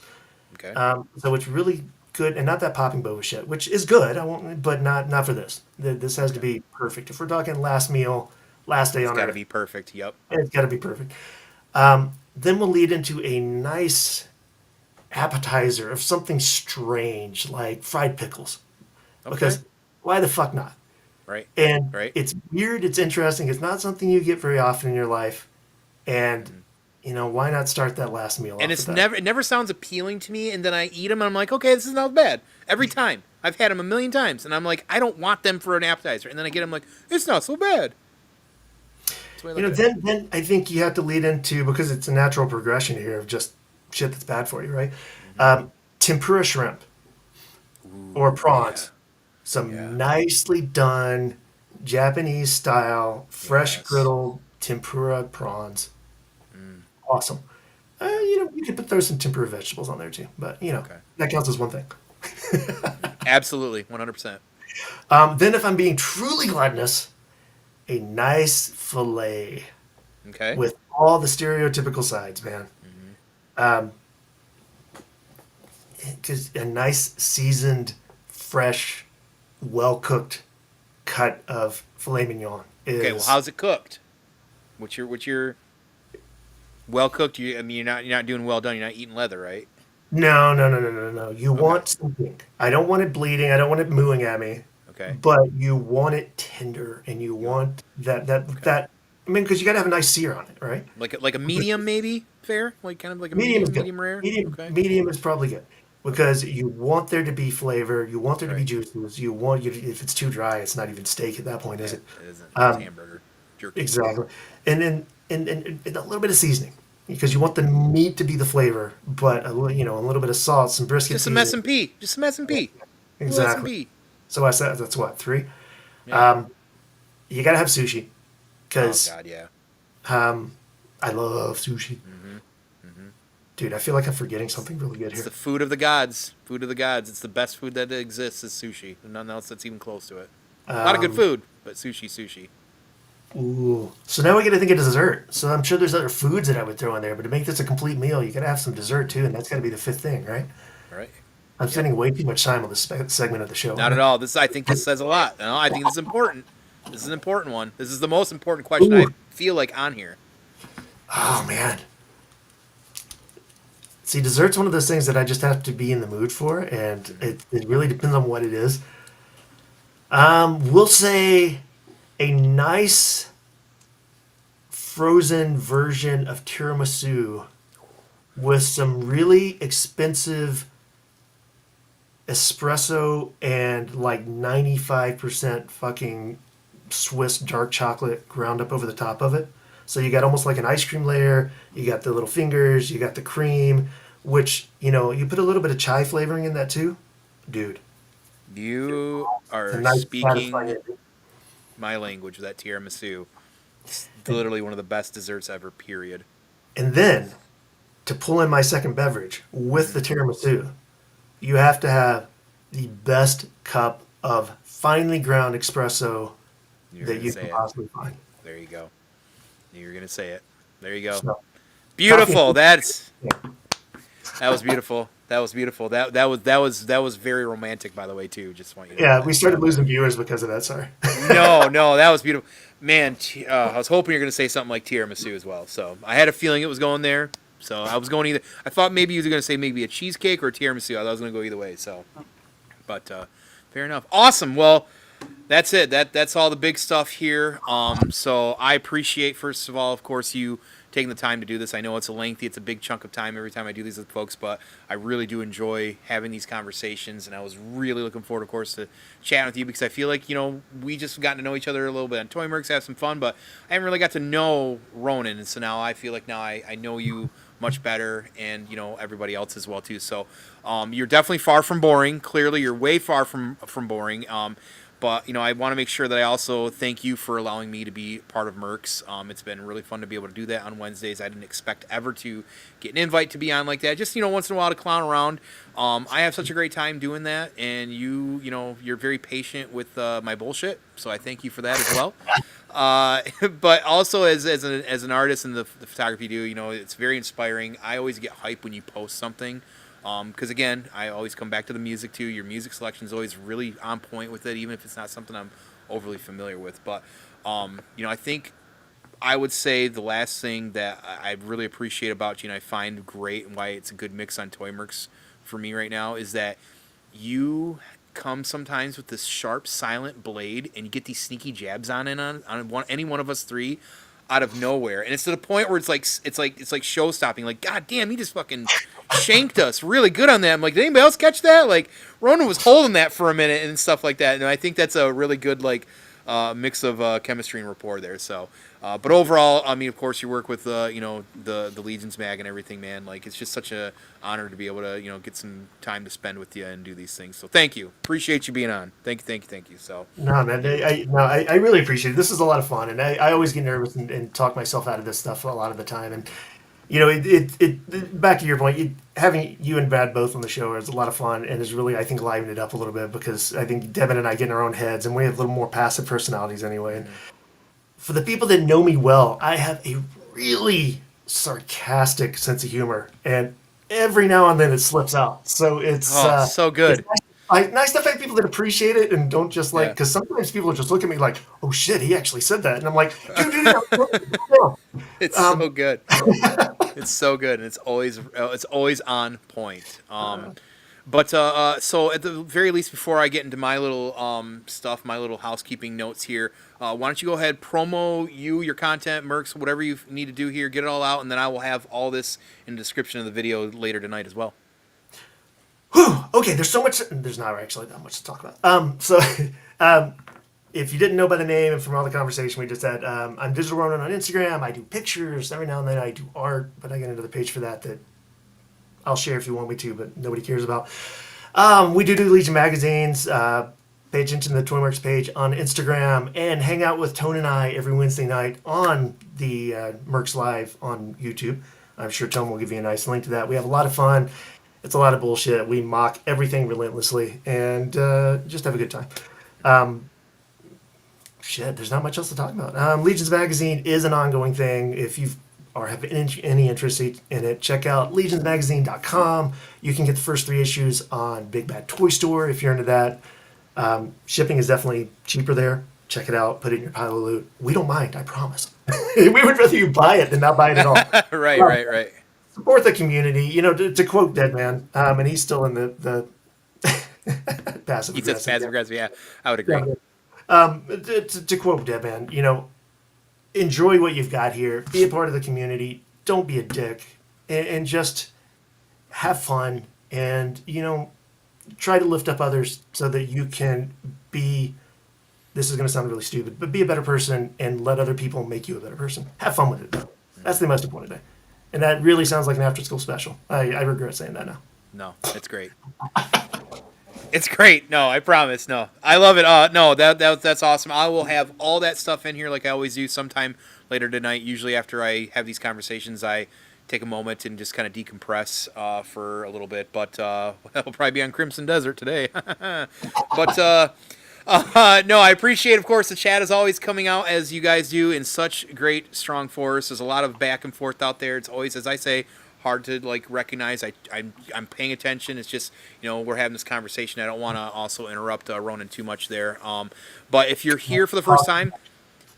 Okay. So it's really good and not that popping boba shit, which is good. I won't, but not for this. This has to Okay. be perfect. If we're talking last meal, last day It's on got to Earth, be perfect. Yep. it's got to be perfect. Then we'll lead into a nice appetizer of something strange like fried pickles Okay. because why the fuck not? Right. And Right. it's weird, it's interesting, it's not something you get very often in your life. And Mm-hmm. why not start that last meal And off with it's that? never sounds appealing to me. And then I eat them, and I'm like, okay, this is not bad. Every time I've had them a million times, and I'm like, I don't want them for an appetizer. And then I get them, like, it's not so bad. That's the way I look at it. Then I think you have to lead into, because it's a natural progression here of just shit that's bad for you, right? Mm-hmm. Tempura shrimp or Ooh, yeah. prawns. Yeah. Some nicely done Japanese style, fresh Yes. griddled tempura prawns. Mm. Awesome. You could throw some tempura vegetables on there too, but Okay. that counts as one thing. Absolutely. 100%. Then, if I'm being truly gluttonous, a nice fillet Okay. with all the stereotypical sides, man. Mm-hmm. Um, just a nice seasoned, fresh, well cooked cut of filet mignon Okay. Well, is how's it cooked? What's your well cooked? I mean, you're not doing well done. You're not eating leather, right? no. You Okay. want something. I don't want it bleeding. I don't want it mooing at me, Okay. but you want it tender, and you You want want that that okay. that. I mean, because you got to have a nice sear on it, right? Like a medium maybe fair, like kind of like a Medium is medium good. medium rare. Medium Okay. medium is probably good Okay. because you want there to be flavor. You want there to be Right. juices. You want you if it's too dry, it's not even steak at that point, is Yeah. it? It isn't. It's Um, hamburger jerky. exactly. And then and a little bit of seasoning because you want the meat to be the flavor, but a little bit of salt, some brisket Just some S seasoning. and P. Just some S and P. A little S and Exactly. P. So I said that's what 3. Yeah. Um, you gotta have sushi Oh because God, yeah. I love sushi, Mm-hmm. Mm-hmm. dude. I feel like I'm forgetting something really good It's here. the food of the gods. Food of the gods. It's the best food that exists is sushi. There's nothing else that's even close to it. A lot of good Um, food, but sushi. Ooh. So now we got to think of dessert. So I'm sure there's other foods that I would throw in there, but to make this a complete meal, you got to have some dessert too, and that's got to be the fifth thing, right? Right? I'm Yep. spending way too much time on this segment of the show, Not aren't at I? all. This I think this says a lot. No, I think this is important. This is an important one. This is the most important question I Ooh. feel like on here. Oh man. See, dessert's one of those things that I just have to be in the mood for, and Hmm. it really depends on what it is. We'll say a nice frozen version of tiramisu with some really expensive espresso and like 95% fucking Swiss dark chocolate ground up over the top of it. So you got almost like an ice cream layer. You got the little fingers. You got the cream, which, you put a little bit of chai flavoring in that too. Dude, You it's a are nice, satisfying speaking ending. my language. That tiramisu. It's And, literally one of the best desserts ever. Period. and then to pull in my second beverage with Hmm. the tiramisu, you have to have the best cup of finely ground espresso You're that gonna you say can it. possibly find. There you go. You're gonna say it. There you go. So, coffee Beautiful. and That was beautiful. That was beautiful. That was very romantic, by the way, too. Just want you to know yeah, we that. started So losing viewers because of that. Sorry. no, no, that was beautiful, man. I was hoping you're gonna say something like tiramisu as well. So I had a feeling it was going there. So I was going either. I thought maybe you were gonna say maybe a cheesecake or a tiramisu. I thought I was gonna go either way. So, but fair enough. Awesome. Well, that's it. That's all the big stuff here. So I appreciate first of all, of course, you taking the time to do this. I know it's a lengthy, it's a big chunk of time every time I do these with folks, but I really do enjoy having these conversations, and I was really looking forward, of course, to chatting with you because I feel like we just gotten to know each other a little bit on ToyMercs, have some fun, but I haven't really got to know Ronan, and so now I feel like now I know you much better, and everybody else as well too. So you're definitely far from boring. Clearly, you're way far from boring. But I want to make sure that I also thank you for allowing me to be part of Mercs. It's been really fun to be able to do that on Wednesdays. I didn't expect ever to get an invite to be on like that. Just once in a while to clown around. I have such a great time doing that, and you're very patient with my bullshit. So I thank you for that as well. But also as an artist and the photography you do, it's very inspiring. I always get hype when you post something. Because again, I always come back to the music too. Your music selection is always really on point with it, even if it's not something I'm overly familiar with. But I think I would say the last thing that I really appreciate about you and I find great and why it's a good mix on ToyMercs for me right now is that you come sometimes with this sharp, silent blade, and you get these sneaky jabs any one of us three out of nowhere, and it's to the point where it's like show stopping. Like, God damn, he just fucking shanked us really good on that. I'm like, did anybody else catch that? Like, Ronan was holding that for a minute and stuff like that, and I think that's a really good mix of chemistry and rapport there. So, but overall, I mean, of course, you work with the Legions mag and everything, man. Like, it's just such a honor to be able to get some time to spend with you and do these things. So, thank you, appreciate you being on. Thank you, thank you, thank you. So, No, man, yeah, I really appreciate it. This is a lot of fun, and I always get nervous and talk myself out of this stuff a lot of the time. And back to your point, having you and Brad both on the show is a lot of fun and has really, I think, livened it up a little bit because I think Devin and I get in our own heads and we have a little more passive personalities anyway. And mm-hmm. for the people that know me well, I have a really sarcastic sense of humor, and every now and then it slips out. So Oh, so it's good. nice to find people that appreciate it and don't just Yeah. because sometimes people just look at me like, "Oh shit, he actually said that," and I'm like, "Dude, no." It's Um, so good. It's so good, and it's always on point. But so at the very least, before I get into my little stuff, my little housekeeping notes here, why don't you go ahead, promo your content, Mercs, whatever you need to do here, get it all out, and then I will have all this in the description of the video later tonight as well. whew, okay, there's so much. There's not actually that much to talk about. Um, if you didn't know by the name and from all the conversation we just had, I'm Digital Ronin on Instagram. I do pictures every now and then. I do art, but I get into the page for that I'll share if you want me to, but nobody cares about. We do Legion magazines. Pay attention to the ToyMercs page on Instagram and hang out with Tone and I every Wednesday night on the Mercs Live on YouTube. I'm sure Tone will give you a nice link to that. We have a lot of fun. It's a lot of bullshit. We mock everything relentlessly and just have a good time. Shit, there's not much else to talk about. Legions Magazine is an ongoing thing. If you've or have any interest in it, check out legionsmagazine.com. You can get the first 3 issues on Big Bad Toy Store if you're into that. Shipping is definitely cheaper there. Check it out. Put it in your pile of loot. We don't mind, I promise. We would rather you buy it than not buy it at all. Right, right, right. Support the community. To quote Deadman, and he's still in the passive He says aggressive. passive aggressive. Yeah, I would agree. To quote Deadman, enjoy what you've got here. Be a part of the community. Don't be a dick, and just have fun. And try to lift up others so that you can be. This is going to sound really stupid, but be a better person and let other people make you a better person. Have fun with it, though. That's the most important thing. And that really sounds like an after-school special. I regret saying that now. No, it's great. It's great. No, I promise. No, I love it. No, that's awesome. I will have all that stuff in here like I always do. Sometime later tonight, usually after I have these conversations, I take a moment and just kind of decompress for a little bit. But that'll probably be on Crimson Desert today. But no, I appreciate, of course, the chat is always coming out as you guys do in such great, strong force. There's a lot of back and forth out there. It's always, as I say, hard to recognize. I'm paying attention. It's just we're having this conversation. I don't want to also interrupt Ronan too much there. But if you're here for the first time,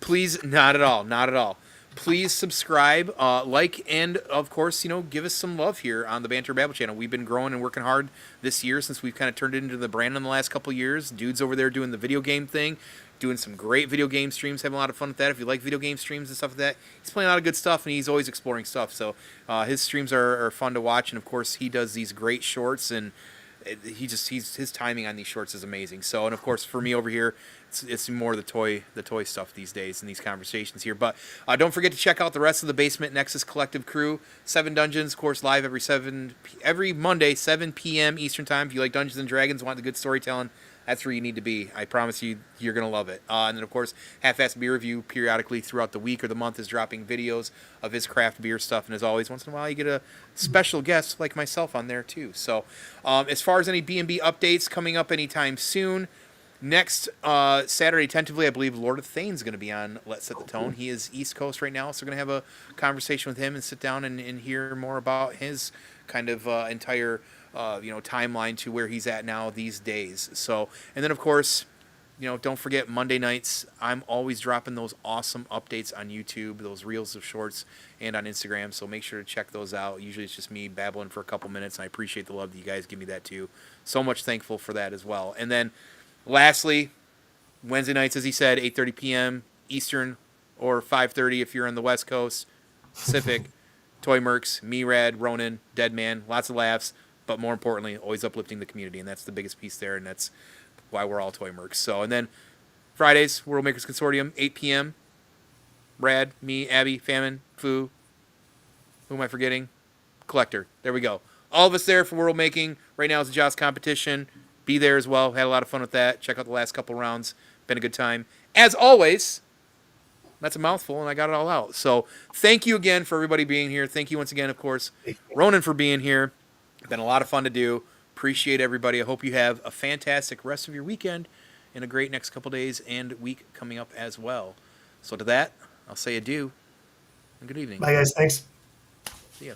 please, not at all, not at all. Please subscribe, and of course, give us some love here on the Banter Babble channel. We've been growing and working hard this year since we've kind of turned it into the brand in the last couple of years. Dude's over there doing the video game thing, doing some great video game streams, having a lot of fun with that. If you like video game streams and stuff like that, he's playing a lot of good stuff, and he's always exploring stuff. So his streams are fun to watch, and of course, he does these great shorts, and his timing on these shorts is amazing. So, and of course, for me over here, it's more the toy stuff these days in these conversations here. But don't forget to check out the rest of the Basement Nexus Collective crew. 7 Dungeons, of course, live every Monday, 7 p.m. Eastern Time. If you like Dungeons and Dragons, want the good storytelling, that's where you need to be. I promise you, you're going to love it. And then, of course, Half-Assed Beer Review periodically throughout the week or the month is dropping videos of his craft beer stuff. And as always, once in a while, you get a special guest like myself on there, too. So as far as any B&B updates coming up anytime soon, next Saturday, tentatively, I believe Lord of Thane's going to be on Let's Set the Tone. He is East Coast right now, so we're going to have a conversation with him and sit down and hear more about his kind of entire timeline to where he's at now these days. So, and then of course, don't forget Monday nights. I'm always dropping those awesome updates on YouTube, those reels of shorts, and on Instagram. So make sure to check those out. Usually it's just me babbling for a couple minutes, and I appreciate the love that you guys give me that too. So much thankful for that as well. And then lastly, Wednesday nights, as he said, 8:30 p.m. Eastern or 5:30 if you're on the West Coast, Pacific. ToyMercs, me, Rad, Ronan, Deadman, lots of laughs, but more importantly, always uplifting the community, and that's the biggest piece there, and that's why we're all ToyMercs. So, and then Fridays, World Makers Consortium, 8 p.m. Rad, me, Abby, Famine, Foo. Who am I forgetting? Collector. There we go. All of us there for World Making. Right now is the Joust competition. Be there as well. Had a lot of fun with that. Check out the last couple rounds. Been a good time. As always, that's a mouthful, and I got it all out. So thank you again for everybody being here. Thank you once again, of course, Ronan, for being here. Been a lot of fun to do. Appreciate everybody. I hope you have a fantastic rest of your weekend and a great next couple days and week coming up as well. So to that, I'll say adieu and good evening. Bye, guys. Thanks. See ya.